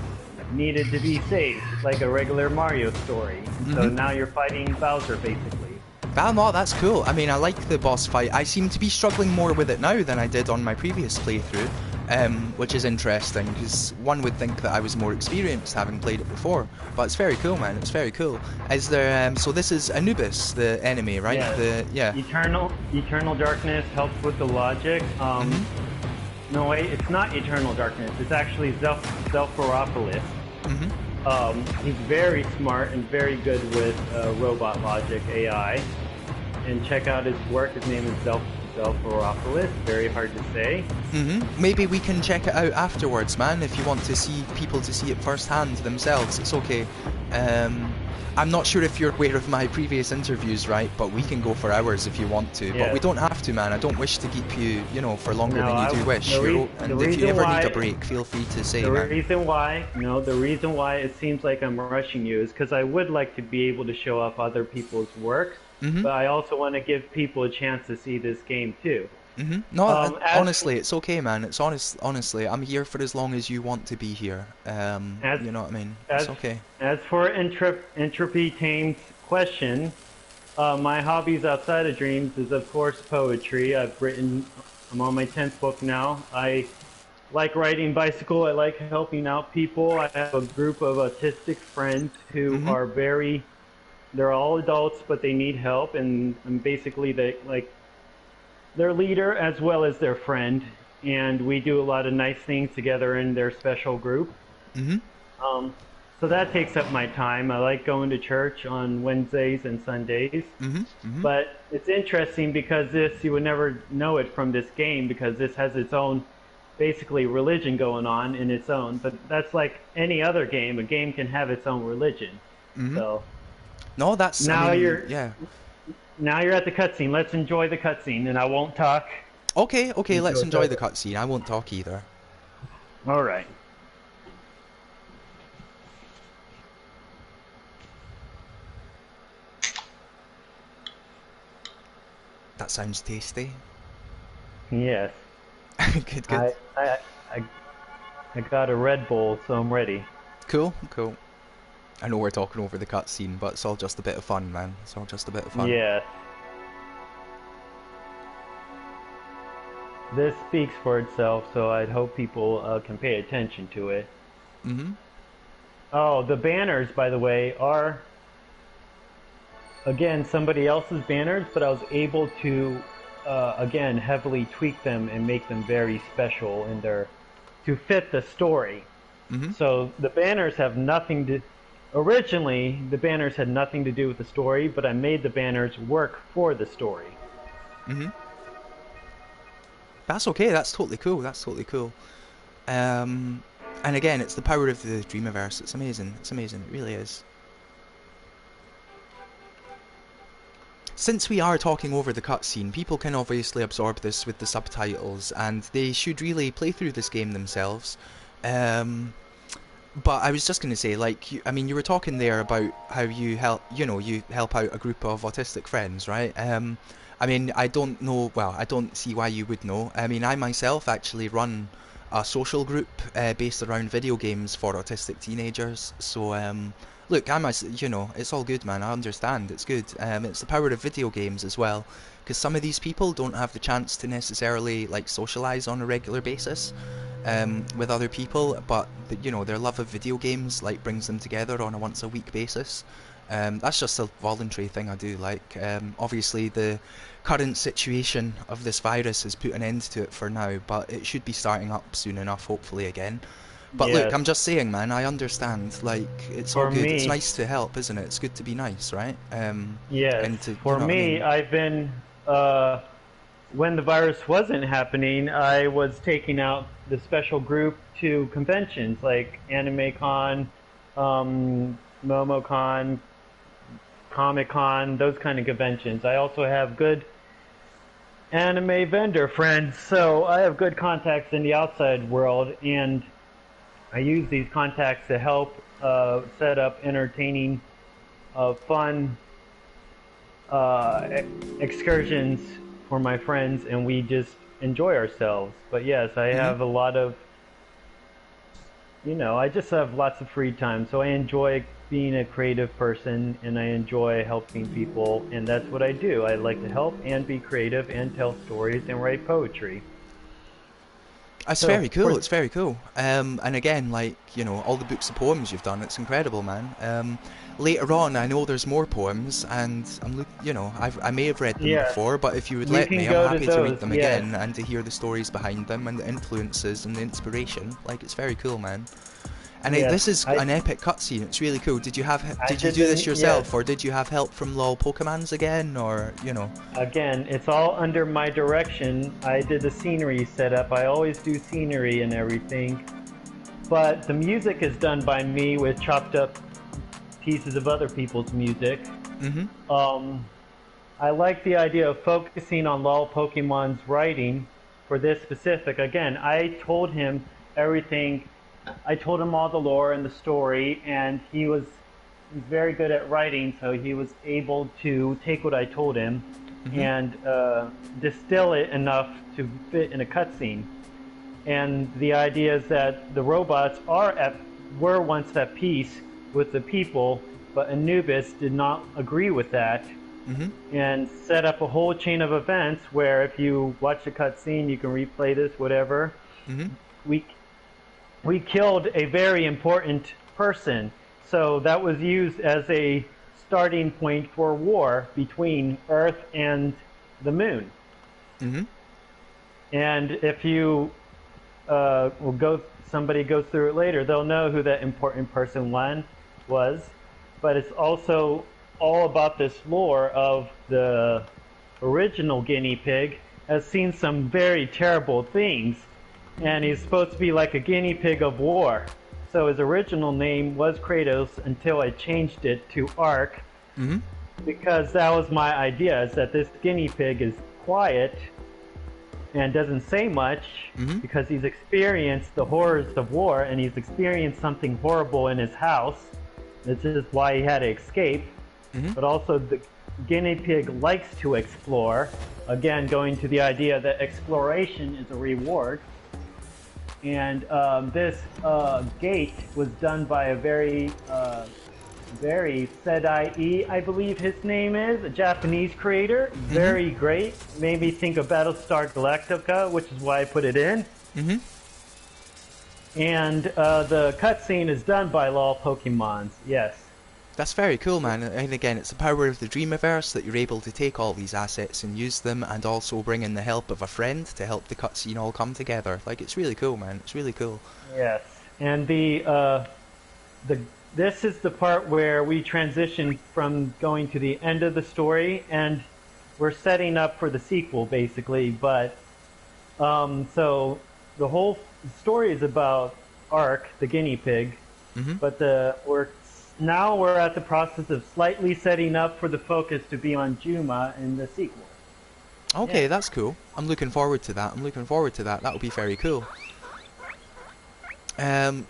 needed to be saved, like a regular Mario story. And so mhm. now you're fighting Bowser, basically. Ah, no, that's cool. I mean, I like the boss fight. I seem to be struggling more with it now than I did on my previous playthrough, which is interesting because one would think that I was more experienced having played it before. But it's very cool, man. It's very cool. Is there? So this is Anubis, the enemy, right? Yes. The yeah. Eternal darkness helps with the logic. Mhm. No, wait, it's not Eternal Darkness. It's actually Zelfaropoulos. Mhm. He's very smart and very good with robot logic, AI. And check out his work. His name is Zelfaropoulos. Very hard to say. Maybe we can check it out afterwards, man. If you want to see people to see it firsthand themselves, it's okay. I'm not sure if you're aware of my previous interviews, right? But we can go for hours if you want to. But we Yes. don't have to, man. I don't wish to keep you, for longer No, than you do wish. the And if you reason ever need why a break, feel free to say, the man. reason why no the reason why it seems like I'm rushing you is because I would like to be able to show off other people's work, Mhm. but I also want to give people a chance to see this game too. No, As honestly, it's okay, man. It's honestly, I'm here for as long as you want to be here. as You know what I mean? It's as okay. as for Entropy Tame's question, my hobbies outside of dreams is of course poetry. I'm on my 10th book now. I like riding bicycle. I like helping out people. I have a group of autistic friends who Mhm. are they're all adults, but they need help, and I'm basically their leader as well as their friend. And we do a lot of nice things together in their special group. Mhm. Um, so that takes up my time. I like going to church on Wednesdays and Sundays. Mhm. Mhm. But it's interesting because you would never know it from this game because this has its own basically religion going on in its own. But that's like any other game. A game can have its own religion. Mhm. So No, that's. I now mean, you're yeah. now you're at the cutscene. Let's enjoy the cutscene, and I won't talk Okay, okay. until Let's it's enjoy the over. cutscene. I won't talk either. All right. That sounds tasty. Yes. Good, good. I I I I got a Red Bull, so I'm ready. Cool, cool. I know we're talking over the cutscene, but it's all just a bit of fun, man. It's all just a bit of fun. Yes. This speaks for itself, so I'd hope people can pay attention to it. Mhm. Oh, the banners, by the way, are again somebody else's banners, but I was able to again heavily tweak them and make them very special in their to fit the story. Mhm. So the banners have nothing to. Originally, the banners had nothing to do with the story, but I made the banners work for the story. Mhm. That's okay. That's totally cool. That's totally cool. Um, and again, it's the power of the Dreamiverse. It's amazing. It's amazing. It really is. Since we are talking over the cutscene, people can obviously absorb this with the subtitles, and they should really play through this game themselves. Um, but I was just going to say, like, I mean, you were talking there about how you help out a group of autistic friends, right? I mean, I don't know, well, I don't see why you would know. I mean, I myself actually run a social group based around video games for autistic teenagers, so Look, you know, it's all good, man. I understand. It's good. It's the power of video games as well, because some of these people don't have the chance to necessarily like socialize on a regular basis, with other people, but you know, their love of video games like brings them together on a once a week basis. That's just a voluntary thing I do. Like, obviously, the current situation of this virus has put an end to it for now, but it should be starting up soon enough, hopefully again. But look, Yes. I'm just saying, man, I understand. Like, it's all For good. It's me, nice to help, isn't it? It's good to be nice, right? yes. And to, you For know what I me, mean? I've been when the virus wasn't happening, I was taking out the special group to conventions like AnimeCon, MomoCon, Comic Con, those kind of conventions. I also have good anime vendor friends, so I have good contacts in the outside world, and I use these contacts to help set up entertaining, fun excursions for my friends, and we just enjoy ourselves. But yes, I Mhm. have a lot of, I just have lots of free time, so I enjoy being a creative person and I enjoy helping people, and that's what I do. I like to help and be creative and tell stories and write poetry. It's So very cool. for It's very cool. And again, like, you know, all the books of poems you've done, it's incredible, man. Later on, I know there's more poems, and you know, I may have read them yes, before, but if you would you let can me, I'm go to happy to read those. them Yes, again and to hear the stories behind them and the influences and the inspiration. Like, it's very cool, man. And yes. this is I an epic cutscene. It's really cool. I Did you did do this the yes. yourself, or did you have help from LOL Pokemans again, or you know? Again, it's all under my direction. I did the scenery setup. I always do scenery and everything. But the music is done by me with chopped up pieces of other people's music. Mhm. Um, I like the idea of focusing on LOL Pokemon's writing for this specific. Again, I told him everything. I told him all the lore and the story, and he's very good at writing, so he was able to take what I told him Mhm. and distill it enough to fit in a cutscene. And the idea is that the robots were once at peace with the people, but Anubis did not agree with that Mhm. and set up a whole chain of events where if you watch the cutscene, you can replay this, whatever. Mhm. We we killed a very important person, so that was used as a starting point for war between Earth and the Moon. Mhm. And if you will go somebody goes through it later, they'll know who that important person one was. But it's also all about this lore of the original guinea pig has seen some very terrible things, and he's supposed to be like a guinea pig of war. So his original name was Kratos until I changed it to Ark Mhm. because that was my idea, is that this guinea pig is quiet and doesn't say much Mhm. because he's experienced the horrors of war and he's experienced something horrible in his house. This is why he had to escape. Mhm. But also, the guinea pig likes to explore. Again, going to the idea that exploration is a reward. And this gate was done by a very Sedai, I believe his name is, a Japanese creator. Mhm. Very great. Made me think of Battlestar Galactica, which is why I put it in. Mhm. And the cutscene is done by LOL Pokemons. Yes. That's very cool, man. And again, it's the power of the Dreamiverse that you're able to take all these assets and use them, and also bring in the help of a friend to help the cutscene all come together. Like, it's really cool, man. It's really cool. Yes. And the this is the part where we transition from going to the end of the story, and we're setting up for the sequel, basically. But so the whole story is about Ark, the guinea pig, Mhm. but we're at the process of slightly setting up for the focus to be on Juma in the sequel. Okay, Yes. that's cool. I'm looking forward to that. I'm looking forward to that. That'll be very cool. Um,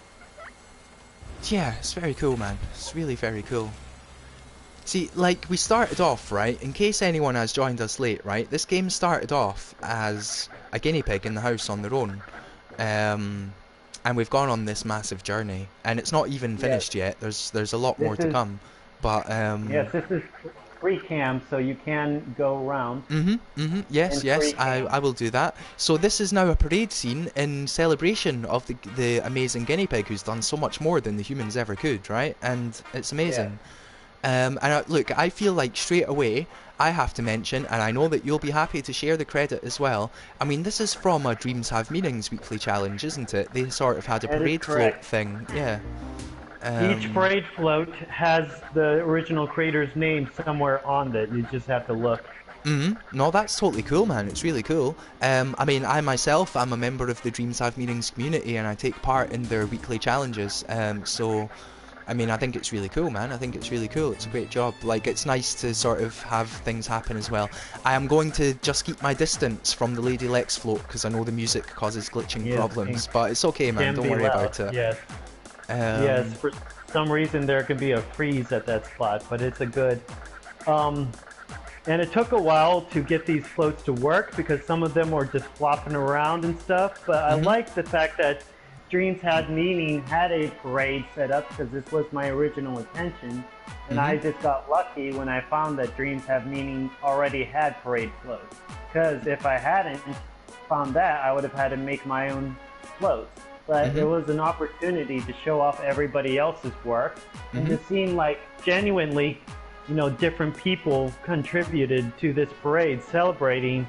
yeah, it's very cool, man. It's really very cool. See, like, we started off, right? In case anyone has joined us late, right? This game started off as a guinea pig in the house on their own. Um, and we've gone on this massive journey, and it's not even Yes. finished yet. There's a lot This more to is come, but yes, this is free cam, so you can go around yes, in yes, free I cam. will do that. So this is now a parade scene in celebration of the amazing guinea pig who's done so much more than the humans ever could, right? And it's Yes. amazing. And look, I feel like straight away I have to mention, and I know that you'll be happy to share the credit as well. I mean, this is from a Dreams Have Meanings weekly challenge, isn't it? They sort of had a That is parade float correct. thing, yeah. Each Um, parade float has the original creator's name somewhere on it. You just have to look. no, that's totally cool, man. It's really cool. I mean, I myself am a member of the Dreams Have Meanings community, and I take part in their weekly challenges. So I mean, I think it's really cool, man. I think it's really cool. It's a great job. Like, it's nice to sort of have things happen as well. I am going to just keep my distance from the Lady Lex float because I know the music causes glitching Yes, it problems, but it's okay, man. can Don't be worry loud. about it. Yes. Yes, Um, for some reason there can be a freeze at that spot, but it's a good. Um, and it took a while to get these floats to work because some of them were just flopping around and stuff. But I mhm, like the fact that Dreams Had Meaning had a parade set up because this was my original intention. And I mhm, just got lucky when I found that Dreams Have Meaning already had parade floats. Because if I hadn't found that, I would have had to make my own floats. But it mhm, was an opportunity to show off everybody else's work and mhm, to seem like genuinely, different people contributed to this parade, celebrating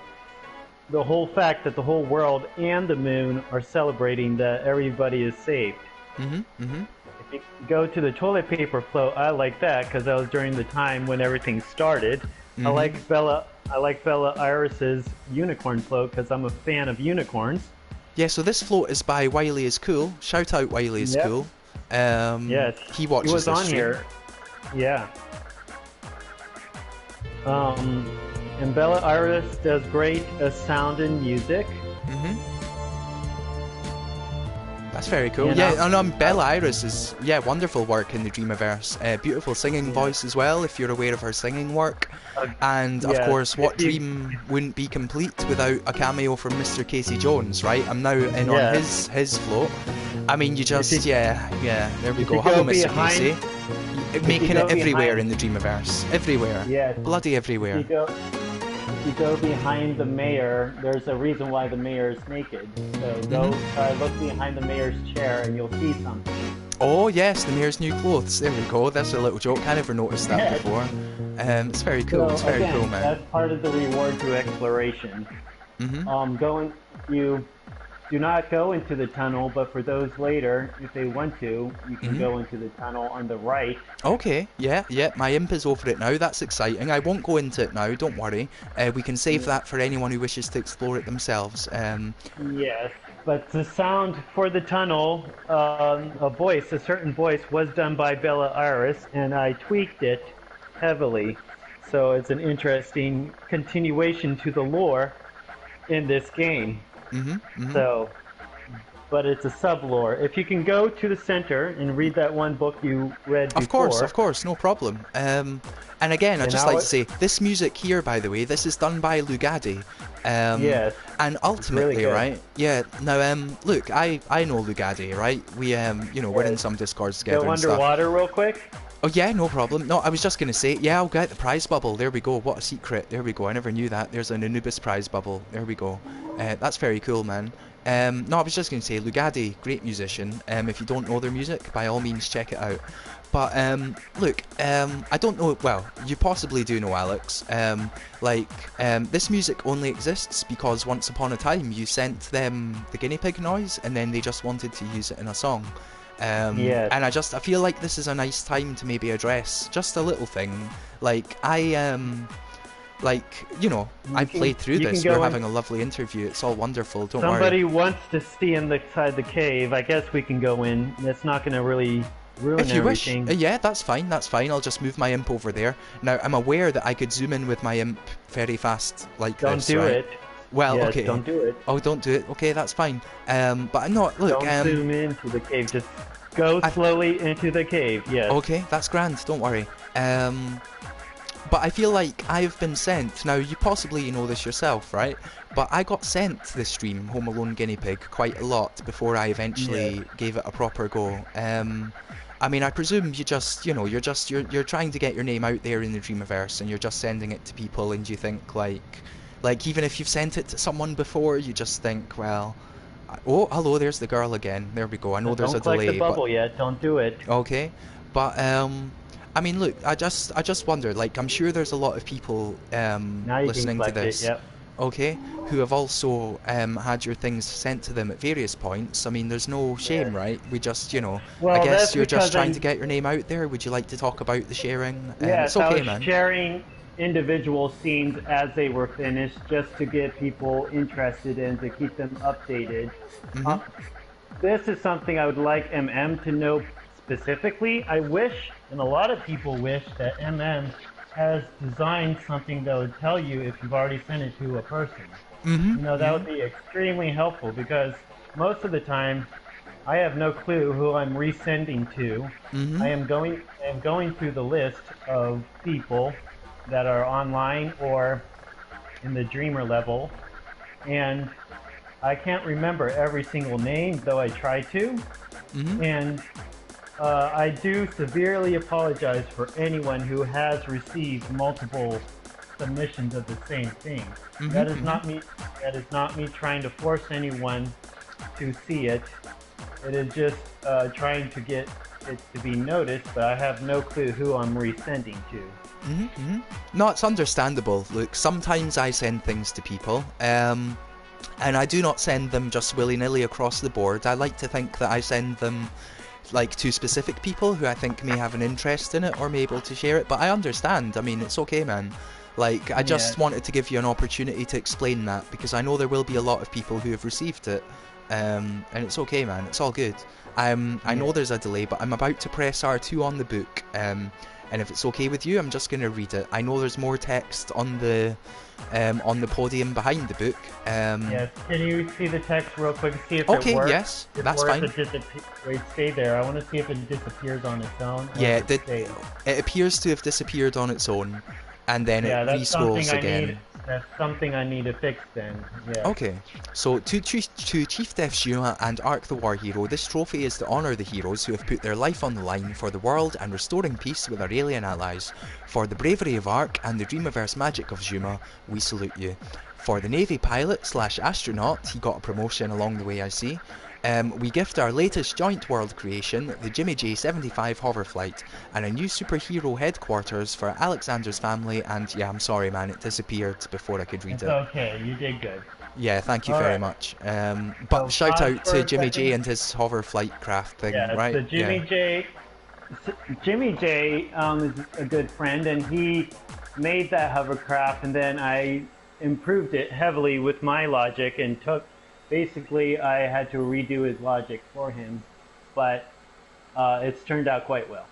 the whole fact that the whole world and the moon are celebrating that everybody is saved. mhm, mhm. If you go to the toilet paper float, I like that because that was during the time when everything started. I Mhm. like Bella. I like Bella Iris's unicorn float because I'm a fan of unicorns. Yeah, so this float is by Wiley is Cool. Shout out Wiley is Yep. Cool. Yes, He he watches was this on stream. here. Yeah. Um, and Bella Iris does great sound and music. Mhm. That's very cool. And Yeah, and I Bella Iris is wonderful work in the Dreamiverse. Beautiful singing yeah. voice as well, if you're aware of her singing work. Uh, And of yes, course, what if you dream wouldn't be complete without a cameo from Mr. Casey Jones, right? I'm now in on yes, his float. I mean, you if you just yeah. There we if you go. Hello, go Mr. behind Casey. if you Making it go everywhere in behind the Dreamiverse. Everywhere. yes, Bloody if you everywhere. go if you go behind the mayor, there's a reason why the mayor is naked. So go Mhm. look behind the mayor's chair and you'll see something. Oh yes, the mayor's new clothes. There we go. That's a little joke. I never noticed that Yes. before. It's very cool. So It's very cool, again, man. that's part of the reward through exploration. Mhm. Going you do not go into the tunnel, but for those later, if they want to, you can Mhm. go into the tunnel on the right. Okay. Yeah. Yeah. My imp is over it now. That's exciting. I won't go into it now. Don't worry. We can save that for anyone who wishes to explore it themselves. Yes, but the sound for the tunnel, a certain voice was done by Bella Iris, and I tweaked it heavily. So it's an interesting continuation to the lore in this game. Mhm. Mhm. So, but it's a sub lore. If you can go to the center and read that one book you read Of before, course, no problem. And again, I'd and just now like to it, say, this music here, by the way, this is done by Lugadi. Um, yes, and it's really ultimately, good. right? Yeah. Now, look, I know Lugadi, right? We're in Yes. some discords together Go and stuff. underwater real quick. Oh yeah, no problem. No, I was just gonna say, yeah, I'll get the prize bubble. There we go. What a secret. There we go. I never knew that. There's an Anubis prize bubble. There we go. That's very cool, man. No, I was just gonna say, Lugadi, great musician. If you don't know their music, by all means check it out. But look, I don't know. Well, you possibly do know, Alex. This music only exists because once upon a time you sent them the guinea pig noise, and then they just wanted to use it in a song. Yes, And I feel like this is a nice time to maybe address just a little thing. Like I I've played through you can this. We're go in. having a lovely interview. It's all wonderful. Don't worry. Somebody wants to see inside the cave. I guess we can go in. That's not going to really ruin If you wish, everything. yeah, that's fine. That's fine. I'll just move my imp over there. Now I'm aware that I could zoom in with my imp very fast like Don't this, do right? it. Well, Yes, okay. don't do it. Oh, don't do it. Okay, that's fine. But I'm not. Look, Don't zoom into the cave. Just go I slowly into the cave. Yes. okay, that's grand. Don't worry. But I feel like I've been sent. Now, you possibly know this yourself, right? But I got sent this stream, Home Alone Guinea Pig, quite a lot before I Yes. eventually gave it a proper go. I mean, I presume you just, you're trying to get your name out there in the Dreamiverse, and you're just sending it to people, and you think like even if you've sent it to someone before, you just think, well, oh, hello, there's the girl again. There we go. I know there's Don't a collect the delay, but bubble yet. Don't do it. okay, but I mean, look, I just wonder. Like, I'm sure there's a lot of people Now you can listening to collect it. this, Yep. okay, who have also had your things sent to them at various points. I mean, there's no shame, Yes. right? We just, I Well, guess that's you're just because trying to I, get your name out there. Would you like to talk about the sharing? It's yes, I okay, was man. sharing individual scenes as they were finished just to get people interested and to keep them updated. Mhm. Uh, this is something I would like MM to know specifically. I wish, and a lot of people wish, that MM has designed something that would tell you if you've already sent it to a person. Mhm. You know, that would Mhm. be extremely helpful because most of the time I have no clue who I'm resending to. Mhm. I am going through the list of people that are online or in the dreamer level, and I can't remember every single name, though I try to. Mhm. And I do severely apologize for anyone who has received multiple submissions of the same thing. Mhm. That is Mhm. not me. That is not me trying to force anyone to see it. It is just trying to get it to be noticed, but I have no clue who I'm resending to. Mhm. Mhm. No, it's understandable. Look, sometimes I send things to people, and I do not send them just willy-nilly across the board. I like to think that I send them like to specific people who I think may have an interest in it or may be able to share it. But I understand. I mean, it's okay, man. Like, I Yeah, just wanted to give you an opportunity to explain that because I know there will be a lot of people who have received it. And it's okay, man. It's all good. I know yeah. there's a delay, but I'm about to press R2 on the book. And if it's okay with you, I'm just going to read it. I know there's more text on the podium behind the book. Yes. Can you see the text real quick and see if it Okay, works? yes, that's Or if fine. it disappears. Wait, stay there. I want to see if it disappears on its own or if Yeah, it stays. it appears to have disappeared on its own, and then it Yeah, rescrolls again. That's something I need to fix then. Yes. Okay, so to Chief Death Shuma and Ark the War Hero, this trophy is to honour the heroes who have put their life on the line for the world and restoring peace with our alien allies. For the bravery of Ark and the Dreamiverse magic of Zuma, we salute you. For the Navy pilot slash astronaut, he got a promotion along the way, I see. We gift our latest joint world creation, the Jimmy J 75 hoverflight, and a new superhero headquarters for Alexander's family. And yeah, I'm sorry, man, it disappeared before I could read It's it. okay. You did good. Yeah, thank you All very right. much. But So shout pause out for to a Jimmy J second. and his hoverflight craft thing, Yeah. right? So Yeah. Jimmy J is a good friend, and he made that hovercraft, and then I improved it heavily with my logic and took. Basically, I had to redo his logic for him, but it's turned out quite well.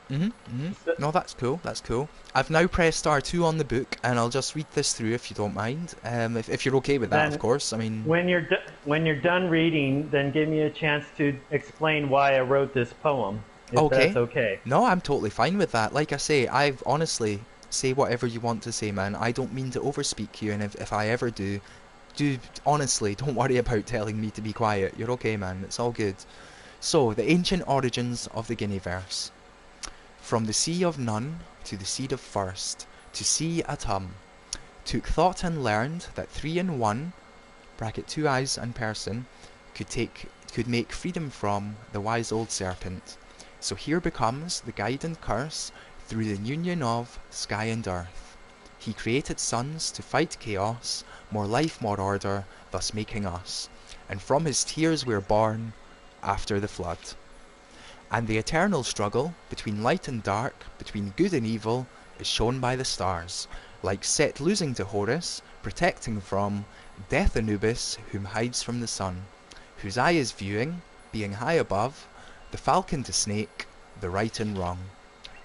Mhm. Mhm. So, No, that's cool. That's cool. I've now pressed R2 on the book, and I'll just read this through if you don't mind. If you're okay with that, of then, course. I mean, when you're done reading, then give me a chance to explain why I wrote this poem, if that's okay. okay. No, I'm totally fine with that. Like I say, I've honestly say whatever you want to say, man. I don't mean to overspeak you, and if I ever do honestly, don't worry about telling me to be quiet. You're okay, man. It's all good. So, the ancient origins of the Guineaverse. From the sea of none to the seed of first, to see Atum, took thought and learned that three in one bracket two eyes and person could make freedom from the wise old serpent. So here becomes the guide and curse through the union of sky and earth. He created suns to fight chaos, more life, more order, thus making us. And from his tears we're born after the flood. And the eternal struggle between light and dark, between good and evil, is shown by the stars, like Set losing to Horus, protecting from Death Anubis, whom hides from the sun, whose eye is viewing, being high above, the falcon to snake, the right and wrong.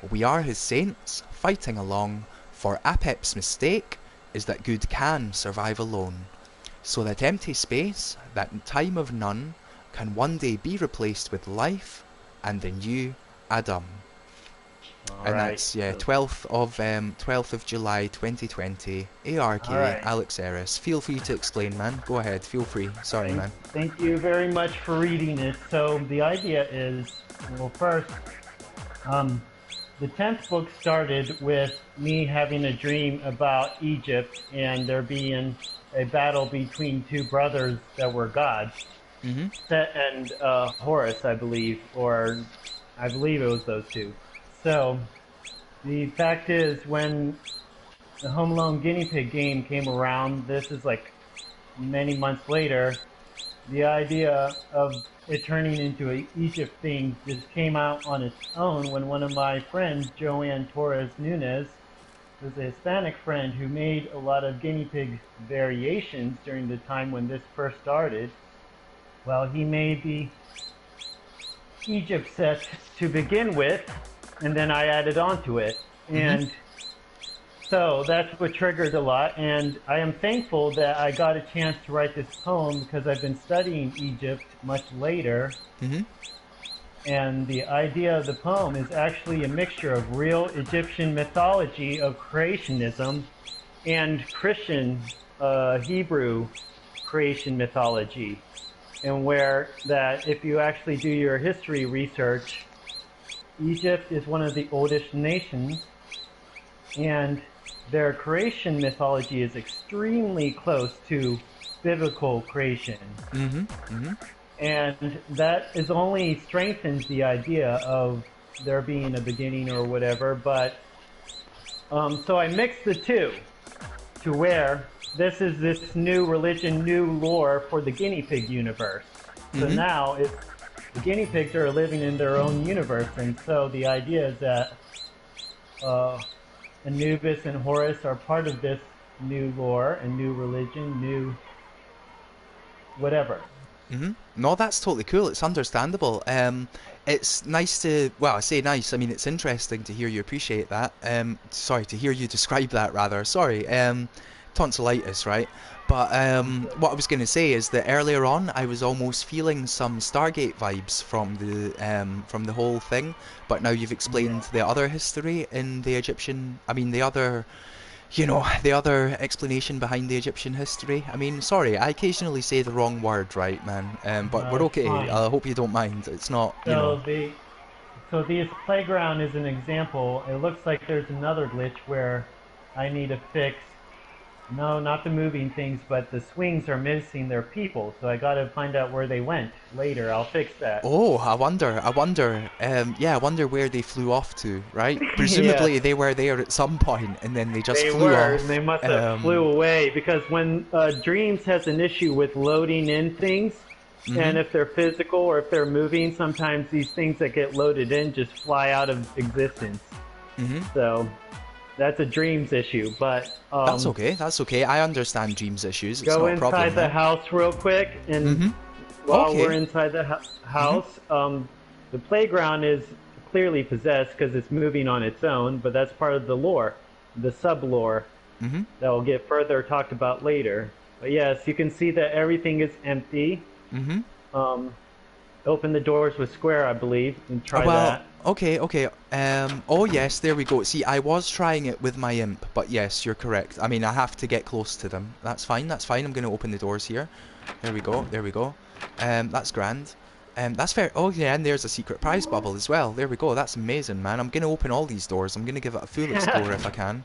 We are his saints, fighting along, for Apep's mistake is that good can survive alone, so that empty space, that time of none, can one day be replaced with life and the new Adam. All And right. that's, yeah, So, 12th of July 2020. all ARK right. Alex Eris. Feel free to explain, man. Go ahead. Feel free. Sorry, man. Thank you very much for reading it. So the idea is, well, first, um, the 10th book started with me having a dream about Egypt and there being a battle between two brothers that were gods, Mm-hmm. Set and Horus, I believe, or I believe it was those two. So the fact is, when the Home Alone guinea pig game came around, this is like many months later, the idea of it turning into a Egypt thing just came out on its own when one of my friends, Joanne Torres Nunez, was a Hispanic friend who made a lot of guinea pig variations during the time when this first started. Well, he made the Egypt set to begin with, and then I added on to it. Mm-hmm. And so that's what triggered a lot, and I am thankful that I got a chance to write this poem because I've been studying Egypt much later, Mm-hmm. and the idea of the poem is actually a mixture of real Egyptian mythology of creationism and Christian Hebrew creation mythology, and where that if you actually do your history research, Egypt is one of the oldest nations, and their creation mythology is extremely close to biblical creation. Mm-hmm. Mm-hmm. And that is only strengthens the idea of there being a beginning or whatever. But so I mixed the two to where this is this new religion, new lore for the guinea pig universe. So Mm-hmm. now it's the guinea pigs are living in their own universe, and so the idea is that uh, Anubis and Horus are part of this new lore and new religion, new whatever. Mm-hmm. No, that's totally cool. It's understandable. It's nice to, well, I say nice. I mean, it's interesting to hear you appreciate that. Sorry, to hear you describe that rather. Sorry. Tonsillitis, right? But what I was going to say is that earlier on, I was almost feeling some Stargate vibes from the whole thing. But now you've explained Yeah. the other history in the Egyptian. I mean, the other, you know, the other explanation behind the Egyptian history. I mean, sorry, I occasionally say the wrong word, right, man? But No, we're it's okay. fine. I hope you don't mind. It's not, you know. So this playground is an example. It looks like there's another glitch where I need to fix. No, not the moving things, but the swings are missing their people. So I got to find out where they went later. I'll fix that. Oh, yeah, I wonder where they flew off to, right? Yes, Presumably they were there at some point and then they just they flew were. off. They must have flew away because when Dreams has an issue with loading in things, Mm-hmm. and if they're physical or if they're moving, sometimes these things that get loaded in just fly out of existence. Mm-hmm. So that's a Dreams issue. But That's okay. That's okay. I understand dreams issues. It's go not a problem, inside the man. house real quick, and Mm-hmm. while we're Okay. inside the Mm-hmm. house, the playground is clearly possessed because it's moving on its own, but that's part of the lore, the sub lore Mm-hmm. that will get further talked about later. But yes, you can see that everything is empty. Mm-hmm. Um, open the doors with square, I believe, and try Well, that. okay, okay. Oh yes, there we go. See, I was trying it with my imp, but yes, you're correct. I mean, I have to get close to them. That's fine, that's fine. I'm going to open the doors here. There we go, there we go. That's grand. That's fair. Oh yeah, and there's a secret prize bubble as well. There we go. That's amazing, man. I'm going to open all these doors. I'm going to give it a full explore if I can.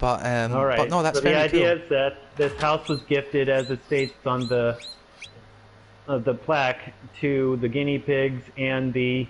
All But right. no, that's So the very idea cool. is that this house was gifted, as it states on the plaque, to the guinea pigs and the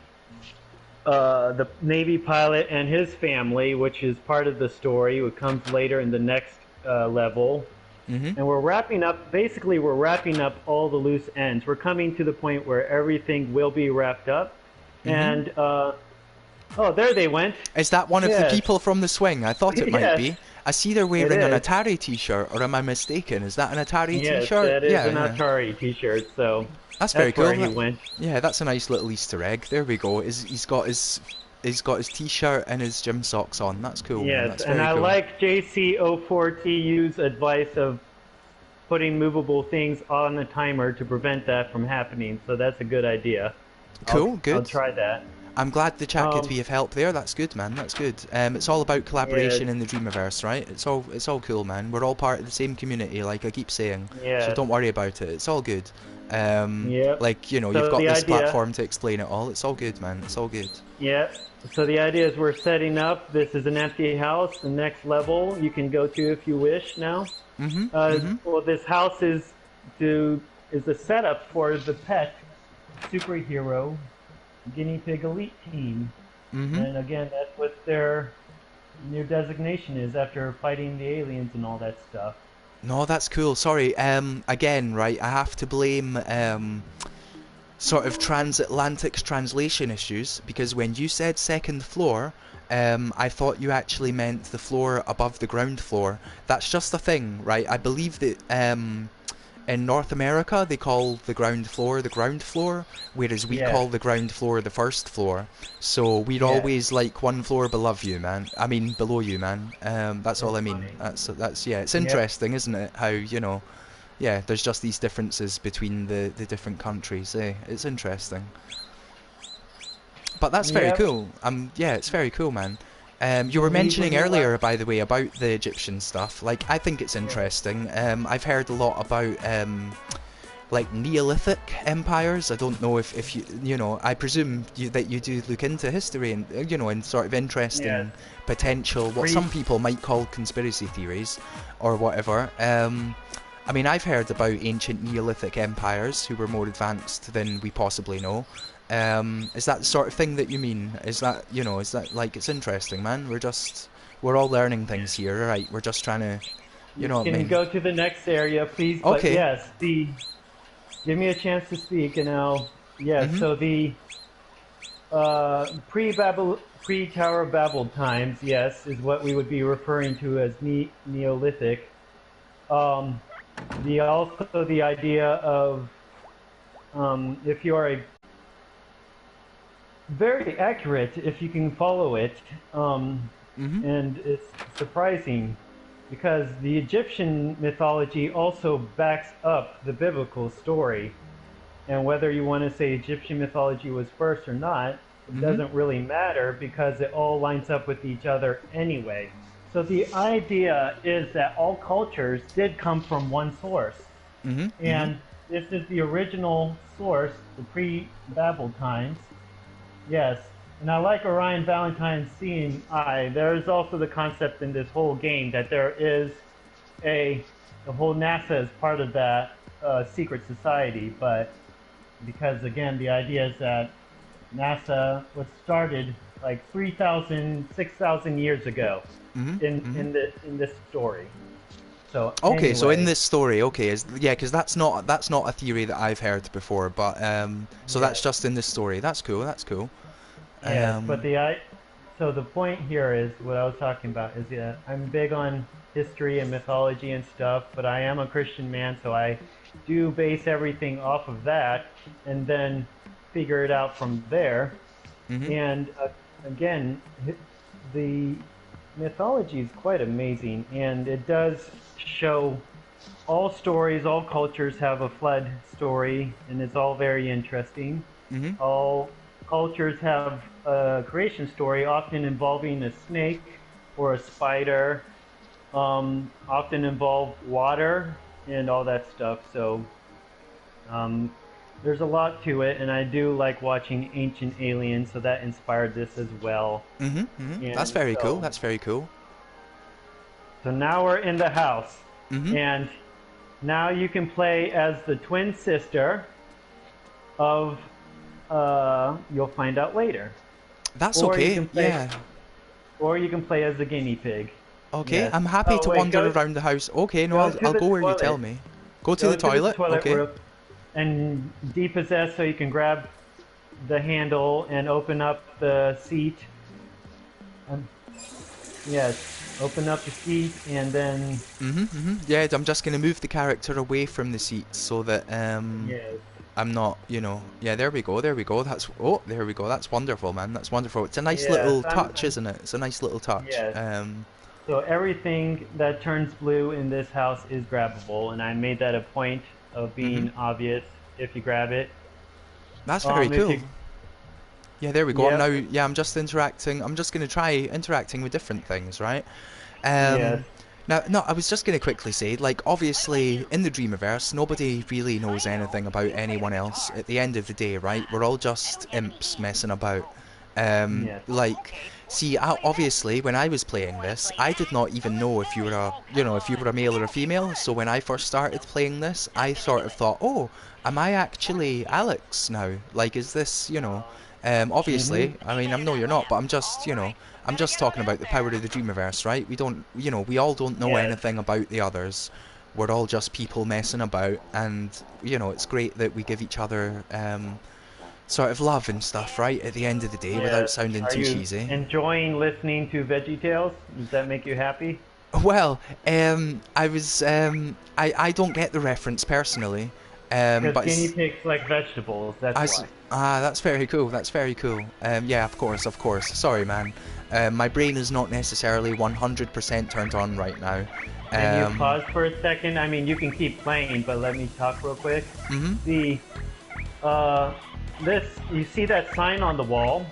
Navy pilot and his family, which is part of the story. It comes later in the next level. Mm-hmm. And we're wrapping up, basically, we're wrapping up all the loose ends. We're coming to the point where everything will be wrapped up. Mm-hmm. And, oh, there they went. Is that one of the Yes. people from the swing? I thought it might Yes, be. I see they're it wearing an is. Atari t-shirt, or am I mistaken? Is that an Atari Yes, t-shirt? that is Yeah, an yeah. Atari t-shirt, so That's very that's where cool. he went. Yeah, that's a nice little Easter egg. There we go. He's got his t-shirt and his gym socks on. That's cool, man. Yes, That's and very I cool. like JC04TU's advice of putting movable things on the timer to prevent that from happening. So that's a good idea. Cool, I'll good. try that. I'm glad the chat could Um, be of help there. That's good, man. That's good. It's all about yes, collaboration in the Dreamiverse, right? It's all cool, man. We're all part of the same community, like I keep saying. So yes, don't worry about it. It's all good. yep. Like you've So got the this idea, platform to explain it all. It's all good, man. It's all good. yeah. So the idea is we're setting up. This is an empty house. The next level you can go to if you wish now. Mhm. Mhm. Well, this house to is a setup for the pet superhero guinea pig elite team, Mhm. and again, that's what their new designation is after fighting the aliens and all that stuff. No, that's cool. Sorry. Again, right? I have to blame sort of transatlantic translation issues because when you said second floor, I thought you actually meant the floor above the ground floor. That's just a thing, right? I believe that in North America they call the ground floor, whereas we Yes, call the ground floor the first floor. So we're yes, always like one floor below you, man. I mean below you, man. That's all it's I mean. funny. That's yeah. It's Yep, interesting, isn't it? How yeah, there's just these differences between the different countries. It's interesting. But that's very yep. cool. Yeah, it's very cool, man. You So were we mentioning would like, earlier, by the way, about the Egyptian stuff. Like, I think it's yes, interesting. I've heard a lot about like Neolithic empires. I don't know if I presume that you do look into history and and sort of yes, interesting potential what pre, some people might call conspiracy theories or whatever. I mean, I've heard about ancient Neolithic empires who were more advanced than we possibly know. Is that the sort of thing that you mean? Is that like it's interesting, man? We're all learning things yes. here, right? We're just trying to, you You know what I can mean? go to the next area, please. But Okay. yes, the give me a chance to speak, and I'll yes. Mhm. So the pre-Tower of Babel times, yes, is what we would be referring to as Neolithic. Um, also the idea of if you are a very accurate, if you can follow it, um, Mhm. and it's surprising because the Egyptian mythology also backs up the biblical story. And whether you want to say Egyptian mythology was first or not, it Mhm. doesn't really matter because it all lines up with each other anyway. So the idea is that all cultures did come from one source. Mhm. Mhm. And this is the original source, the pre Babel times. Yes. And I like Orion Valentine's seeing eye. There's also the concept in this whole game that there is a the whole NASA is part of that secret society, but because again the idea is that NASA was started like 3,000, 6,000 years ago Mhm. Mhm. in this story. So Okay, so in anyway, this story, okay, because that's not a theory that I've heard before, but so that's yes, just in this story. That's cool. That's cool. yes, but Um, so the point here is what I was talking about is I'm big on history and mythology and stuff, but I am a Christian man, so I do base everything off of that and then figure it out from there. mhm. And again, the mythology is quite amazing, and it does show all stories, all cultures have a flood story, and it's all very interesting. Mhm. All cultures have a creation story, often involving a snake or a spider, often involve water and all that stuff. So um, there's a lot to it, and I do like watching Ancient Aliens, so that inspired this as well. Mhm. Mhm. That's And very cool. That's very cool. so now we're in the house, Mhm. and now you can play as the twin sister of you'll find out later, That's or you okay. can play, Yeah. or you can play as the guinea pig. Okay. Yes. I'm happy Oh to wait, wander around the house. Okay. No, go I'll to I'll the go where you tell toilet. me. Go to the Go to the toilet. toilet Okay. room and depossess so you can grab the handle and open up the seat. Um, yes, open up the seat and then Mhm. Mhm. Yeah. I'm just gonna move the character away from the seat so that yes, I'm not, Yeah, there we go, there we go. There we go. That's wonderful, man. That's wonderful. It's a nice yes, little touch, isn't it? It's a nice little touch. yes. So everything that turns blue in this house is grabbable, and I made that a point of Mhm. being obvious if you grab it. That's very If cool. you Yeah, there we go. I'm now, Yep. yeah, I'm just interacting. I'm just going to try interacting with different things, right? Yes. Um, Now, no, I was just going to quickly say, like, obviously, in the Dreamiverse, nobody really knows anything about anyone else. At the end of the day, right? We're all just imps messing about. Yes. Like, see, obviously, when I was playing this, I did not even know if you were a, if you were a male or a female. So when I first started playing this, I sort of thought, oh, am I actually Alex now? Like, is this, Mhm. obviously, I mean, I know you're not, but I'm just talking about the power of the Dreamiverse, right? We don't, we all don't know Yes. anything about the others. We're all just people messing about, and it's great that we give each other sort of love and stuff, right? At the end of the day, without Yes. sounding Are too you cheesy. enjoying listening to Veggie Tales? Does that make you happy? Well, I was, I don't get the reference personally, Because but guinea it's, pigs like vegetables. That's why. That's very cool. That's very cool. Yeah, of course, of course. Sorry, man. My brain is not necessarily 100% turned on right now. Can you Um, pause for a second? I mean, you can keep playing, but let me talk real quick. mhm. The uh, this you see that sign on the wall?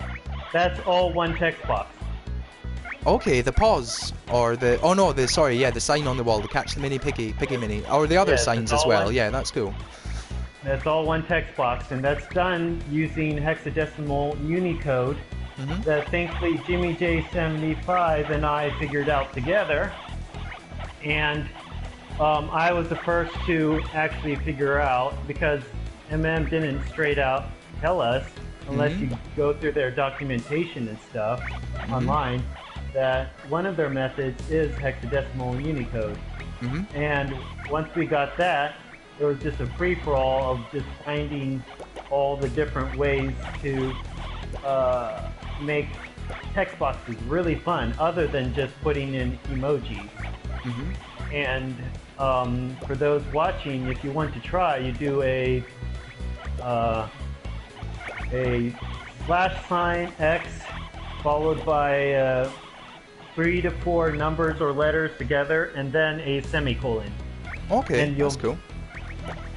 That's all one text box. Okay, the pause or the oh no, the sorry, yeah, the sign on the wall, the catch the mini piggy mini, or the other Yes, it's signs as all well. one. Yeah, that's cool. That's all one text box, and that's done using hexadecimal Unicode Mhm. that thankfully Jimmy J75 and I figured out together. And I was the first to actually figure out because MM didn't straight out tell us, unless Mhm. you go through their documentation and stuff Mhm. online, that one of their methods is hexadecimal Unicode. Mhm. And once we got that, it was just a free for all of just finding all the different ways to make text boxes really fun, other than just putting in emojis. Mhm. And for those watching, if you want to try, you do uh, a slash sign X followed by 3 to 4 numbers or letters together, and then a semicolon. Okay, And that's you'll cool.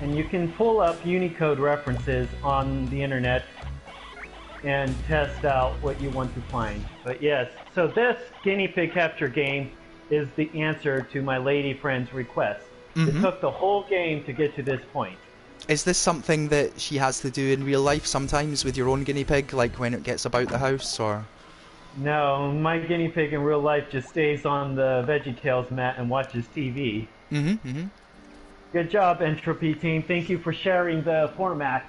and you can pull up Unicode references on the internet and test out what you want to find. But yes, so this guinea pig capture game is the answer to my lady friend's request. It Mhm. took the whole game to get to this point. Is this something that she has to do in real life sometimes with your own guinea pig, like when it gets about the house, or? No, my guinea pig in real life just stays on the VeggieTales mat and watches TV. Mhm. Mhm. Good job, Entropy Team. Thank you for sharing the format.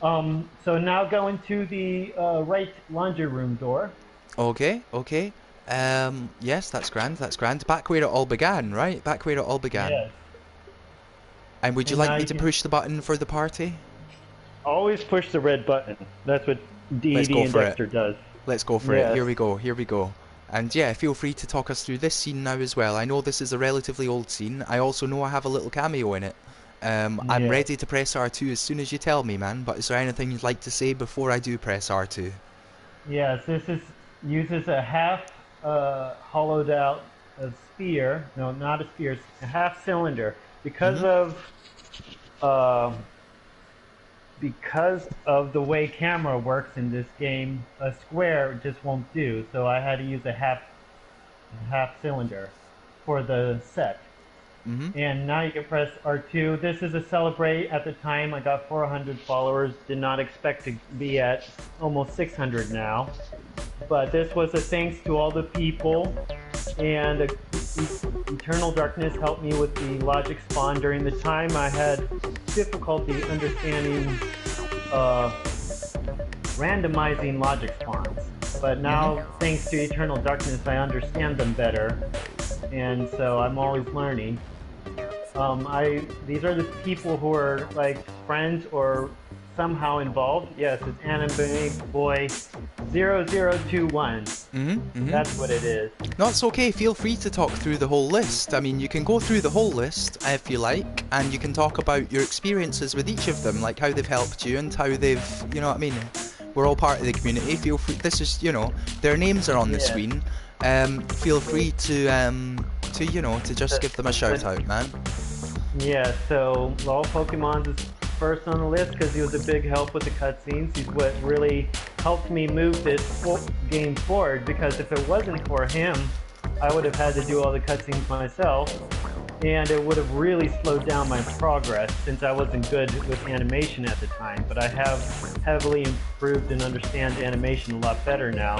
So now go into the right laundry room door. Okay, okay. Yes, that's grand, that's grand. Back where it all began, right? Back where it all began. Yes. And would you And like now me you to can push the button for the party? always push the red button. That's what Let's DD go and for it. Dexter does. Let's go for it. Yes. Here we go, here we go. And yeah, feel free to talk us through this scene now as well. I know this is a relatively old scene. I also know I have a little cameo in it. I'm Yes. ready to press R2 as soon as you tell me, man. But is there anything you'd like to say before I do press R2? Yes. This is uses a half hollowed out sphere. No, not a sphere. A half cylinder Mhm. uh, because of the way camera works in this game. A square just won't do. So I had to use a half cylinder for the set. Mhm. And now you can press R2. This is a celebrate. At the time, I got 400 followers. Did not expect to be at almost 600 now. But this was a thanks to all the people. And Eternal Darkness helped me with the logic spawn. During the time, I had difficulty understanding uh, randomizing logic spawns. But Mhm. now, thanks to Eternal Darkness, I understand them better. And so I'm always learning. These are the people who are like friends or somehow involved. Yes, it's Anime Boy 0021. Mhm. Mhm. That's what it is. No, it's okay. Feel free to talk through the whole list. I mean, you can go through the whole list if you like, and you can talk about your experiences with each of them, like how they've helped you and how they've, you know what I mean? We're all part of the community. Feel free. This is, their names are on the Yeah. screen. Feel free to just The, give them a shout the, out, man. yeah. So all Pokemon's is first on the list because he was a big help with the cutscenes. He's what really helped me move this game forward, because if it wasn't for him, I would have had to do all the cutscenes myself, and it would have really slowed down my progress since I wasn't good with animation at the time. But I have heavily improved and understand animation a lot better now.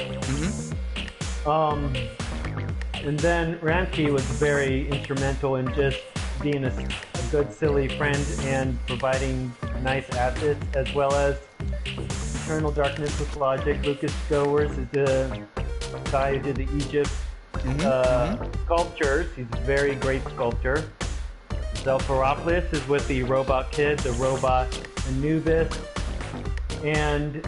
And then Ramkey was very instrumental in just being a good, silly friend and providing nice assets, as well as Eternal Darkness with Logic. Lucas Goers is the guy who did the Egypt sculptures. He's a very great sculptor. Zelfaropoulos is with the Robot Kid, the Robot Anubis, and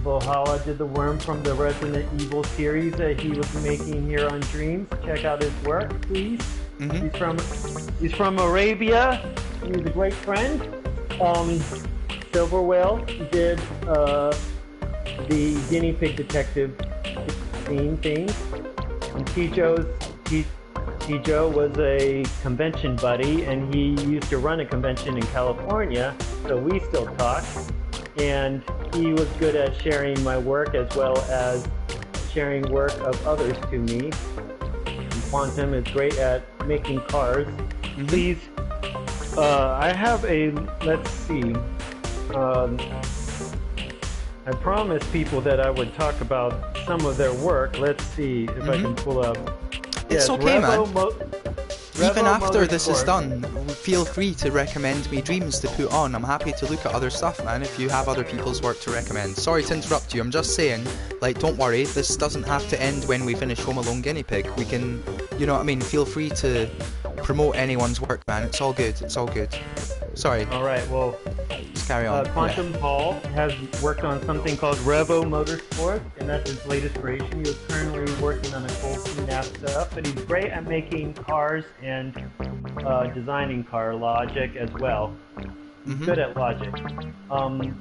Valhalla did the worm from the Resident Evil series that he was making here on Dreams. Check out his work, please. He's from Arabia. He's a great friend. Silver Whale did the guinea pig detective scene thing. And Tijo was a convention buddy, and he used to run a convention in California, so we still talk. And he was good at sharing my work as well as sharing work of others to me. And Quantum is great at making cars. Please, I have a, let's see, I promised people that I would talk about some of their work. Let's see if I can pull up. It's okay, man. Even after this is Motorsport. done, feel free to recommend me Dreams to put on. I'm happy to look at other stuff, man, if you have other people's work to recommend. Sorry to interrupt you, I'm just saying, like, don't worry, this doesn't have to end when we finish Home Alone Guinea Pig. We can, you know what I mean, feel free to promote anyone's work, man. It's all good, it's all good. Sorry. Alright, well, Just carry on. Quantum Hall has worked on something called Revo Motorsport, and that's his latest creation. He was currently working on a cool CNAP stuff, but he's great at making cars and designing car logic as well. He's good at logic.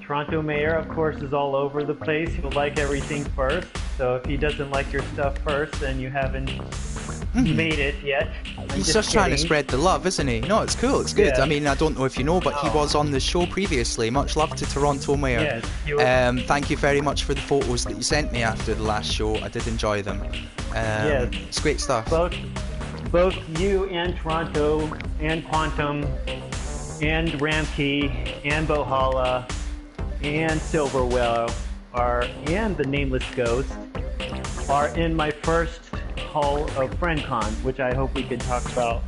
Toronto Mayor, of course, is all over the place. He'll like everything first, so if he doesn't like your stuff first, then you haven't made it yet. He's just trying to spread the love, isn't he? No, it's cool, it's good. Yeah. I mean, I don't know if you know, but he was on the show previously. Much love to Toronto Mayor. Yes, he was. Thank you very much for the photos that you sent me after the last show. I did enjoy them. Yes. It's great stuff. Both you and Toronto and Quantum and Ramkey and Valhalla and Silver Whale and the Nameless Ghost are in my first haul of FriendCon, which I hope we could talk about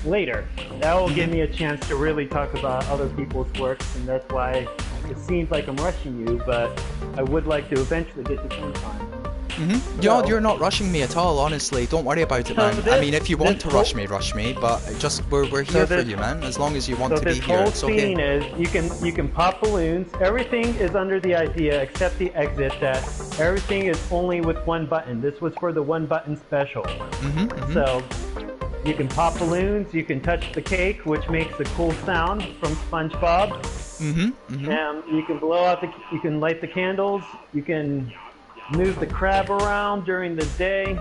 later. That will give me a chance to really talk about other people's works, and that's why it seems like I'm rushing you, but I would like to eventually get to FriendCon. You're not rushing me at all, honestly. Don't worry about it, man. I mean, if you want to rush me, but just we're here for you, man. As long as you want to be here, it's okay. So this whole scene is you can pop balloons. Everything is under the idea except the exit that everything is only with one button. This was for the one button special. So you can pop balloons. You can touch the cake, which makes a cool sound from SpongeBob. You can blow out you can light the candles. You can move the crab around during the day.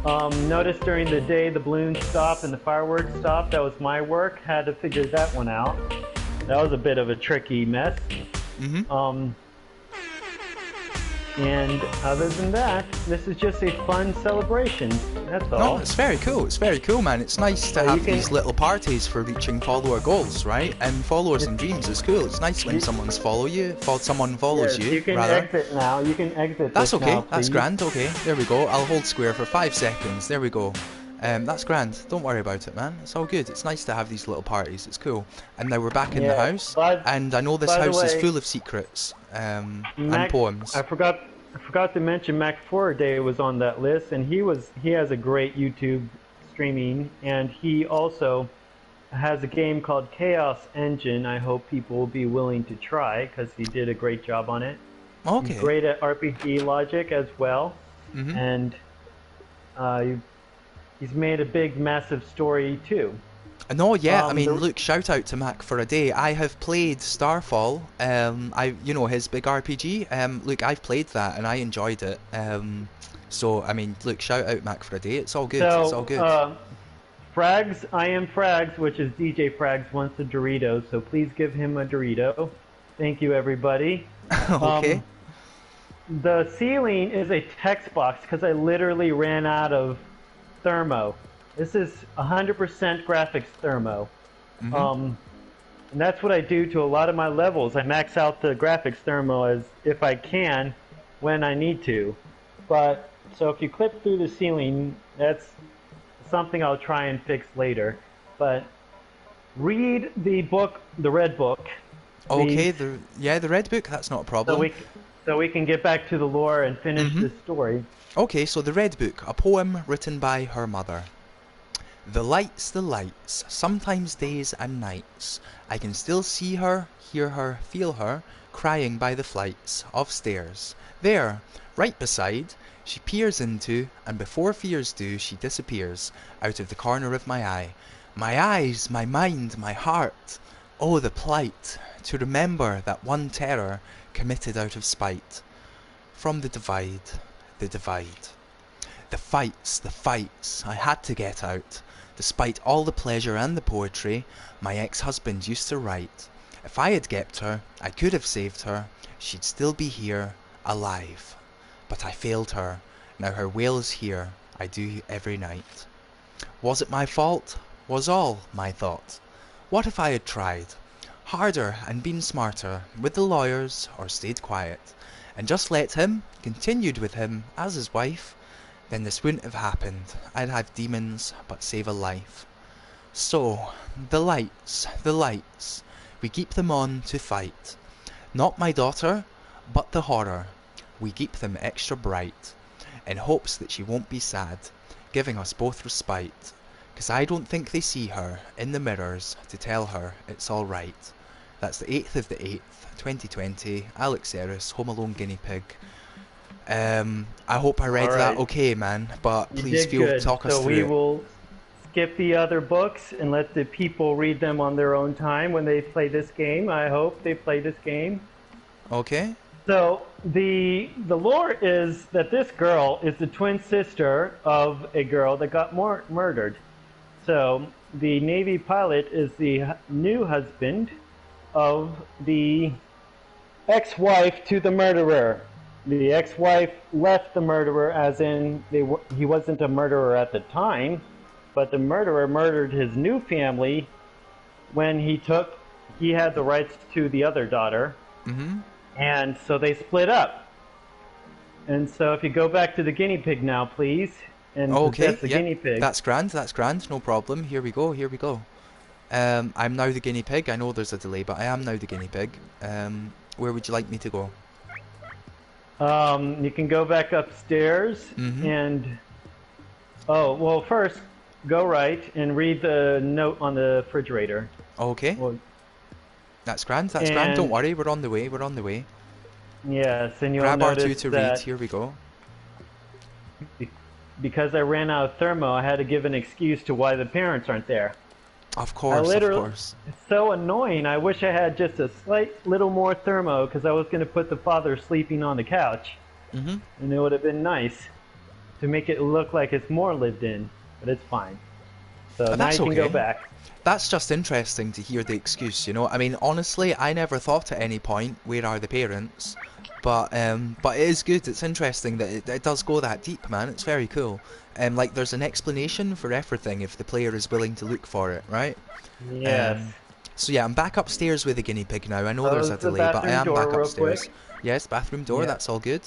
Notice during the day the balloons stop and the fireworks stop. That was my work. Had to figure that one out. That was a bit of a tricky mess. And other than that, this is just a fun celebration. That's all. No, it's very cool. It's very cool, man. It's nice to have these little parties for reaching follower goals, right? And followers and dreams is cool. It's nice when someone follows you. You can exit now. You can exit. That's okay. Now, That's grand. Okay, there we go. I'll hold square for 5 seconds. There we go. That's grand. Don't worry about it, man. It's all good. It's nice to have these little parties. It's cool. And now we're back in the house, and I know this house is full of secrets and poems. I forgot to mention Mac Day was on that list, and he has a great YouTube streaming, and he also has a game called Chaos Engine. I hope people will be willing to try because he did a great job on it. Okay. He's great at RPG logic as well, and he's made a big, massive story too. No, yeah, I mean, look, shout out to Mac for a day. I have played Starfall, his big RPG. Look, I've played that and I enjoyed it. So, I mean, look, shout out Mac for a day. It's all good. It's all good. Frags, I am Frags, which is DJ Frags, wants a Dorito, so please give him a Dorito. Thank you, everybody. Okay. Um, the ceiling is a text box because I literally ran out of thermo. This is 100% graphics thermo. Mhm. Um, and that's what I do to a lot of my levels. I max out the graphics thermo as if I can when I need to. But so if you clip through the ceiling, that's something I'll try and fix later. But read the book, the red book, please, Okay. The red book. That's not a so problem. we can get back to the lore and finish Mhm. this story. Okay. So the red book, a poem written by her mother. The lights, sometimes days and nights. I can still see her, hear her, feel her, crying by the flights of stairs. There, right beside, she peers into, and before fears do, she disappears out of the corner of my eye. My eyes, my mind, my heart. Oh, the plight, to remember that one terror committed out of spite. From the divide, the divide. The fights, I had to get out. Despite all the pleasure and the poetry, my ex-husband used to write. If I had kept her, I could have saved her. She'd still be here, alive. But I failed her. Now her wail is here. I do every night. Was it my fault? Was all my thought? What if I had tried harder and been smarter with the lawyers, or stayed quiet and just let him, continued with him as his wife? Then this wouldn't have happened. I'd have demons, but save a life. So, the lights, we keep them on to fight. Not my daughter, but the horror. We keep them extra bright, in hopes that she won't be sad, giving us both respite. 'Cause I don't think they see her in the mirrors to tell her it's alright. That's the 8th of the 8th, 2020, Alex Serris, Home Alone Guinea Pig. I hope I read All that right, okay, man, but you please did feel good. talk us So through we it. will skip the other books and let the people read them on their own time when they play this game. I hope they play this game. Okay? So the lore is that this girl is the twin sister of a girl that got murdered. So the Navy pilot is the new husband of the ex-wife to the murderer. The ex-wife left the murderer, as in he wasn't a murderer at the time, but the murderer murdered his new family when he had the rights to the other daughter, Mm-hmm. and so they split up. And so if you go back to the guinea pig now, please, and Okay, possess the yep. guinea pig. That's grand, no problem. Here we go, here we go. I'm now the guinea pig. I know there's a delay, but I am now the guinea pig. Where would you like me to go? You can go back upstairs Mm-hmm. and oh well, first go right and read the note on the refrigerator. Okay, Well, that's grand, that's grand. Don't and worry, we're on the way, we're on the way. yes, and you'll Grab R2 notice to read, that here we go. because I ran out of thermo, I had to give an excuse to why the parents aren't there. Of I course, of literally, course. it's so annoying. I wish I had just a slight little more thermo because I was going to put the father sleeping on the couch, Mm-hmm. and it would have been nice to make it look like it's more lived in, but it's fine. So now That's you can go okay. back. That's just interesting to hear the excuse, you know? I mean, honestly, I never thought at any point, where are the parents? But it is good, it's interesting that it does go that deep, man. It's very cool. Like, there's an explanation for everything if the player is willing to look for it, right? Yes. Um, so yeah, I'm back upstairs with the guinea pig now. I know there's a Close the delay, but I bathroom am door back real upstairs. quick. Yes, bathroom door, Yeah. that's all good.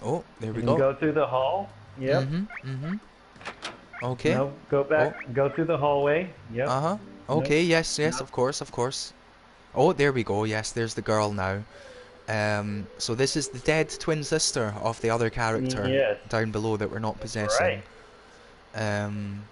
Oh, there we And go. go through the hall. Yep. Mm-hmm, mm-hmm. Okay. No, go Oh, back. Go through the hallway. Yep. uh-huh. No. Okay, yes, yes, No. of course, of course. Oh, there we go. Yes, there's the girl now. So this is the dead twin sister of the other character Yes. down below that we're not possessing. Right. Um,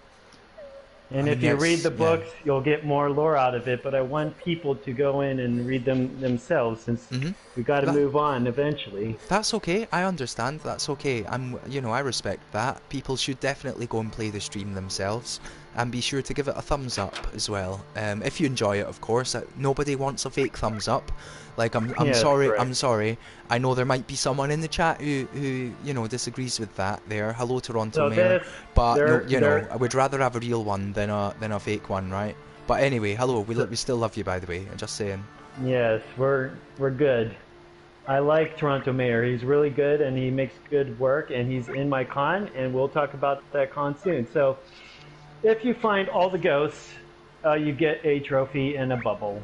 I And mean, if you read yes, the yeah. books, you'll get more lore out of it. But I want people to go in and read them themselves, since Mm-hmm. we got to That, move on eventually. that's okay. I understand. That's okay. I respect that. People should definitely go and play the stream themselves. and be sure to give it a thumbs up as well. If you enjoy it, of course. Nobody wants a fake thumbs up. Like, I'm Yes, sorry, correct. I'm sorry. I know there might be someone in the chat who disagrees with that there. Hello, Toronto So Mayor. this, But no, they're I would rather have a real one than a fake one, right? But anyway, hello, we still love you, by the way. I'm just saying. yes, we're good. I like Toronto Mayor. He's really good and he makes good work and he's in my con and we'll talk about that con soon. So if you find all the ghosts, you get a trophy and a bubble.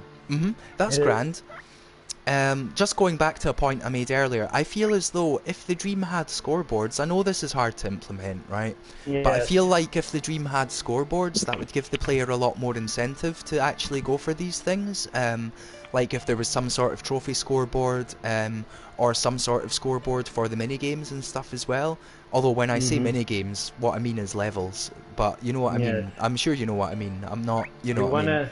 That's It is. grand. Just going back to a point I made earlier, I feel as though if the Dream had scoreboards, I know this is hard to implement, right? But I Yes. feel like if the Dream had scoreboards, that would give the player a lot more incentive to actually go for these things. Like if there was some sort of trophy scoreboard, or some sort of scoreboard for the mini games and stuff as well. Although when I say Mm-hmm. mini games, what I mean is levels. But you know what I Yes. mean. I'm sure you know what I mean. I'm not, you know We what I want mean. to.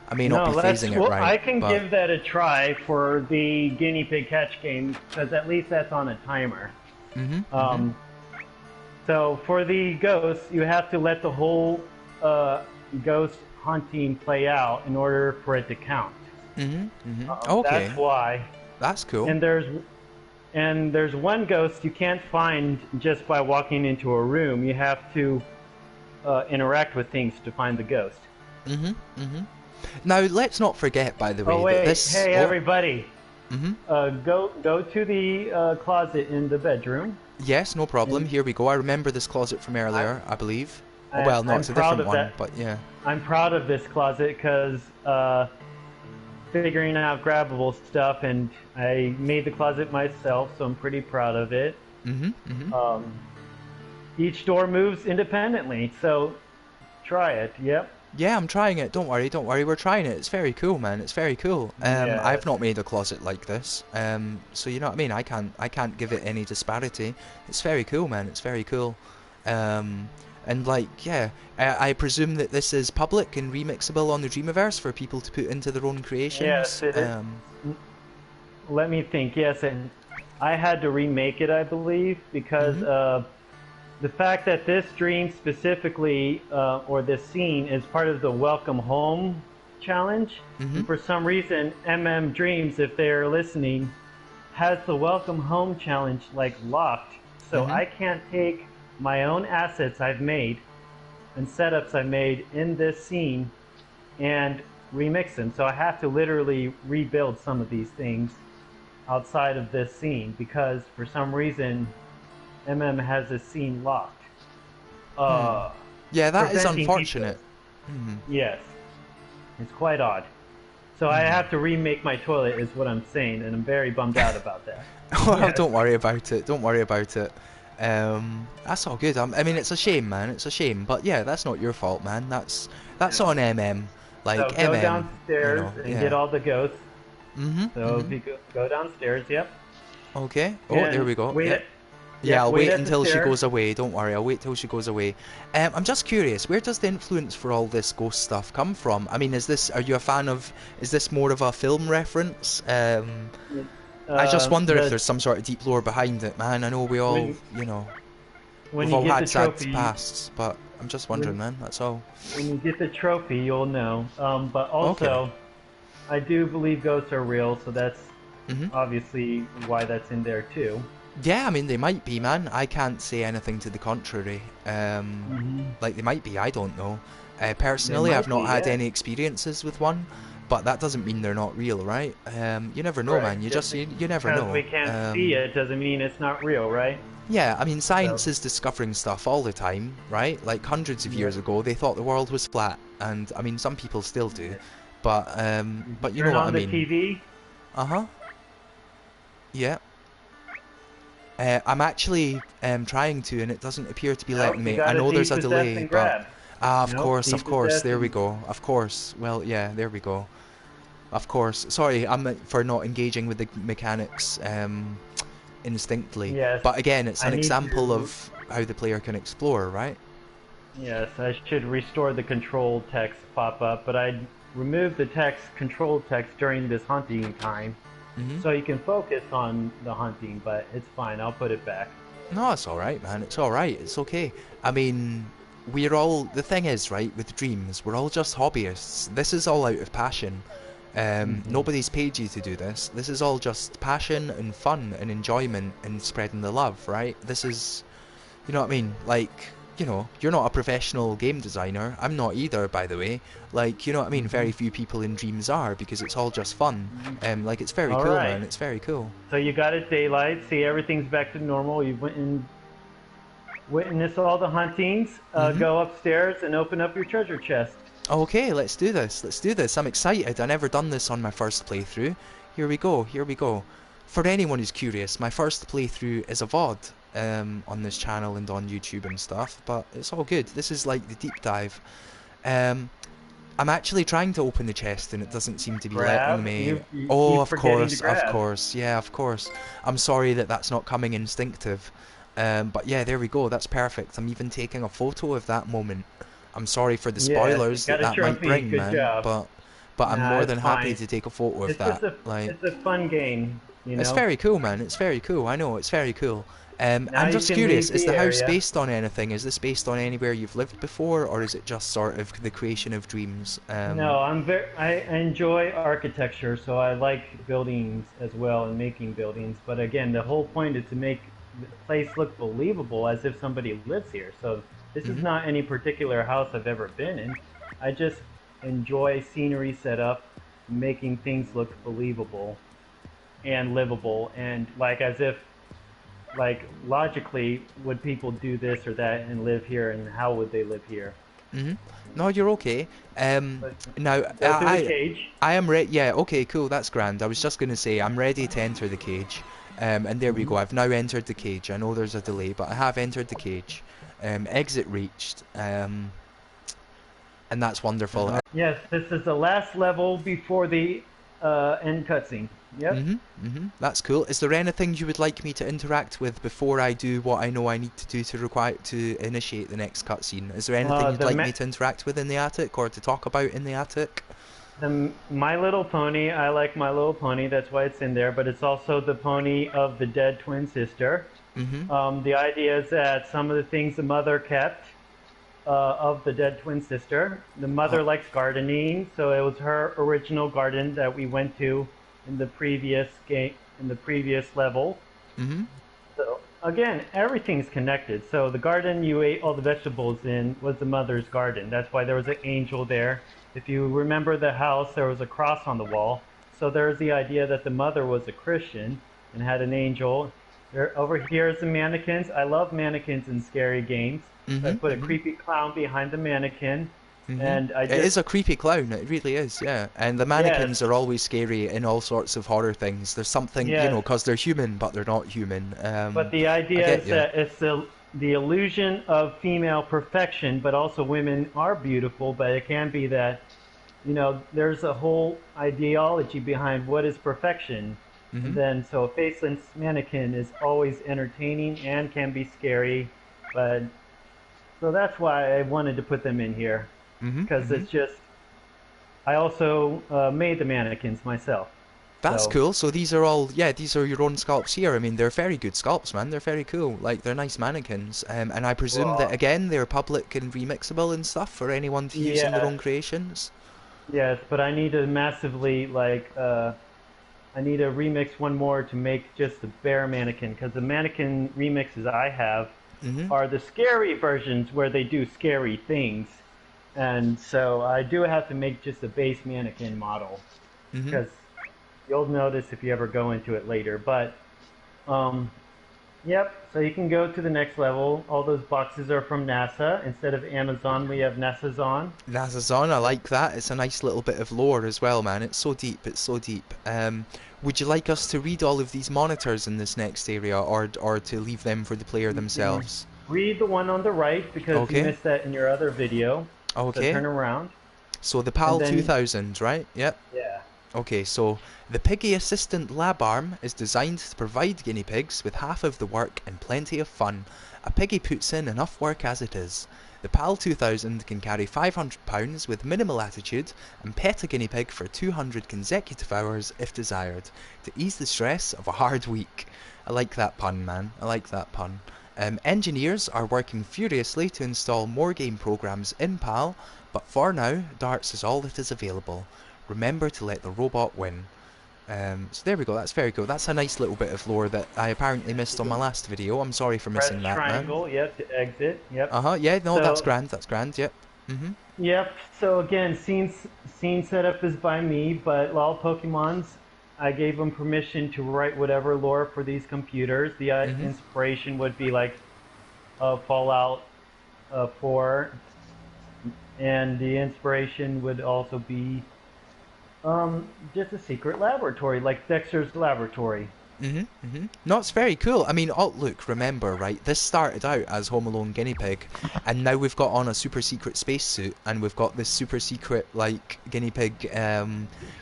I may not No, be let's. phrasing it Well, right, I can but give that a try for the guinea pig catch game because at least that's on a timer. mhm, mhm, Um, so for the ghosts, you have to let the whole ghost hunting play out in order for it to count. mhm, mhm. Okay, That's why. that's cool. And there's one ghost you can't find just by walking into a room. You have to interact with things to find the ghost. Mhm, mhm. Now let's not forget, by the Oh way, that wait, this. hey Oh, everybody, mhm. go to the closet in the bedroom. Yes, no problem. And Here we go. I remember this closet from I, earlier, I believe. Oh, I well, no, I'm it's a proud different of one, that. but yeah. I'm proud of this closet because figuring out grabbable stuff, and I made the closet myself, so I'm pretty proud of it. Mhm, mhm. Um, each door moves independently, so try it. Yep. Yeah, I'm trying it. Don't worry, don't worry. We're trying it. It's very cool, man. It's very cool. Yes. I've not made a closet like this. So you know what I mean. I can't give it any disparity. It's very cool, man. It's very cool. Um, and like, yeah, I presume that this is public and remixable on the Dreamiverse for people to put into their own Yes, creations. it is. Let me think. Yes, and I had to remake it, I believe, because Mhm, the fact that this dream specifically, or this scene, is part of the Welcome Home challenge, and mhm, for some reason, MM Dreams, if they're listening, has the Welcome Home challenge like locked. So mhm. I can't take my own assets I've made and setups I made in this scene and remix them. So I have to literally rebuild some of these things outside of this scene because for some reason MM has this scene locked, Hmm. uh, Yeah, that is preventing people. unfortunate. Mhm, Yes, it's quite odd. So I mhm. have to remake my toilet, is what I'm saying, and I'm very bummed out about that. Well, Yes, don't worry about it. Don't worry about it. That's all good. I mean, it's a shame, man. It's a shame, but yeah, that's not your fault, man. That's yes. on MM. So Like go MM, downstairs and get yeah. all the ghosts. Mhm, So if mhm. you go downstairs, yep, Okay. Oh, there and we go. wait Yep. at Yeah, yep I'll wait wait at the until she stair. goes away. Don't worry, I'll wait till she goes away. I'm just curious, where does the influence for all this ghost stuff come from? I mean, are you a fan of, is this more of a film reference? I just wonder if The there's some sort of deep lore behind it, man. I know when when we've you all get the had sad trophy, pasts, but I'm just wondering, when man, that's all. when you get the trophy, you'll know. But Okay. also, I do believe ghosts are real, so that's Mhm. obviously why that's in there too. Yeah, I mean, they might be, man. I can't say anything to the contrary. Hmm. Like, they might be, I don't know. They Personally, I've might be, not had yes. any experiences with one, but that doesn't mean they're not real, right? You never know, man. Correct. Just You never because know. we can't see it doesn't mean it's not real, right? Yeah, I mean, So, science is discovering stuff all the time, right? Like, hundreds of years yep. ago, they thought the world was flat, and, I mean, some people still do, Yes. Did you but you know turn what I on the mean. TV? Uh-huh, yeah. I'm actually trying to, and it doesn't appear to be Nope. letting You me. I gotta know there's a depossess delay, and but grab. Nope. of course, Depossess there we and go. Of course. Well, yeah, there we go. Of course. Sorry, for not engaging with the mechanics instinctly. yes. But again, it's I an need example to. of how the player can explore, right? Yes, I should restore the control text pop up, but I removed the control text during this hunting time, Hmm. so you can focus on the hunting. But it's fine. I'll put it back. No, it's all right, man. It's all right. It's okay. I mean, we're all, the thing is, right, with dreams, we're all just hobbyists. This is all out of passion. Hmm. Nobody's paid you to do this. This is all just passion and fun and enjoyment and spreading the love, right? This is, you know what I mean? Like, you know, you're not a professional game designer. I'm not either, by the way. Like, you know what I mean? Hmm. Very few people in dreams are, because it's all just fun. Like, it's very All cool, right. man. It's very cool. So you got it daylight. See, everything's back to normal. You went and witness all the huntings. Mm-hmm. Go upstairs and open up your treasure chest. Okay, let's do this. Let's do this. I'm excited. I never done this on my first playthrough. Here we go. Here we go. For anyone who's curious, my first playthrough is a VOD on this channel and on YouTube and stuff, but it's all good. This is like the deep dive. Um, I'm actually trying to open the chest and it doesn't seem to be letting Grab. me. You Oh, keep forgetting to of grab. course, yeah, of course. I'm sorry that that's not coming instinctive. But yeah, there we go. That's perfect. I'm even taking a photo of that moment. I'm sorry for the Yes, you spoilers that got a that might trophy. bring, Good man. job. But I'm Nah, more it's than happy fine. to take a photo of It's just that. Like, it's a fun game, you it's know. very cool, man. It's very cool. I know, it's very cool. Now I'm you just can curious, leave is the the house area. based on anything? Is this based on anywhere you've lived before, or is it just sort of the creation of dreams? No, I enjoy architecture, so I like buildings as well and making buildings. But again, the whole point is to make the place look believable as if somebody lives here. So this is Hmm. not any particular house I've ever been in. I just enjoy scenery setup, making things look believable and livable and like as if like logically would people do this or that and live here and how would they live here? Hmm. No, you're okay. But Now, go through the cage. I am ready. Yeah, okay, cool, that's grand. I was just gonna say I'm ready to enter the cage. And there we Hmm. go. I've now entered the cage. I know there's a delay, but I have entered the cage. Exit reached. And that's wonderful. Yes, this is the last level before the end cutscene. Yep. That's cool. Is there anything you would like me to interact with before I do what I know I need to do to require to initiate the next cutscene? Is there anything you'd The like me to interact with in the attic or to talk about in the attic? My Little Pony. I like My Little Pony. That's why it's in there. But it's also the pony of the dead twin sister. Mm-hmm. The idea is that some of the things the mother kept of the dead twin sister. The Oh, mother likes gardening, so it was her original garden that we went to in the previous game, in the previous level. mm-hmm. So again, everything's connected. So the garden you ate all the vegetables in was the mother's garden. That's why there was an angel there. If you remember the house, there was a cross on the wall. So there's the idea that the mother was a Christian and had an angel. There, over here is the mannequins. I love mannequins in scary games. So I Mm-hmm. put a Mm-hmm. creepy clown behind the mannequin, Mm-hmm. and I It just is a creepy clown, it really is, yeah. And the yes, mannequins are always scary in all sorts of horror things. There's something, you yes. know, 'cause they're human, but they're not human. But the I idea get is you. that it's the illusion of female perfection, but also women are beautiful. But it can be that there's a whole ideology behind what is perfection, and Mm-hmm. then so a faceless mannequin is always entertaining and can be scary. But so that's why I wanted to put them in here Mm-hmm. because Mm-hmm. it's just I also made the mannequins myself. That's So cool. So these are all, yeah, these are your own sculpts here. I mean, they're very good sculpts, man. They're very cool. Like, they're nice mannequins. And I presume that, well, again, they're public and remixable and stuff for anyone to use in their yes, own creations. yes, but I need to massively I need to remix one more to make just the bare mannequin because the mannequin remixes I have Mm-hmm. are the scary versions where they do scary things, and so I do have to make just a base mannequin model Mm-hmm. because you'll notice if you ever go into it later. But um, yep, so you can go to the next level. All those boxes are from NASA. Instead of Amazon, we have NASA's on. Nazazon, I like that. It's a nice little bit of lore as well, man. It's so deep. It's so deep. Would you like us to read all of these monitors in this next area, or to leave them for the player You can themselves? read the one on the right because you Okay. missed that in your other video. So Okay. turn around So the and PAL then 2000, right? Yep. yeah. Okay, so the Piggy Assistant Lab Arm is designed to provide guinea pigs with half of the work and plenty of fun. A piggy puts in enough work as it is. The PAL 2000 can carry 500 pounds with minimal attitude and pet a guinea pig for 200 consecutive hours if desired, to ease the stress of a hard week. I like that pun, man. I like that pun. Engineers are working furiously to install more game programs in PAL, but for now, darts is all that is available. Remember to let the robot win. So there we go, that's very cool. That's a nice little bit of lore that I apparently missed on my last video. I'm sorry for Press missing that, man. triangle, yep, to exit. Yep. Uh-huh, yeah, no, So, that's grand, yep. Mm-hmm, yep. So again, scene setup is by me, but Lol Pokemons, I gave them permission to write whatever lore for these computers. The mm-hmm. inspiration would be like Fallout 4, and the inspiration would also be just a secret laboratory, like Dexter's laboratory. No, it's very cool. I mean, oh, look, remember, right? This started out as Home Alone Guinea Pig, and now we've got on a super secret spacesuit, and we've got this super secret, like, guinea pig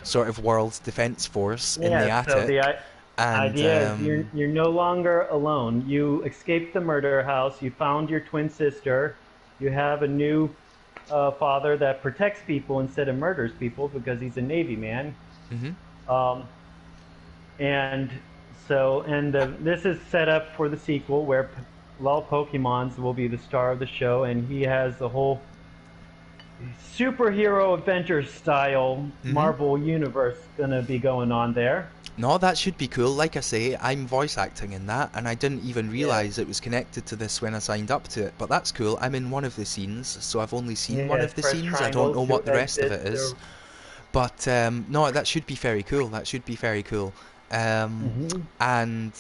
sort of world defense force in the Yeah. So the attic. And, idea is you're no longer alone. You escaped the murder house. You found your twin sister. You have a new father that protects people instead of murders people because he's a Navy man. mhm. Um, and this is set up for the sequel where Lol Pokemons will be the star of the show, and he has the whole superhero Avengers style Marvel universe gonna be going on there. No, that should be cool. Like I say, I'm voice acting in that, and I didn't even Yeah. realise it was connected to this when I signed up to it. But that's cool. I'm in one of the scenes, so I've only seen one Yes, of the press scenes. I don't triangle know to what the rest of exit. it is. But no, that should be very cool. That should be very cool. Um, Mhm. and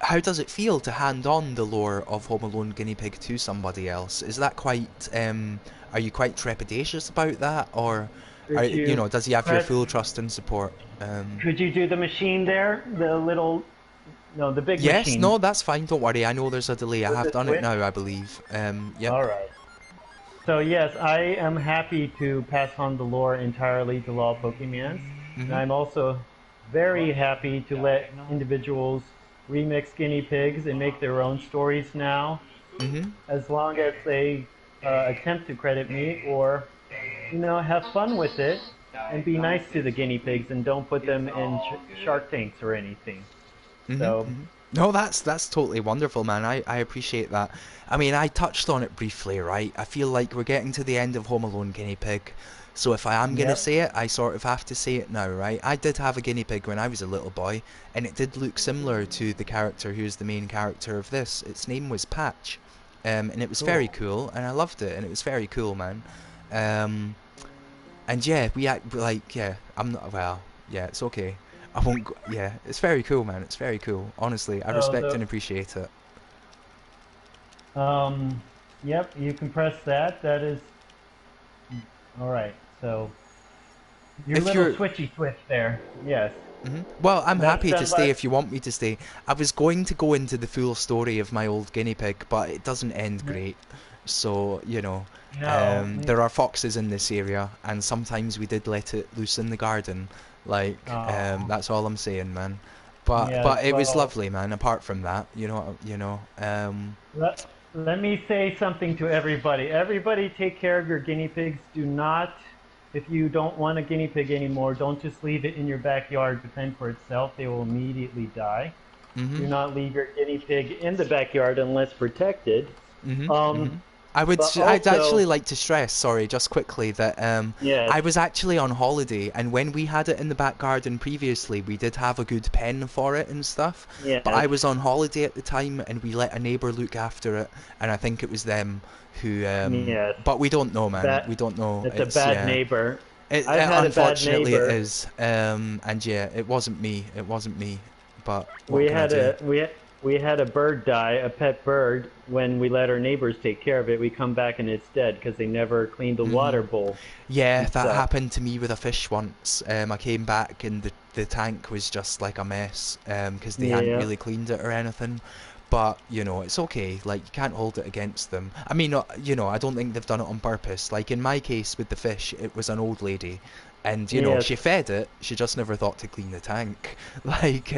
how does it feel to hand on the lore of Home Alone Guinea Pig to somebody else? Is that quite? Are you quite trepidatious about that, or, Could you does he have your press? full trust and support? Could you do the machine there? The little, no, the big Yes, machine no, that's fine. Don't worry. I know there's a delay. I with have the done it switch. now, I believe. Yep. All right. So yes, I am happy to pass on the lore entirely to Law Pokemans, and Mhm. I'm also very happy to let individuals remix guinea pigs and make their own stories now, Mhm. as long as they attempt to credit me or, have fun with it and be nice to the guinea pigs and don't put them in shark tanks or anything. Mhm. So Mhm. No, that's totally wonderful, man. I appreciate that. I mean, I touched on it briefly, right? I feel like we're getting to the end of Home Alone Guinea Pig. So if I am gonna yep. say it, I sort of have to say it now, right? I did have a guinea pig when I was a little boy, and it did look similar to the character who's the main character of this. Its name was Patch, and it was very Cool. cool, and I loved it, and it was very cool, man. Um, And yeah, we act like yeah. I'm not well. Yeah, it's okay. I won't. Yeah, it's very cool, man. It's very cool. Honestly, I So respect and appreciate it. yep, you can press that. That is all right. So your If little you're, switchy switch there. Yes. well, I'm That's happy to done stay by if you want me to stay. I was going to go into the full story of my old guinea pig, but it doesn't end great. So no. there are foxes in this area, and sometimes we did let it loose in the garden. Like, Oh. that's all I'm saying, man. But Yes. it was Well, lovely, man. Apart from that, let me say something to everybody. Everybody take care of your guinea pigs. Do not, if you don't want a guinea pig anymore, don't just leave it in your backyard to fend for itself. They will immediately die. Do mhm. not leave your guinea pig in the backyard unless protected. Mhm. Um, Mhm. but I'd actually also, like to stress, sorry, just quickly that yes, I was actually on holiday, and when we had it in the back garden previously, we did have a good pen for it and stuff. But yes, I was on holiday at the time, and we let a neighbour look after it, and I think it was them who. yes. But we don't know, man. That We don't know. that's a It's bad yeah. neighbor. It, I've had a bad unfortunately it neighbor. is. And yeah, it wasn't me. It wasn't me. But what We can I had do? a we we had a bird die, a pet bird. When we let our neighbors take care of it, we come back and it's dead because they never cleaned the Mhm. water bowl Yeah, and that stuff. happened to me with a fish once. I came back and the tank was just like a mess because they hadn't Yeah. really cleaned it or anything. But it's okay. Like you can't hold it against them. I mean, I don't think they've done it on purpose. Like in my case with the fish, it was an old lady, and Yes. she fed it. She just never thought to clean the tank. Like,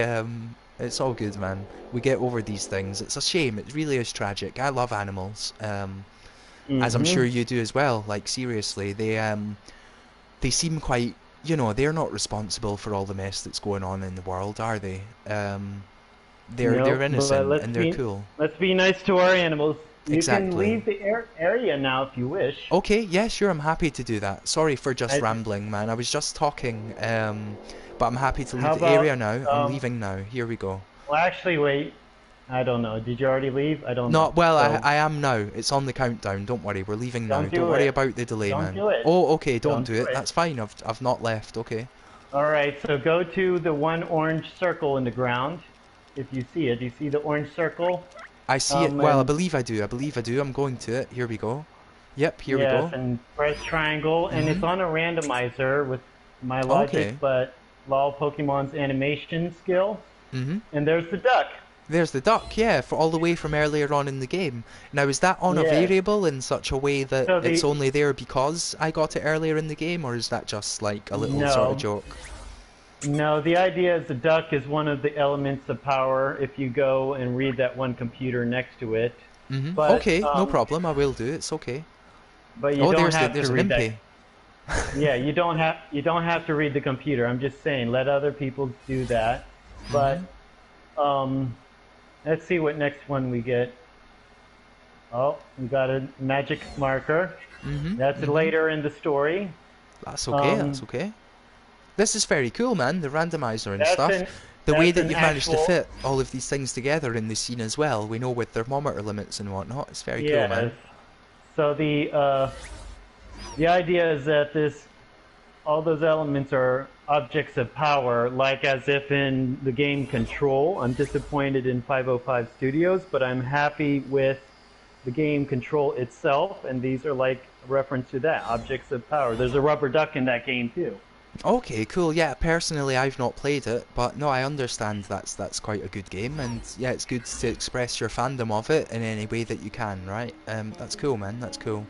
it's all good, man. We get over these things. It's a shame. It really is tragic. I love animals. As I'm sure Mm-hmm. you do as well. Like seriously, they seem quite, they're not responsible for all the mess that's going on in the world, are they? they're Nope. But innocent and they're cool. let's be nice to our animals. You can Exactly. leave the area now if you wish. Okay, yeah, sure, I'm happy to do that. Sorry for just I, rambling, man. I was just talking, but I'm happy to leave how the area about now. I'm leaving now. Here we go. well, actually, wait. I don't know. Did you already leave? I don't No, know. well, So I am now. It's on the countdown. Don't worry, we're leaving now. don't Don't do worry it. about the delay, Don't man. do it. Oh, okay, don't Don't do do it. it. That's fine. I've not left. Okay. All right. So go to the one orange circle in the ground. If you see it, you see the orange circle. I see it. Well, I And believe I do. I believe I do. I'm going to it. Here we go. Yep, here we yes, go. and press triangle, and it's Mhm. on a randomizer with my logic, Okay. but LOL Pokemon's animation skill. Mhm. And there's the duck. There's the duck, yeah, for all the way from earlier on in the game. Now, is that on a Yes. variable in such a way that So it's the only there because I got it earlier in the game, or is that just like a little sort of no, joke? no. The idea is the duck is one of the elements of power. If you go and read that one computer next to it, Mhm. but Okay, no problem. I will do. It's okay. you Oh, don't have to there's an read that. impy. Yeah, you don't have to read the computer. I'm just saying, let other people do that. Mhm. But um, let's see what next one we get. Oh, we got a magic marker. Mhm. That's Mhm. later in the story. That's okay. That's Um, okay. This is very cool, man. The randomizer and that's stuff. an The way that's that an you've managed to actual fit all of these things together in the scene as well. We know with thermometer limits and whatnot. It's very cool, man. yes. So the idea is that this all those elements are objects of power, like as if in the game Control. I'm disappointed in 505 Studios, but I'm happy with the game Control itself, and these are like a reference to that, objects of power. There's a rubber duck in that game too. Okay, cool. Yeah, personally, I've not played it, but no, I understand that's quite a good game, and yeah, it's good to express your fandom of it in any way that you can, right? That's cool, man. That's cool.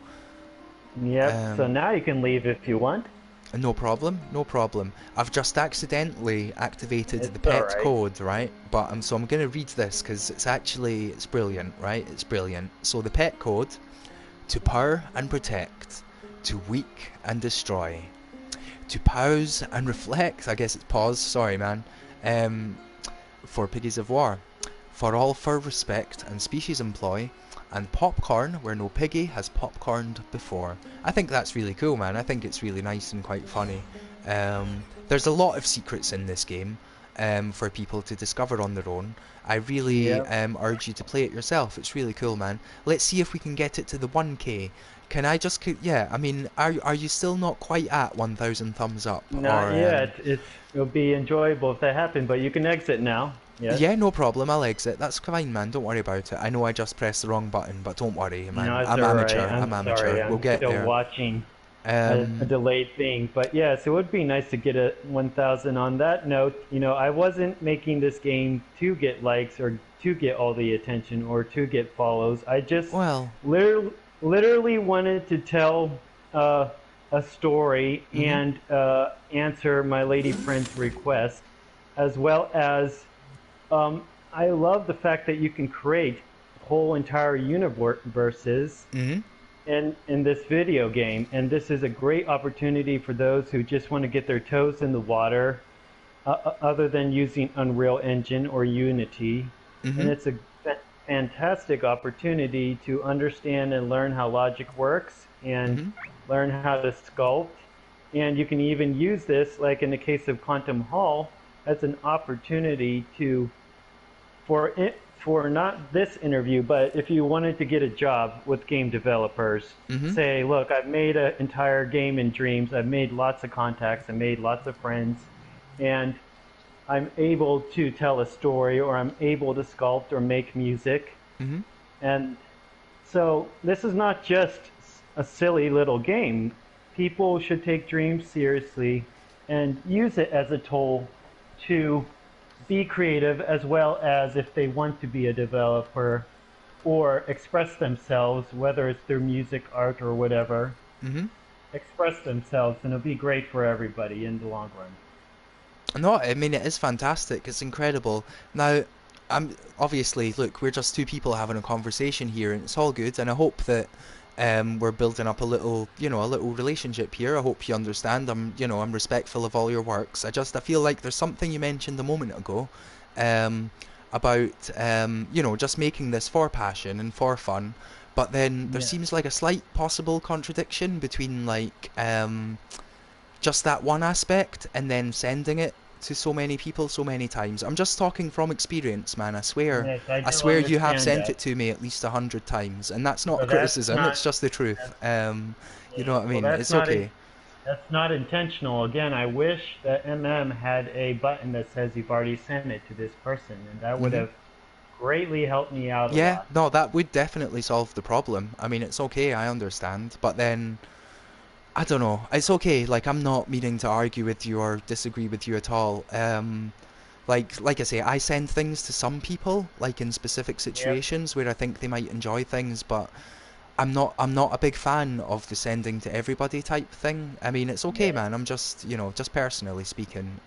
Yep. So Um, now you can leave if you want. no problem, no problem. I've just accidentally activated the It's all pet right. code, right? But so I'm gonna read this because it's brilliant, right? It's brilliant. So the pet code: to power and protect, to weak and destroy, to pause and reflect. I guess it's pause. Sorry, man. Um, for piggies of war, for all fur respect and species employ, and popcorn where no piggy has popcorned before. I think that's really cool, man. I think it's really nice and quite funny. There's a lot of secrets in this game for people to discover on their own. I really Yep. urge you to play it yourself. It's really cool, man. Let's see if we can get it to the 1K. Can I just, yeah, I mean, are you still not quite at 1,000 thumbs up? Not Or, yet. It'll be enjoyable if that happens, but you can exit now. Yes. yeah, no problem. I'll exit. That's fine, man. Don't worry about it. I know I just pressed the wrong button, but don't worry, No, man. it's I'm all right. amateur. I'm I'm sorry. amateur. We'll I'm get still there. watching a Um, delayed thing. But yes, it would be nice to get a 1,000. On that note, I wasn't making this game to get likes or to get all the attention or to get follows. I just well, literally wanted to tell a story mhm, and answer my lady friend's request, as well as um, I love the fact that you can create whole entire universes mhm, in this video game, and this is a great opportunity for those who just want to get their toes in the water, other than using Unreal Engine or Unity, and mhm, it's a fantastic opportunity to understand and learn how logic works and mhm, learn how to sculpt. And you can even use this, like in the case of Quantum Hall, as an opportunity to for not this interview, but if you wanted to get a job with game developers, mhm, say, look, I've made an entire game in Dreams, I've made lots of contacts, I made lots of friends, and I'm able to tell a story, or I'm able to sculpt or make music. mhm. And so this is not just a silly little game. People should take Dreams seriously and use it as a tool to be creative, as well as if they want to be a developer or express themselves, whether it's through music, art, or whatever, Mhm. express themselves, and it'll be great for everybody in the long run. No, I mean it is fantastic. It's incredible. Now, I'm obviously look, we're just two people having a conversation here, and it's all good. And I hope that we're building up a little, a little relationship here. I hope you understand. I'm respectful of all your works. I feel like there's something you mentioned a moment ago, um, about you know, just making this for passion and for fun, but then there Yeah. seems like a slight possible contradiction between like just that one aspect and then sending it to so many people so many times. I'm just talking from experience, man. Yes, I I do swear you have understand sent that. it to me at least 100 times, and that's not a But that's criticism. not. It's just the truth. That's, You know yeah. what I Well, mean? It's okay. that's not intentional. Again, I wish that had a button that says you've already sent it to this person, and that would Hmm. have greatly helped me out a Yeah, lot. no, that would definitely solve the problem. I mean, it's okay, I understand, but then I don't know. It's okay. Like, I'm not meaning to argue with you or disagree with you at all. Like I say, I send things to some people, like in specific Yep. situations where I think they might enjoy things, but I'm not a big fan of the sending to everybody type thing. I mean, it's okay, Yes. man. I'm just, you know, just personally speaking.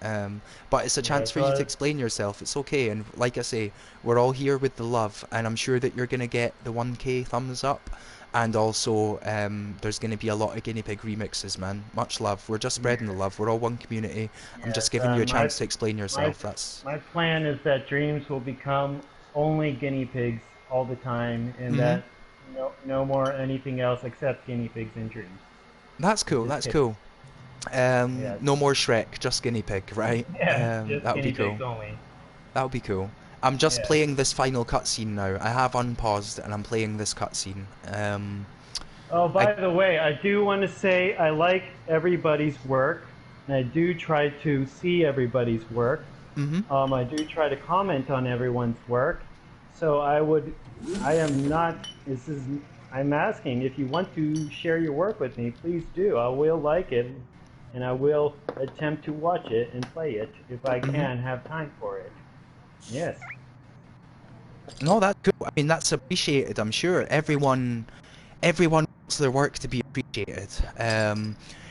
But it's a chance Yes. for you to explain yourself. It's okay, and like I say, we're all here with the love, and I'm sure that you're gonna get the 1K thumbs up, and also there's gonna be a lot of guinea pig remixes, man. Much love. We're just spreading the Yes. love. We're all one community. I'm Yes. just giving you a chance to explain My yourself. That's. my plan is that dreams will become only guinea pigs all the time, and Mhm. that no more anything else except guinea pigs and dreams. That's cool. Just That's kidding. cool. Yes. No more Shrek, just guinea pig, right? Yeah. Just That would be guinea cool. pigs only. That would be cool. I'm just Yes. playing this final cutscene now. I have unpaused and I'm playing this cutscene. Oh, I. by the way, I do want to say I like everybody's work, and I do try to see everybody's work. Mhm. I do try to comment on everyone's work. So I am not, this is, I'm asking if you want to share your work with me, please do. I will like it, and I will attempt to watch it and play it if I Mhm. can have time for it. Yes. No, that's cool. I mean, that's appreciated. I'm sure everyone wants their work to be appreciated.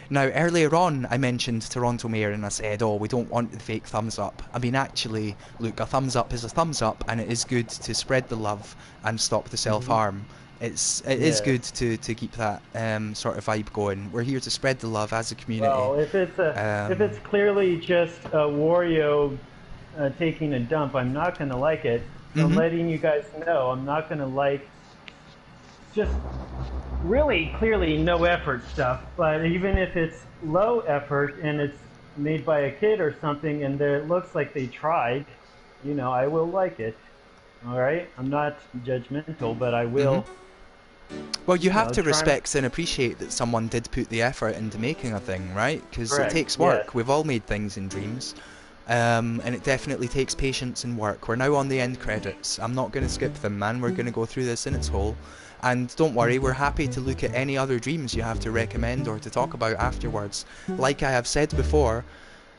Now, earlier on, I mentioned Toronto Mayor and I said, oh, we don't want the fake thumbs up. I mean, actually, look, a thumbs up is a thumbs up, and it is good to spread the love and stop the Hmm. self-harm. It is Yes. good to keep that sort of vibe going. We're here to spread the love as a community. Well, if Um, it's clearly just Wario taking a dump, I'm not going to like it. So I'm mhm. letting you guys know I'm not going to like just really clearly no effort stuff. But even if it's low effort and it's made by a kid or something, and there it looks like they tried, I will like it. All right, I'm not judgmental, but I Mhm. will, Well, you have to try. respect and appreciate that someone did put the effort into making a thing, right? Because it Correct. takes Yes. work. We've all made things in dreams. And it definitely takes patience and work. We're now on the end credits. I'm not going to skip them, man. We're going to go through this in its whole. And don't worry, we're happy to look at any other dreams you have to recommend or to talk about afterwards. Like I have said before,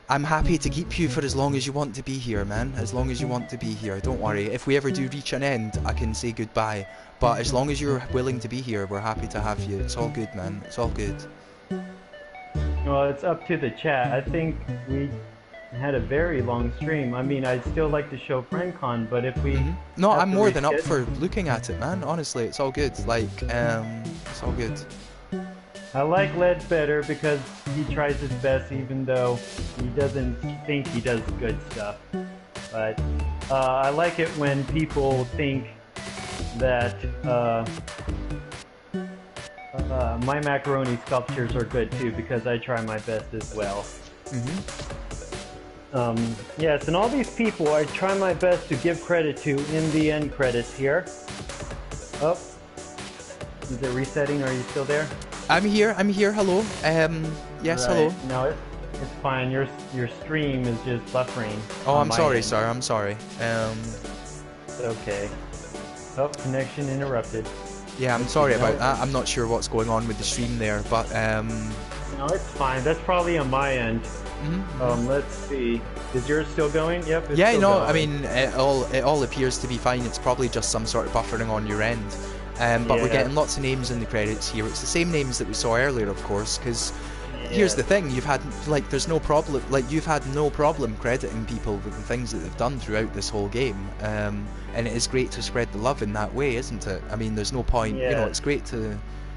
I'm happy to keep you for as long as you want to be here, man. As long as you want to be here. Don't worry. If we ever do reach an end, I can say goodbye. But as long as you're willing to be here, we're happy to have you. It's all good, man. It's all good. Well, it's up to the chat. I think we had a very long stream. I mean, I'd still like to show FriendCon, but if we No, have I'm to more than up reschedule, for looking at it, man. Honestly, it's all good. Like, it's all good. I like Led better because he tries his best, even though he doesn't think he does good stuff. But I like it when people think that my macaroni sculptures are good too, because I try my best as well. Hmm. Yes, and all these people I try my best to give credit to in the end credits here. Oh, is it resetting? Are you still there? I'm here. I'm here. Hello. Yes. Right. Hello. No, it's fine. Your stream is just buffering Oh, on I'm my sorry, end. sir. I'm sorry. It's okay. Oh, connection interrupted. Yeah, I'm Let's see. sorry No, about that. I'm not sure what's going on with the stream there, but no, it's fine. That's probably on my end. Let's see. Is yours still going? Yep, it's yeah, still no, I going. mean, it all appears to be fine. It's probably just some sort of buffering on your end. But we're Yes. getting lots of names in the credits here. It's the same names that we saw earlier, of course, because here's Yes. the thing: there's no problem. Like, you've had no problem crediting people with the things that they've done throughout this whole game. And it is great to spread the love in that way, isn't it? I mean, there's no point. Yes.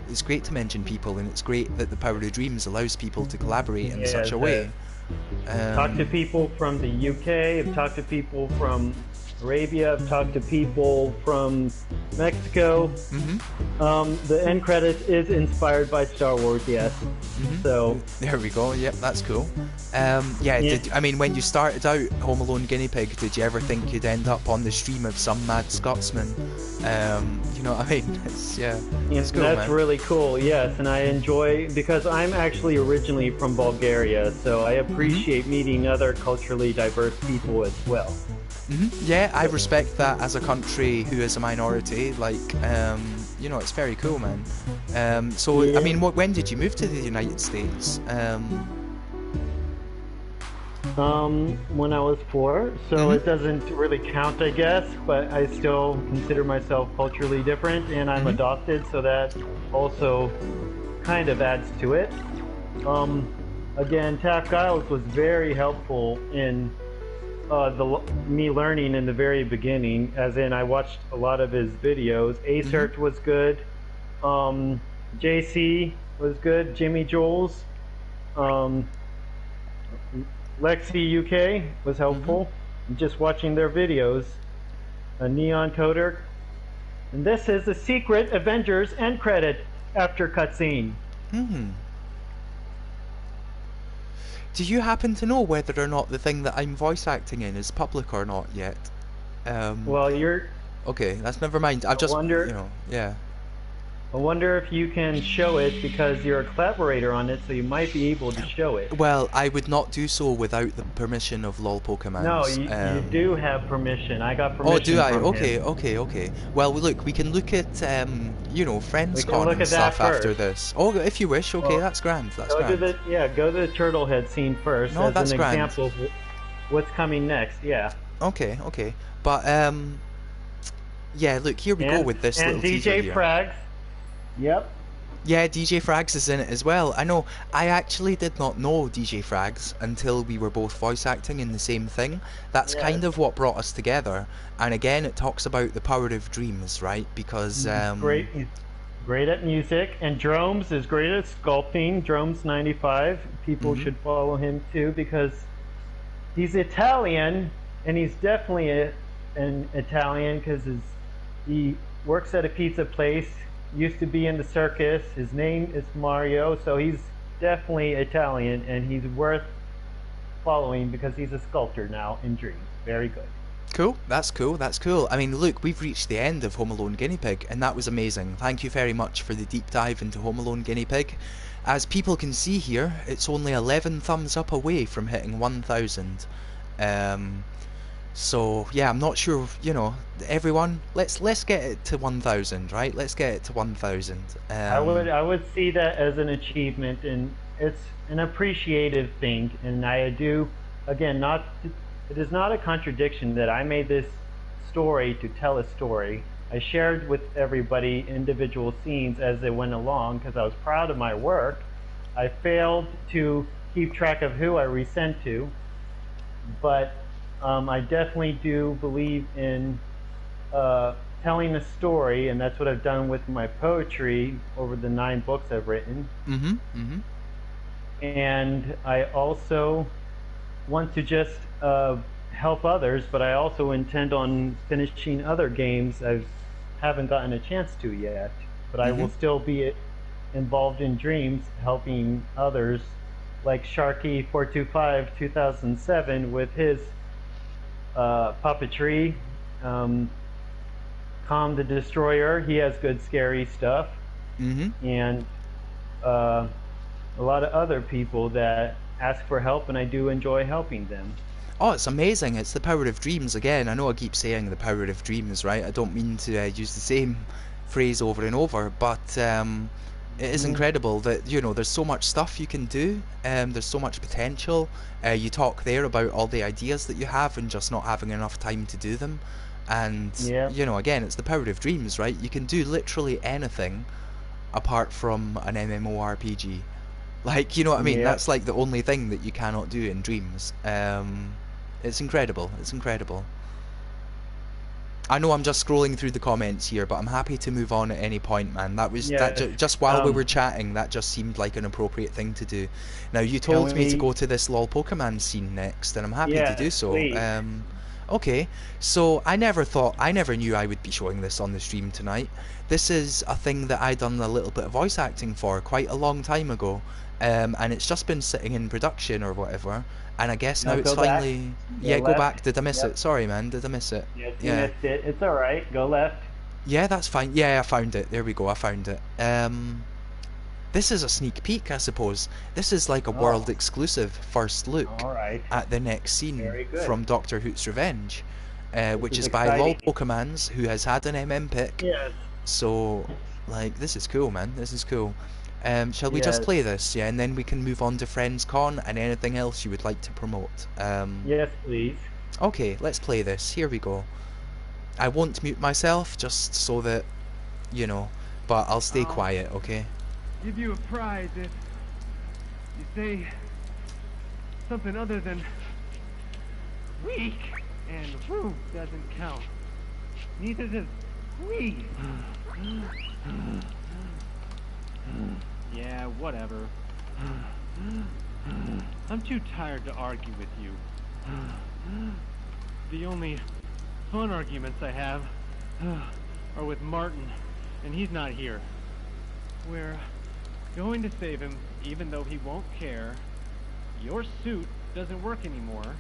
It's great to mention people, and it's great that the Power of Dreams allows people to collaborate in such Yes. a way. Talk to Um, people from the UK. I've talked to people from Arabia. I've talked to people from Mexico. Mm-hmm. The end credits is inspired by Star Wars, yes. So, There we go. Yep, that's cool. Yeah, yeah, I mean, when you started out Home Alone Guinea Pig, did you ever think you'd end up on the stream of some mad Scotsman? You know what I mean? Yeah, it's cool, that's man. really cool, yes. And I enjoy, because I'm actually originally from Bulgaria, so I Mm-hmm. appreciate meeting other culturally diverse people as well. Yeah, I respect that as a country who is a minority. Like, you know, it's very cool, man. So, I Yeah. mean, when did you move to the United States? When I was 4, so Mhm, it doesn't really count, I guess, but I still consider myself culturally different, and I'm mhm, adopted, so that also kind of adds to it. Um, Again, Taft Giles was very helpful in me learning in the very beginning, as in I watched a lot of his videos. mhm, Acert was good. Um, JC was good. Jimmy Jules. Um, Lexi UK was mhm. helpful. Just watching their videos. A Neon Coder. And this is the secret Avengers end credit after cutscene. Hmm. Do you happen to know whether or not the thing that I'm voice acting in is public or not yet? Um, Well, you're. okay, that's never mind. I've I just, wonder. yeah. I wonder if you can show it because you're a collaborator on it, so you might be able to show it. Well, I would not do so without the permission of LOL No, Pokemans. you do have permission. I got Oh, do permission I? from Okay, him. okay, okay. Well, look, we can look at, you know, We can FriendsCon look and at that stuff after first. this. Oh, if you wish, okay, Well, that's grand, that's go to grand. the go to the turtle head scene first No, as an that's grand. example of what's coming next. Yeah, Okay, okay. But, yeah, look, here we go with this and little teaser DJ here. Frags. Yep. Yeah, DJ Frags is in it as well. I know, I actually did not know DJ Frags until we were both voice acting in the same thing. That's Yes. kind of what brought us together. And again, it talks about the power of dreams, right? Because, He's great. He's great at music, and Dromes is great at sculpting. Dromes 95. People mhm, should follow him too because he's Italian, and he's definitely an Italian because he works at a pizza place. Used to be in the circus. His name is Mario, so he's definitely Italian, and he's worth following because he's a sculptor now in Dreams. Very good. cool, that's cool, that's cool. I mean, look, we've reached the end of Home Alone Guinea Pig, and that was amazing. Thank you very much for the deep dive into Home Alone Guinea Pig. As people can see here, it's only 11 thumbs up away from hitting 1,000. Um, So yeah, I'm not sure. You know, everyone, let's get it to 1,000, right? Let's get it to 1,000. I would see that as an achievement, and it's an appreciative thing. And I do, again, not it is not a contradiction that I made this story to tell a story. I shared with everybody individual scenes as they went along because I was proud of my work. I failed to keep track of who I resent to, but I definitely do believe in telling a story, and that's what I've done with my poetry over the 9 books I've written. Mhm, mhm. And I also want to just help others, but I also intend on finishing other games I haven't gotten a chance to yet. But I Mhm. will still be involved in Dreams, helping others, like Sharky425 2007 with his puppetry. Um, Calm the Destroyer, he has good scary stuff, Mhm. and uh, a lot of other people that ask for help, and I do enjoy helping them. Oh, it's amazing. It's the power of dreams again. I know I keep saying the power of dreams, right? I don't mean to use the same phrase over and over, but it is Hmm. incredible that, you know, there's so much stuff you can do. There's so much potential. You talk there about all the ideas that you have and just not having enough time to do them. And, Yeah, you know, again, it's the power of dreams, right? You can do literally anything apart from an MMORPG. Like, you know what I mean? yeah. That's like the only thing that you cannot do in dreams. It's incredible. It's incredible. I know I'm just scrolling through the comments here, but I'm happy to move on at any point, man. Yes. Just while we Um, were chatting, that just seemed like an appropriate thing to do. Now, you can told me to we? go to this LOL Pokemon scene next, and I'm happy to do Yes, so. please. Okay, so I never knew I would be showing this on the stream tonight. This is a thing that I done a little bit of voice acting for quite a long time ago, and it's just been sitting in production or whatever. And I guess now Now it's go back, finally, go yeah, go left. back. Did I miss it? Yep. Sorry, man. Did I miss it? Yes, you Yeah, missed it. It's all right. Go left. yeah, that's fine. Yeah, I found it. There we go. I found it. This is a sneak peek, I suppose. This is like a world Oh, exclusive first look all right. at the next scene Very good. from Doctor Hoot's Revenge, This which is is by exciting. Lolbo Commands, who has had an MM pick. Yes. So, like, this is cool, man. This is cool. Shall we just Yes. play this, yeah, and then we can move on to Friends Con and anything else you would like to promote? Yes, please. Okay, let's play this. Here we go. I won't mute myself, just so that, you know, but I'll stay I'll quiet, okay? give you a prize if you say something other than weak, and woo doesn't count. Neither does we. Yeah, whatever. I'm too tired to argue with you. The only fun arguments I have are with Martin, and he's not here. We're going to save him, even though he won't care. Your suit doesn't work anymore,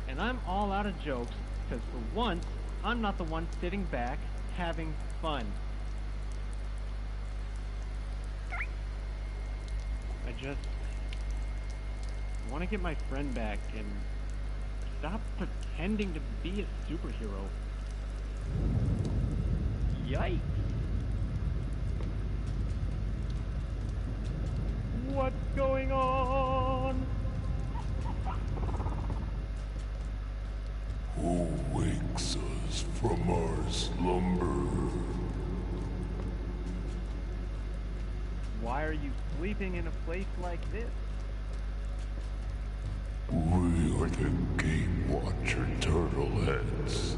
and I'm all out of jokes, because for once, I'm not the one sitting back, having fun. I just want to get my friend back and stop pretending to be a superhero. Yikes! What's going on? Who wakes us from our slumber? Why are you sleeping in a place like this? We are the Gate Watcher Turtleheads.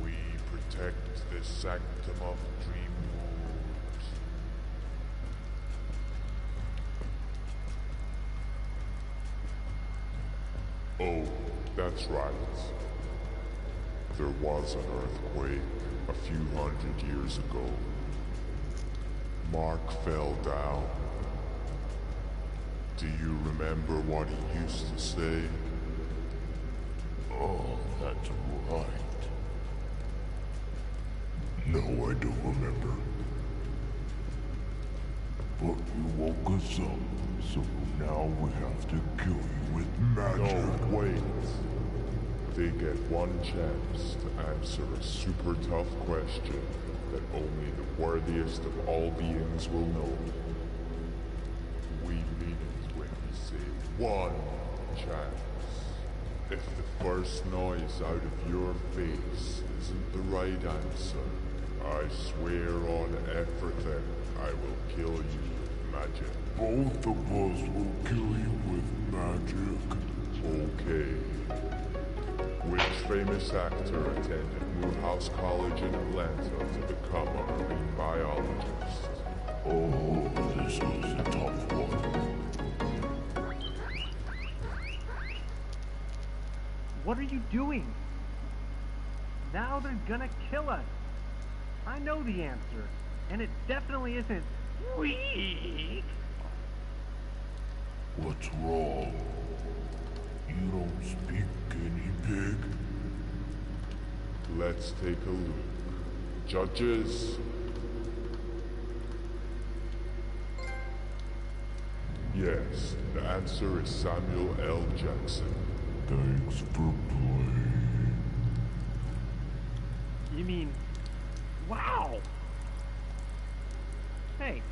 We protect the sanctum of Dreamwood. Oh, that's right. There was an earthquake a few hundred years ago. Mark fell down. Do you remember what he used to say? Oh, that's right. No, I don't remember. But you woke us up, so now we have to kill you with magic. No, wait. They get one chance to answer a super tough question that only the worthiest of all beings will know. We mean it when we say one chance. If the first noise out of your face isn't the right answer, I swear on everything I will kill you with magic. Both of us will kill you with magic. Okay. Which famous actor attended Morehouse College in Atlanta to become a marine biologist? Oh, this was a tough one. What are you doing? Now they're gonna kill us. I know the answer, and it definitely isn't weak. What's wrong? You don't speak, guinea pig. Let's take a look. Judges. Yes, the answer is Samuel L. Jackson. Thanks for playing. You mean, wow. Hey,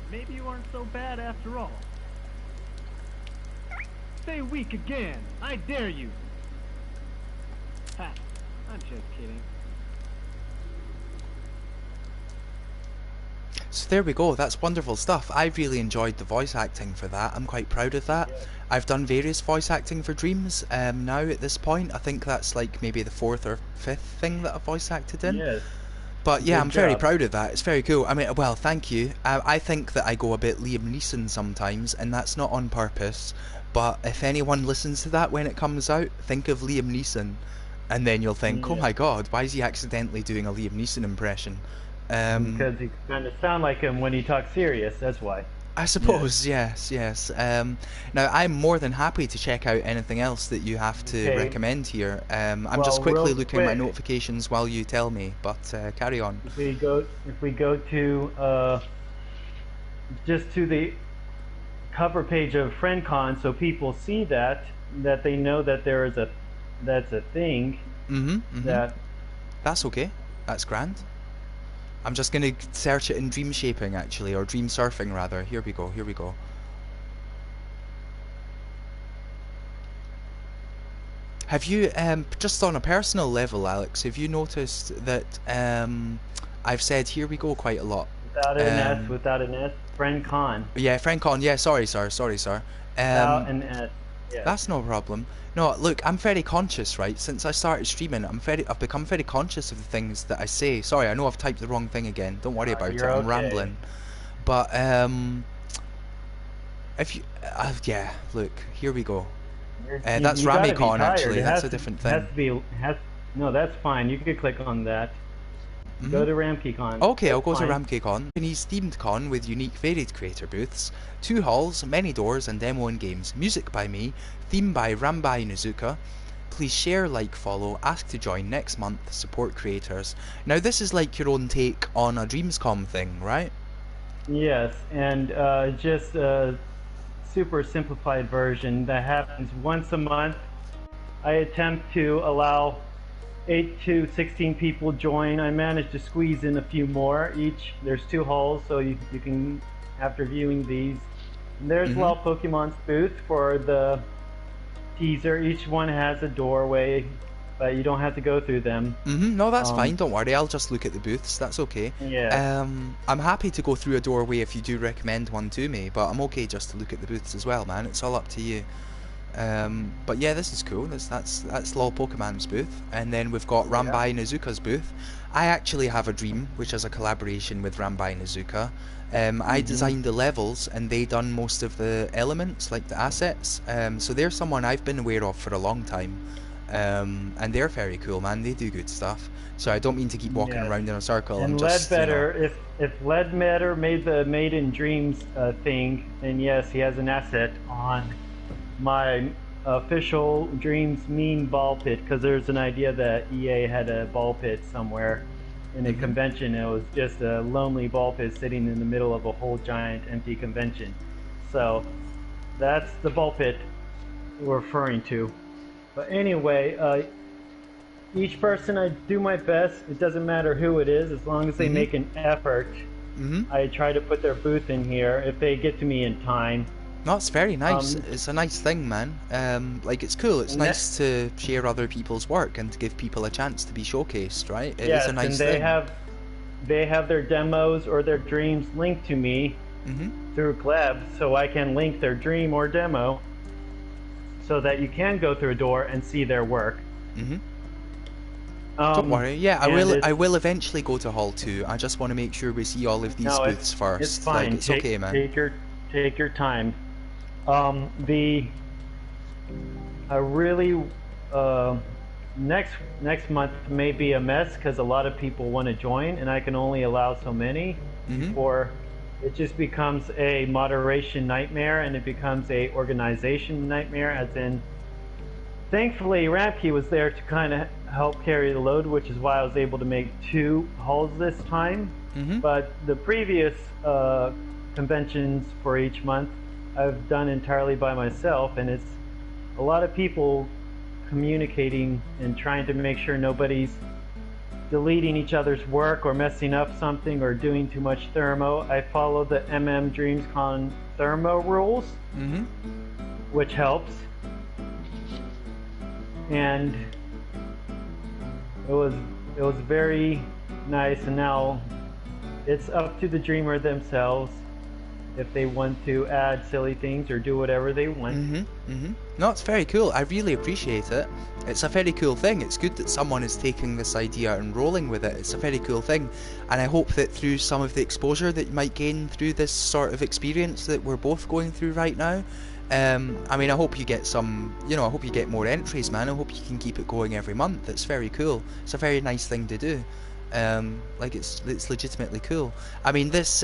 maybe you aren't so bad after all. Say weak again. I dare you. Ha, I'm just kidding. So there we go, that's wonderful stuff. I really enjoyed the voice acting for that. I'm quite proud of that. Yes. I've done various voice acting for Dreams now at this point. I think that's like maybe the fourth or fifth thing that I've voice acted in. Yes. But yeah, Good I'm very job. proud of that. It's very cool. I mean, well, thank you. I think that I go a bit Liam Neeson sometimes, and that's not on purpose. But if anyone listens to that when it comes out, think of Liam Neeson, and then you'll think, oh Yeah. my god, why is he accidentally doing a Liam Neeson impression? Um, Because you kind of sound like him when he talks serious. That's why. I Yes. suppose, yes, yes. Now, I'm more than happy to check out anything else that you have to Okay. recommend here. I'm just Well, quickly real looking at my quick, notifications while you tell me, but carry on. if we go to just to the cover page of FriendCon, so people see that they know that there is that's a thing Mm-hmm, mm-hmm. that. That's okay. That's grand. I'm just gonna search it in dream shaping actually, or dream surfing rather. Here we go, here we go. Have you, just on a personal level, Alex, have you noticed that I've said here we go quite a lot? Um, Without an S, FriendCon, yeah, FriendCon, yeah, sorry, sir, sorry, sir. without Um, an S. Yes. That's no problem. No, look, I'm very conscious, right? Since I started streaming, I've become very conscious of the things that I say. Sorry, I know I've typed the wrong thing again. Don't worry about it. You're I'm okay. rambling. But if you, yeah, look, here we go. That's You gotta be Ramicon tired. actually. It That's has a to different has thing. to be has. No, that's fine. You could click on that. Hmm. Go to RamkeyCon. Okay, I'll That's go to fine. Ramkeycon. Japanese themed con with unique varied creator booths, 2 halls, many doors, and demo and games. Music by me, theme by Rambai Nizuka. Please share, like, follow, ask to join next month, support creators. Now this is like your own take on a Dreamscom thing, right? Yes, and just a super simplified version that happens once a month. I attempt to allow 8 to 16 people join. I managed to squeeze in a few more each. There's 2 halls, so you can, after viewing these. And there's Mm-hmm. Wild Pokemon's booth for the teaser. Each one has a doorway, but you don't have to go through them. Mm-hmm. No, that's fine. Um, Don't worry. I'll just look at the booths. That's okay. yes. I'm happy to go through a doorway if you do recommend one to me, but I'm okay just to look at the booths as well, man. It's all up to you. But yeah, this is cool. That's Lol Pokemon's booth, and then we've got Yeah. Rambai Nizuka's booth. I actually have a dream, which is a collaboration with Rambai Nizuka. I Hmm. designed the levels, and they done most of the elements, like the assets. So they're someone I've been aware of for a long time, and they're very cool, man. They do good stuff. So I don't mean to keep walking Yes. around in a circle. I'm And just, you know. Ledbetter, if Ledbetter made the Made in Dreams thing, then yes, he has an asset on my official Dreams meme ball pit, because there's an idea that EA had a ball pit somewhere in a Mhm. convention. It was just a lonely ball pit sitting in the middle of a whole giant empty convention. So that's the ball pit we're referring to. But anyway, each person, I do my best. It doesn't matter who it is, as long as they Mhm. make an effort. Mhm. I try to put their booth in here if they get to me in time. No, it's very nice. Um, It's a nice thing, man. Like, it's cool. It's and that, nice to share other people's work and to give people a chance to be showcased, right? It is a yes, and nice thing. they have their demos or their dreams linked to me Mhm. through Gleb, so I can link their dream or demo so that you can go through a door and see their work. Mhm. Don't worry. Yeah, I And will. it's I will eventually go to Hall 2. I just want to make sure we see all of these no, booths it's first. Like, fine. it's okay, man. Take your time. The I really next month may be a mess because a lot of people want to join, and I can only allow so many Mhm. before it just becomes a moderation nightmare, and it becomes a organization nightmare. As in, thankfully, Ramkey was there to kind of help carry the load, which is why I was able to make 2 halls this time. Mhm. But the previous conventions for each month, I've done entirely by myself, and it's a lot of people communicating and trying to make sure nobody's deleting each other's work or messing up something or doing too much thermo. I follow the DreamsCon thermo rules, Mhm. which helps. And it was very nice, and now it's up to the dreamer themselves if they want to add silly things or do whatever they want. No, it's very cool. I really appreciate it. It's a very cool thing. It's good that someone is taking this idea and rolling with it. It's a very cool thing. And I hope that through some of the exposure that you might gain through this sort of experience that we're both going through right now, I mean, I hope you get some, you know, I hope you get more entries, man. I hope you can keep it going every month. It's very cool. It's a very nice thing to do. Like, it's legitimately cool. I mean, this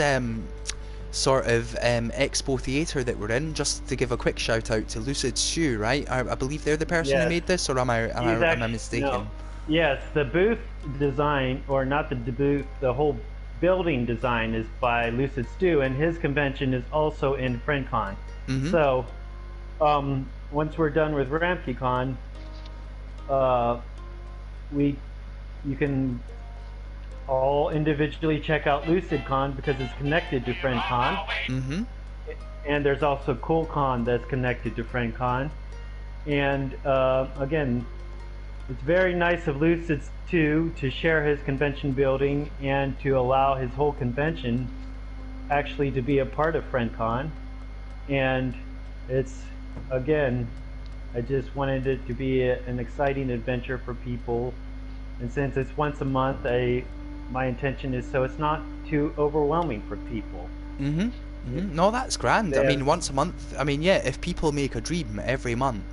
sort of expo theatre that we're in, just to give a quick shout out to Lucid Shoe, right? I believe they're the person who made this, or am I mistaken? No. Yes, the booth design, or not the booth, the whole building design is by Lucid Stew, and his convention is also in FriendCon. So, once we're done with RamkeyCon, you can all individually check out LucidCon because it's connected to FriendCon. And there's also CoolCon that's connected to FriendCon. And again, it's very nice of Lucid to share his convention building and to allow his whole convention actually to be a part of FriendCon. And it's, again, I just wanted it to be an exciting adventure for people. And since it's once a month, my intention is so it's not too overwhelming for people. No, that's grand. I mean, once a month. I mean, yeah, if people make a dream every month,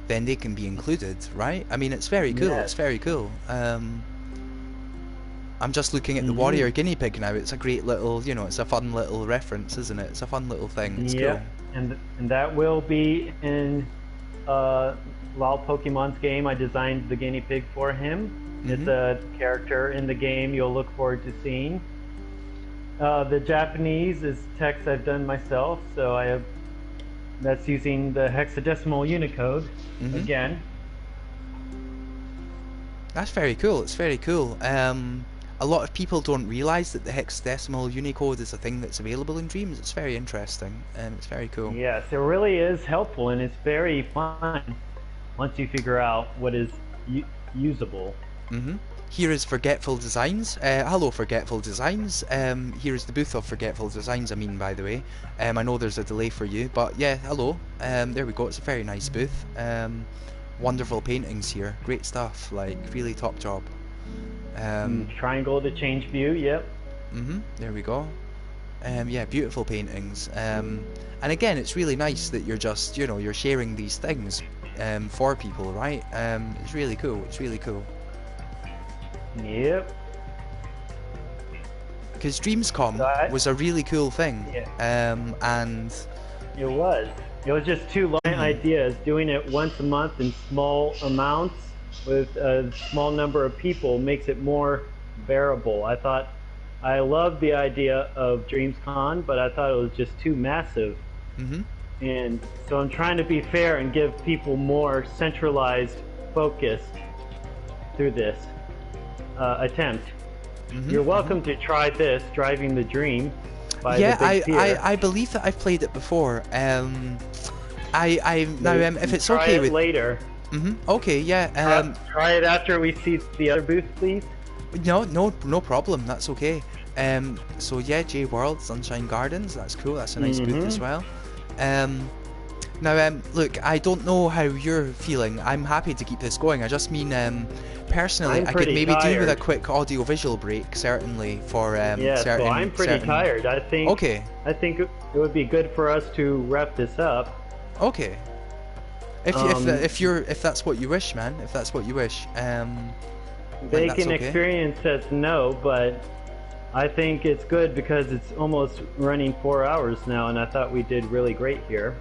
then they can be included, right? I mean, it's very cool. It's very cool. I'm just looking at the warrior guinea pig now. It's a great little, you know, it's a fun little reference, isn't it? It's a fun little thing. It's cool. And that will be in LOL Pokemon's game. I designed the guinea pig for him. It's a character in the game you'll look forward to seeing. The Japanese is text I've done myself, so that's using the hexadecimal Unicode again. That's very cool. It's very cool. A lot of people don't realise that the hexadecimal Unicode is a thing that's available in Dreams. It's very interesting, and it's very cool. Yes, it really is helpful, and it's very fun once you figure out what is usable. Here is Forgetful Designs. Hello, Forgetful Designs. Here is the booth of Forgetful Designs, I mean, by the way. I know there's a delay for you, but yeah, hello. There we go, it's a very nice booth. Wonderful paintings here, great stuff, like, really top job. Triangle to change view, yep. There we go. Yeah, beautiful paintings. And again, it's really nice that you're just, you know, you're sharing these things for people, right? It's really cool, it's really cool. Yep. Because DreamsCon was a really cool thing. And it was just two ideas. Doing it once a month in small amounts with a small number of people makes it more bearable. I loved the idea of DreamsCon, but I thought it was just too massive. And so I'm trying to be fair and give people more centralized focus through this attempt. You're welcome to try this, Driving the Dream. By I believe that I've played it before. If it's okay with later. Okay, yeah. Try it after we see the other booth, please. No problem. That's okay. So yeah, J World Sunshine Gardens. That's cool. That's a nice booth as well. Now, look, I don't know how you're feeling. I'm happy to keep this going. I just mean, personally, I could maybe do with a quick audio-visual break, certainly, for certain... I'm pretty tired. I think it would be good for us to wrap this up. Okay. If that's what you wish, man. If that's what you wish. They can experience says no, but I think it's good because it's almost running 4 hours now, and I thought we did really great here.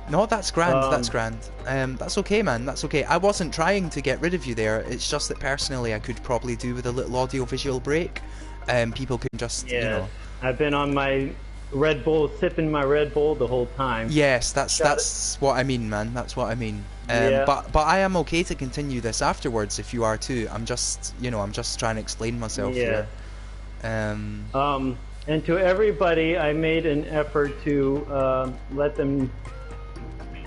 No, that's grand. That's grand. That's okay, man. That's okay. I wasn't trying to get rid of you there. It's just that personally, I could probably do with a little audio-visual break. People can just, you know. I've been on my Red Bull, sipping my Red Bull the whole time. Yes, that's what I mean, man. That's what I mean. But I am okay to continue this afterwards if you are too. I'm just, you know, I'm just trying to explain myself here. And to everybody, I made an effort to let them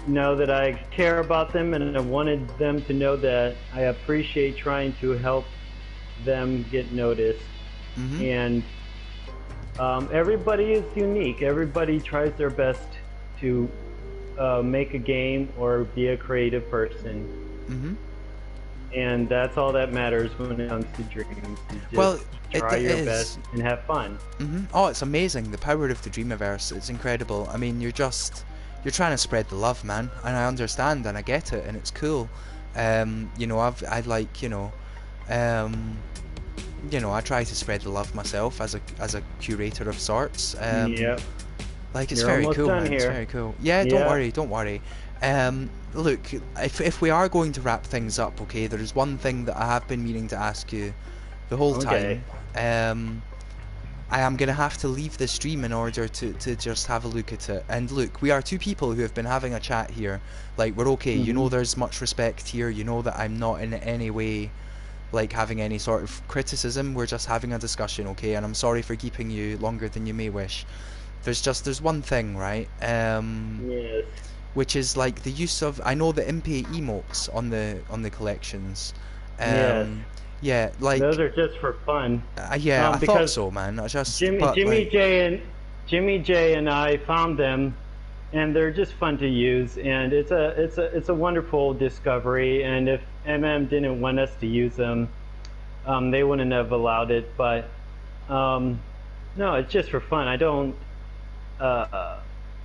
know that I care about them, and I wanted them to know that I appreciate trying to help them get noticed. And Everybody is unique. Everybody tries their best to make a game or be a creative person. Mm-hmm. And that's all that matters when it comes to dreams. You Well, just it try your is. best and have fun. Mm-hmm. Oh, it's amazing. The power of the Dreamiverse. It's incredible. I mean, you're trying to spread the love, man. And I understand and I get it and it's cool. You know, I like, I try to spread the love myself as a curator of sorts. Yep. Like, it's You're very almost cool, done man. It's here. very cool. Yeah, Yeah. don't worry. Look, if we are going to wrap things up, okay, there's one thing that I have been meaning to ask you the whole Okay. time. I am going to have to leave the stream in order to just have a look at it. And look, we are two people who have been having a chat here. Like, we're okay. You know there's much respect here. You know that I'm not in any way, like, having any sort of criticism. We're just having a discussion, okay? And I'm sorry for keeping you longer than you may wish. There's one thing, right? Yes. Which is, like, the use of... I know the MP emotes on the collections. Yes. Yeah, like... Those are just for fun. Yeah, I thought Because so, man. I just... Jimmy but, like, Jimmy J and I found them, and they're just fun to use, and it's a wonderful discovery. And if MM didn't want us to use them, they wouldn't have allowed it. But no, it's just for fun. I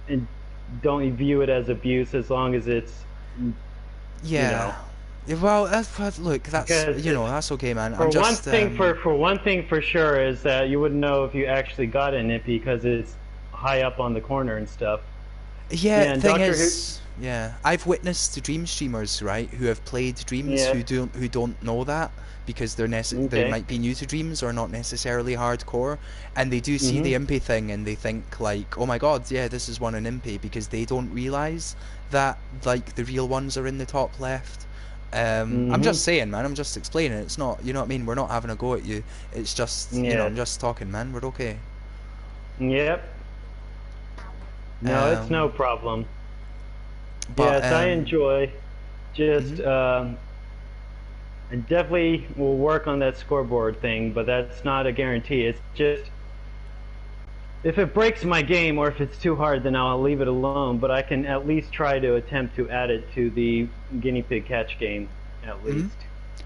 and don't view it as abuse as long as it's yeah. Well, look, that's because that's okay, man. for I'm one just thing for one thing for sure is that you wouldn't know if you actually got in it because it's high up on the corner and stuff. yeah. And Thing Doctor is, yeah, I've witnessed dream streamers, right, who have played dreams Yeah. who don't know that because they Okay. might be new to dreams or not necessarily hardcore, and they do see the impy thing and they think like, oh my god, yeah, this is one an impy because they don't realize that like the real ones are in the top left. I'm just saying, man. I'm just explaining. It's not, you know what I mean. We're not having a go at you. It's just, Yeah. I'm just talking, man. We're okay. Yep. No, it's no problem. But, Yes, I enjoy. Just I definitely will work on that scoreboard thing, but that's not a guarantee. It's just if it breaks my game or if it's too hard, then I'll leave it alone. But I can at least try to attempt to add it to the guinea pig catch game, at least.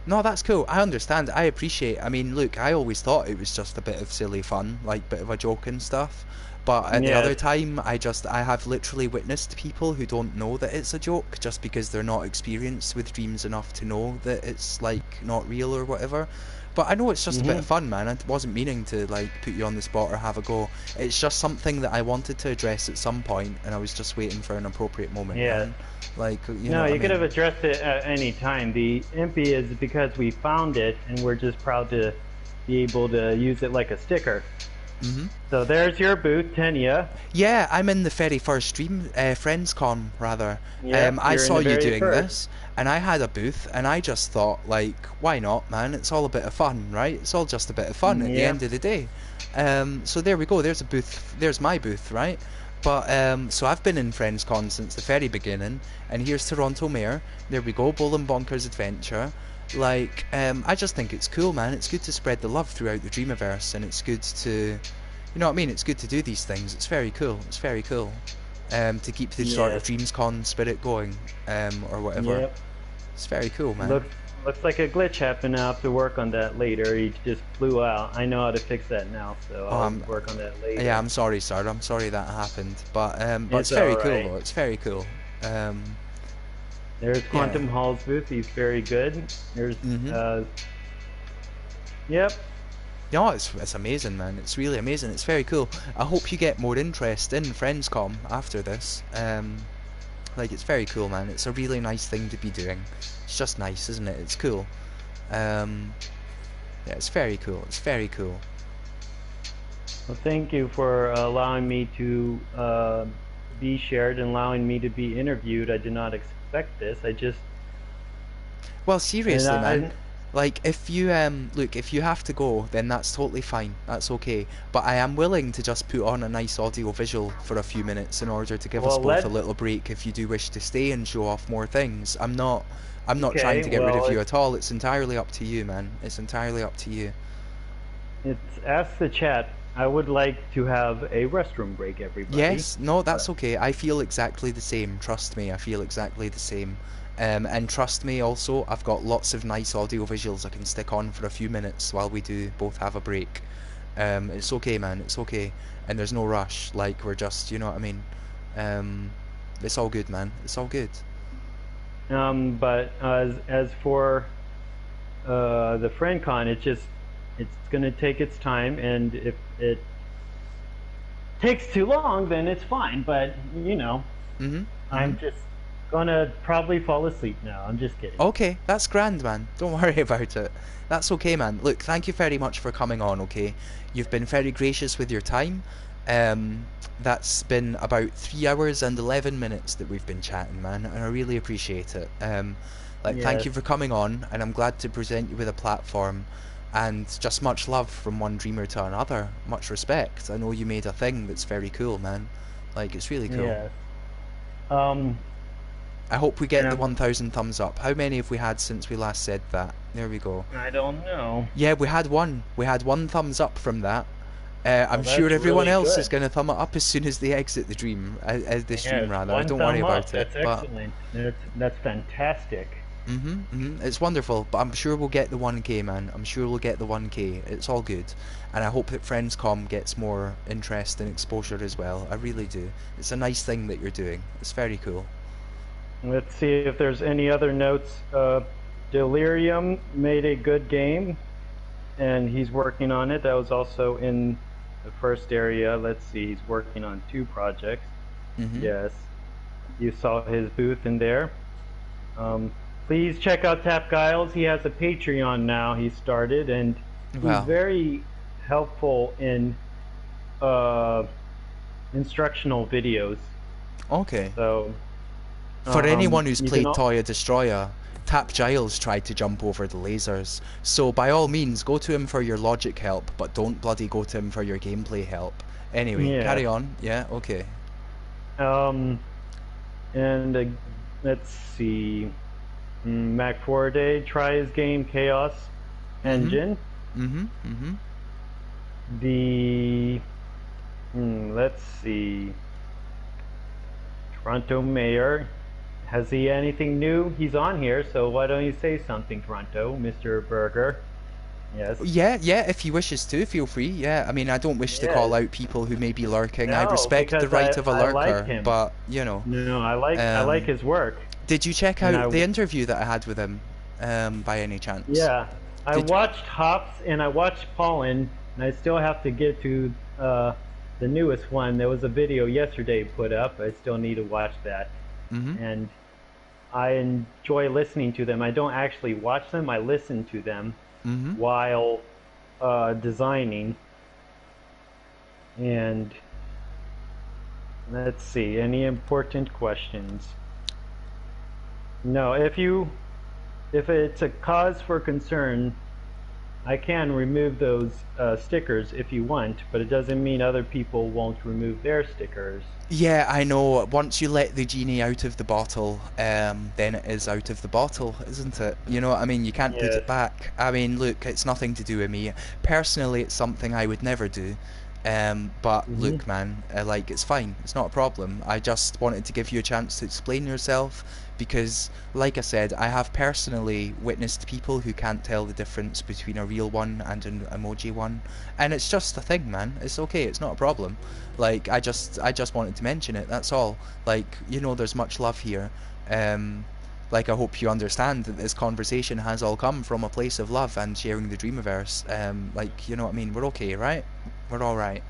No, that's cool. I understand. I appreciate. I mean, look, I always thought it was just a bit of silly fun, like bit of a joke and stuff. But at the other time, I have literally witnessed people who don't know that it's a joke just because they're not experienced with dreams enough to know that it's like not real or whatever. But I know it's just a bit of fun, man. I wasn't meaning to like put you on the spot or have a go. It's just something that I wanted to address at some point, and I was just waiting for an appropriate moment. Yeah. Man. Like you know. No, what I you could mean? have addressed it at any time. The impy is because we found it, and we're just proud to be able to use it like a sticker. So there's your booth, Tenya. Yeah, I'm in the very first stream, FriendsCon rather. Yep, I you're in saw the you very doing first. this, and I had a booth, and I just thought, like, why not, man? It's all a bit of fun, right? It's all just a bit of fun at the Yeah. end of the day. So there we go. There's a booth. There's my booth, right? But so I've been in FriendsCon since the very beginning, and here's Toronto Mayor. There we go, Bull and Bonkers Adventure. Like, I just think it's cool, man. It's good to spread the love throughout the Dreamiverse, and it's good to. You know what I mean? It's good to do these things. It's very cool. It's very cool. To keep the sort of DreamsCon spirit going, or whatever. Yep. It's very cool, man. Looks like a glitch happened. I'll have to work on that later. He just flew out. I know how to fix that now, so I'll work on that later. Yeah, I'm sorry, sir. I'm sorry that happened. But it's It's very all cool, right. though. It's very cool. There's Quantum Hall's booth. He's very good. There's yep. No, it's amazing, man. It's really amazing. It's very cool. I hope you get more interest in FriendsCom after this. Like, it's very cool, man. It's a really nice thing to be doing. It's just nice, isn't it? It's cool. Yeah, it's very cool. It's very cool. Well, thank you for allowing me to be shared and allowing me to be interviewed. I did not expect this. I just. Well, seriously, And I- man. Like, if you look, if you have to go, then that's totally fine. That's okay. But I am willing to just put on a nice audio visual for a few minutes in order to give us Well, both a little break. If you do wish to stay and show off more things, I'm not Okay, trying to get rid of well, you at all. It's entirely up to you, man. It's entirely up to you. It's ask the chat I would like to have a restroom break, everybody. Yes, no, that's But okay. I feel exactly the same. Trust me, I feel exactly the same. And trust me also, I've got lots of nice audio visuals I can stick on for a few minutes while we do both have a break. It's okay, man, it's okay. And there's no rush, like, we're just, you know what I mean? Um, it's all good, man. It's all good. but as for the FriendCon, it's going to take its time, and if it takes too long, then it's fine. But Mm-hmm, mm-hmm. I'm just gonna probably fall asleep now. I'm just kidding. Okay, that's grand, man. Don't worry about it. That's okay, man. Look, thank you very much for coming on, okay? You've been very gracious with your time. Um, that's been about 3 hours and 11 minutes that we've been chatting, man, and I really appreciate it. Like, thank Yes, you for coming on, and I'm glad to present you with a platform, and just much love from one dreamer to another. Much respect. I know you made a thing that's very cool, man. Like, it's really cool. yes. Um, I hope we and get the 1,000 thumbs up. How many have we had since we last said that? There we go. I don't know. Yeah, we had one. We had one thumbs up from that. I'm Well, sure that's everyone really else good. is going to thumb it up as soon as they exit the dream, the stream Yes, rather. one Don't worry thumb up. about it. That's But excellent. That's fantastic. it's wonderful. But I'm sure we'll get the 1K, man. I'm sure we'll get the 1K. It's all good, and I hope that Friendscom gets more interest and exposure as well. I really do. It's a nice thing that you're doing. It's very cool. Let's see if there's any other notes. Delirium made a good game, and he's working on it. That was also in the first area. Let's see, he's working on 2 projects. Mhm. Yes, you saw his booth in there. Please check out Tap Giles. He has a Patreon now. He started, and he's Well, very helpful in uh, instructional videos. okay. So For anyone who's you can played Toya Destroyer, Tap Giles tried to jump over the lasers. So by all means, go to him for your logic help, but don't bloody go to him for your gameplay help. Anyway, Yeah. carry on. Yeah, okay. And let's see. Mac Forday, try his game Chaos Engine. Mm-hmm. The let's see. Toronto Mayor. Has he anything new? He's on here, so why don't you say something, Toronto, Mr. Berger? Yes. Yeah, if he wishes to, feel free. Yeah, I mean, I don't wish to call Yes. out people who may be lurking. I No, respect the because right of a I like lurker, him. but, you know. No, I like his work. Did you check And out the interview that I had with him, by any chance? Yeah, I Did- watched Hops and I watched Pollen, and I still have to get to the newest one. There was a video yesterday put up. I still need to watch that. Mm-hmm. And I enjoy listening to them. I don't actually watch them. I listen to them Mm-hmm. while designing. And let's see, any important questions? No, if it's a cause for concern, I can remove those stickers if you want, but it doesn't mean other people won't remove their stickers. Yeah, I know. Once you let the genie out of the bottle, then it is out of the bottle, isn't it? You know what I mean? You can't put Yes. it back. I mean, look, it's nothing to do with me. Personally, it's something I would never do. But look, man, like, it's fine. It's not a problem. I just wanted to give you a chance to explain yourself because, like I said, I have personally witnessed people who can't tell the difference between a real one and an emoji one, and it's just a thing, man. It's okay. It's not a problem. Like, I just wanted to mention it. That's all. Like, you know, there's much love here. Like, I hope you understand that this conversation has all come from a place of love and sharing the Dreamiverse. Like, you know what I mean? We're okay, right? We're all right.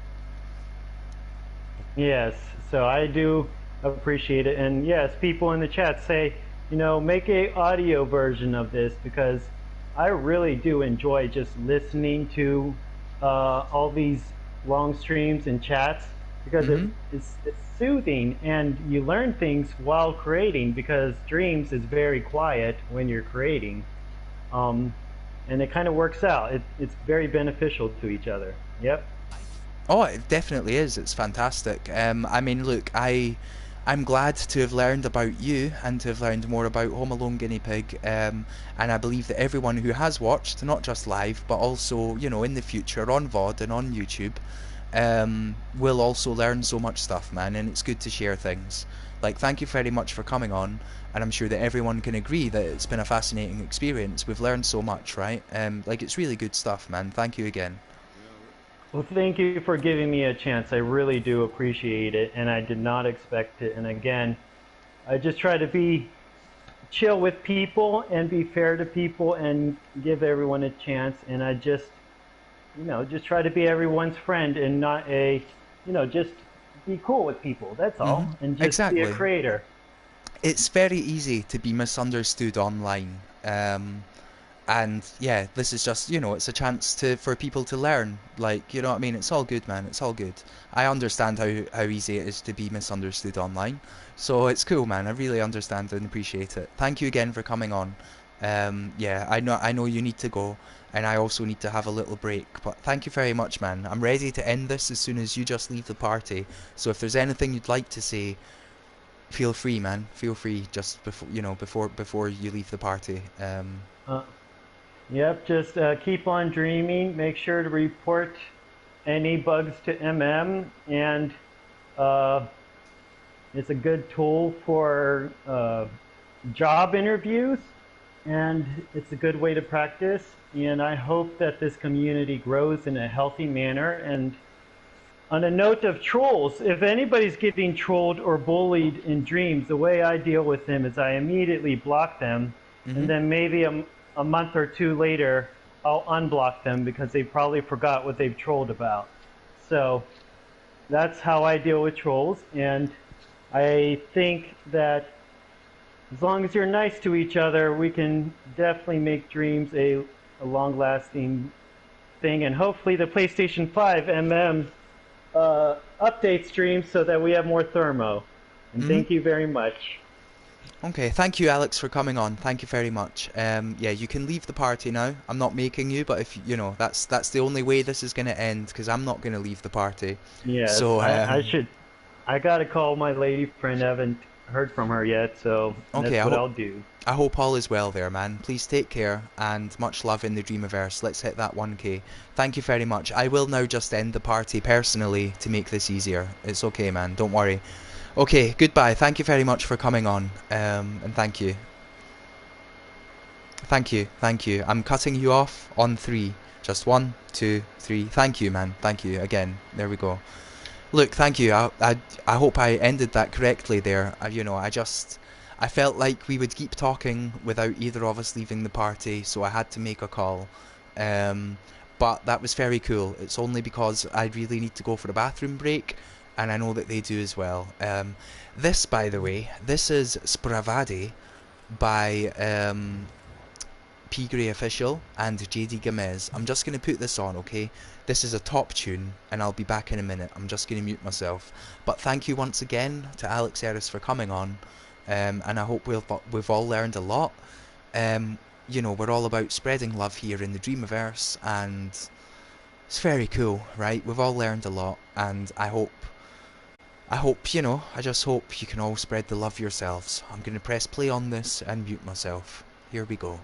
Yes, so I do appreciate it. And yes, people in the chat say, make a audio version of this because I really do enjoy just listening to all these long streams and chats because it's soothing and you learn things while creating because Dreams is very quiet when you're creating. And it kind of works out. It's very beneficial to each other. Yep. Oh, it definitely is. It's fantastic. I mean, look, I I'm glad to have learned about you and to have learned more about Home Alone Guinea Pig. And I believe that everyone who has watched, not just live, but also, you know, in the future on VOD and on YouTube, will also learn so much stuff, man. And it's good to share things. Like, thank you very much for coming on. And I'm sure that everyone can agree that it's been a fascinating experience. We've learned so much, right? Like, it's really good stuff, man. Thank you again. Well, thank you for giving me a chance. I really do appreciate it, and I did not expect it. And again, I just try to be chill with people and be fair to people and give everyone a chance. And I just, just try to be everyone's friend and not just be cool with people. That's all. And just be a Exactly. creator. It's very easy to be misunderstood online. And yeah, this is just, it's a chance for people to learn. Like, you know what I mean? It's all good, man. It's all good. I understand how easy it is to be misunderstood online. So it's cool, man. I really understand and appreciate it. Thank you again for coming on. Yeah, I know you need to go, and I also need to have a little break. But thank you very much, man. I'm ready to end this as soon as you just leave the party. So if there's anything you'd like to say, feel free, man. Feel free just before you leave the party. Uh, yep, just keep on dreaming. Make sure to report any bugs to and uh, it's a good tool for job interviews, and it's a good way to practice. And I hope that this community grows in a healthy manner. And on a note of trolls, if anybody's getting trolled or bullied in dreams, the way I deal with them is I immediately block them, and Mhm. then maybe a month or two later, I'll unblock them because they probably forgot what they've trolled about. So that's how I deal with trolls, and I think that as long as you're nice to each other, we can definitely make dreams a long-lasting thing, and hopefully the PlayStation 5 update streams so that we have more thermo. And Mhm. thank you very much. Okay, thank you, Alex, for coming on. Thank you very much. Yeah, you can leave the party now. I'm not making you, but if that's the only way this is gonna end, because I'm not gonna leave the party. Yes, So, I should. I gotta call my lady friend. I haven't heard from her yet, so okay, that's what I'll do. I hope all is well there, man. Please take care and much love in the Dreamiverse. Let's hit that 1K. Thank you very much. I will now just end the party personally to make this easier. It's okay, man. Don't worry. Okay, goodbye. Thank you very much for coming on. And thank you. Thank you. Thank you. I'm cutting you off on three. Just one, two, three. Thank you, man. Thank you again. There we go. Look, thank you. I hope I ended that correctly there. I felt like we would keep talking without either of us leaving the party, so I had to make a call. Um, but that was very cool. It's only because I really need to go for a bathroom break, and I know that they do as well. This, by the way, this is Spravadi by P Grey Official and JD Gomez. I'm just going to put this on, okay? This is a top tune, and I'll be back in a minute. I'm just going to mute myself. But thank you once again to Alex Eris for coming on, and I hope we've all learned a lot. We're all about spreading love here in the Dreamiverse, and it's very cool, right? We've all learned a lot, and I just hope you can all spread the love yourselves. I'm going to press play on this and mute myself. Here we go.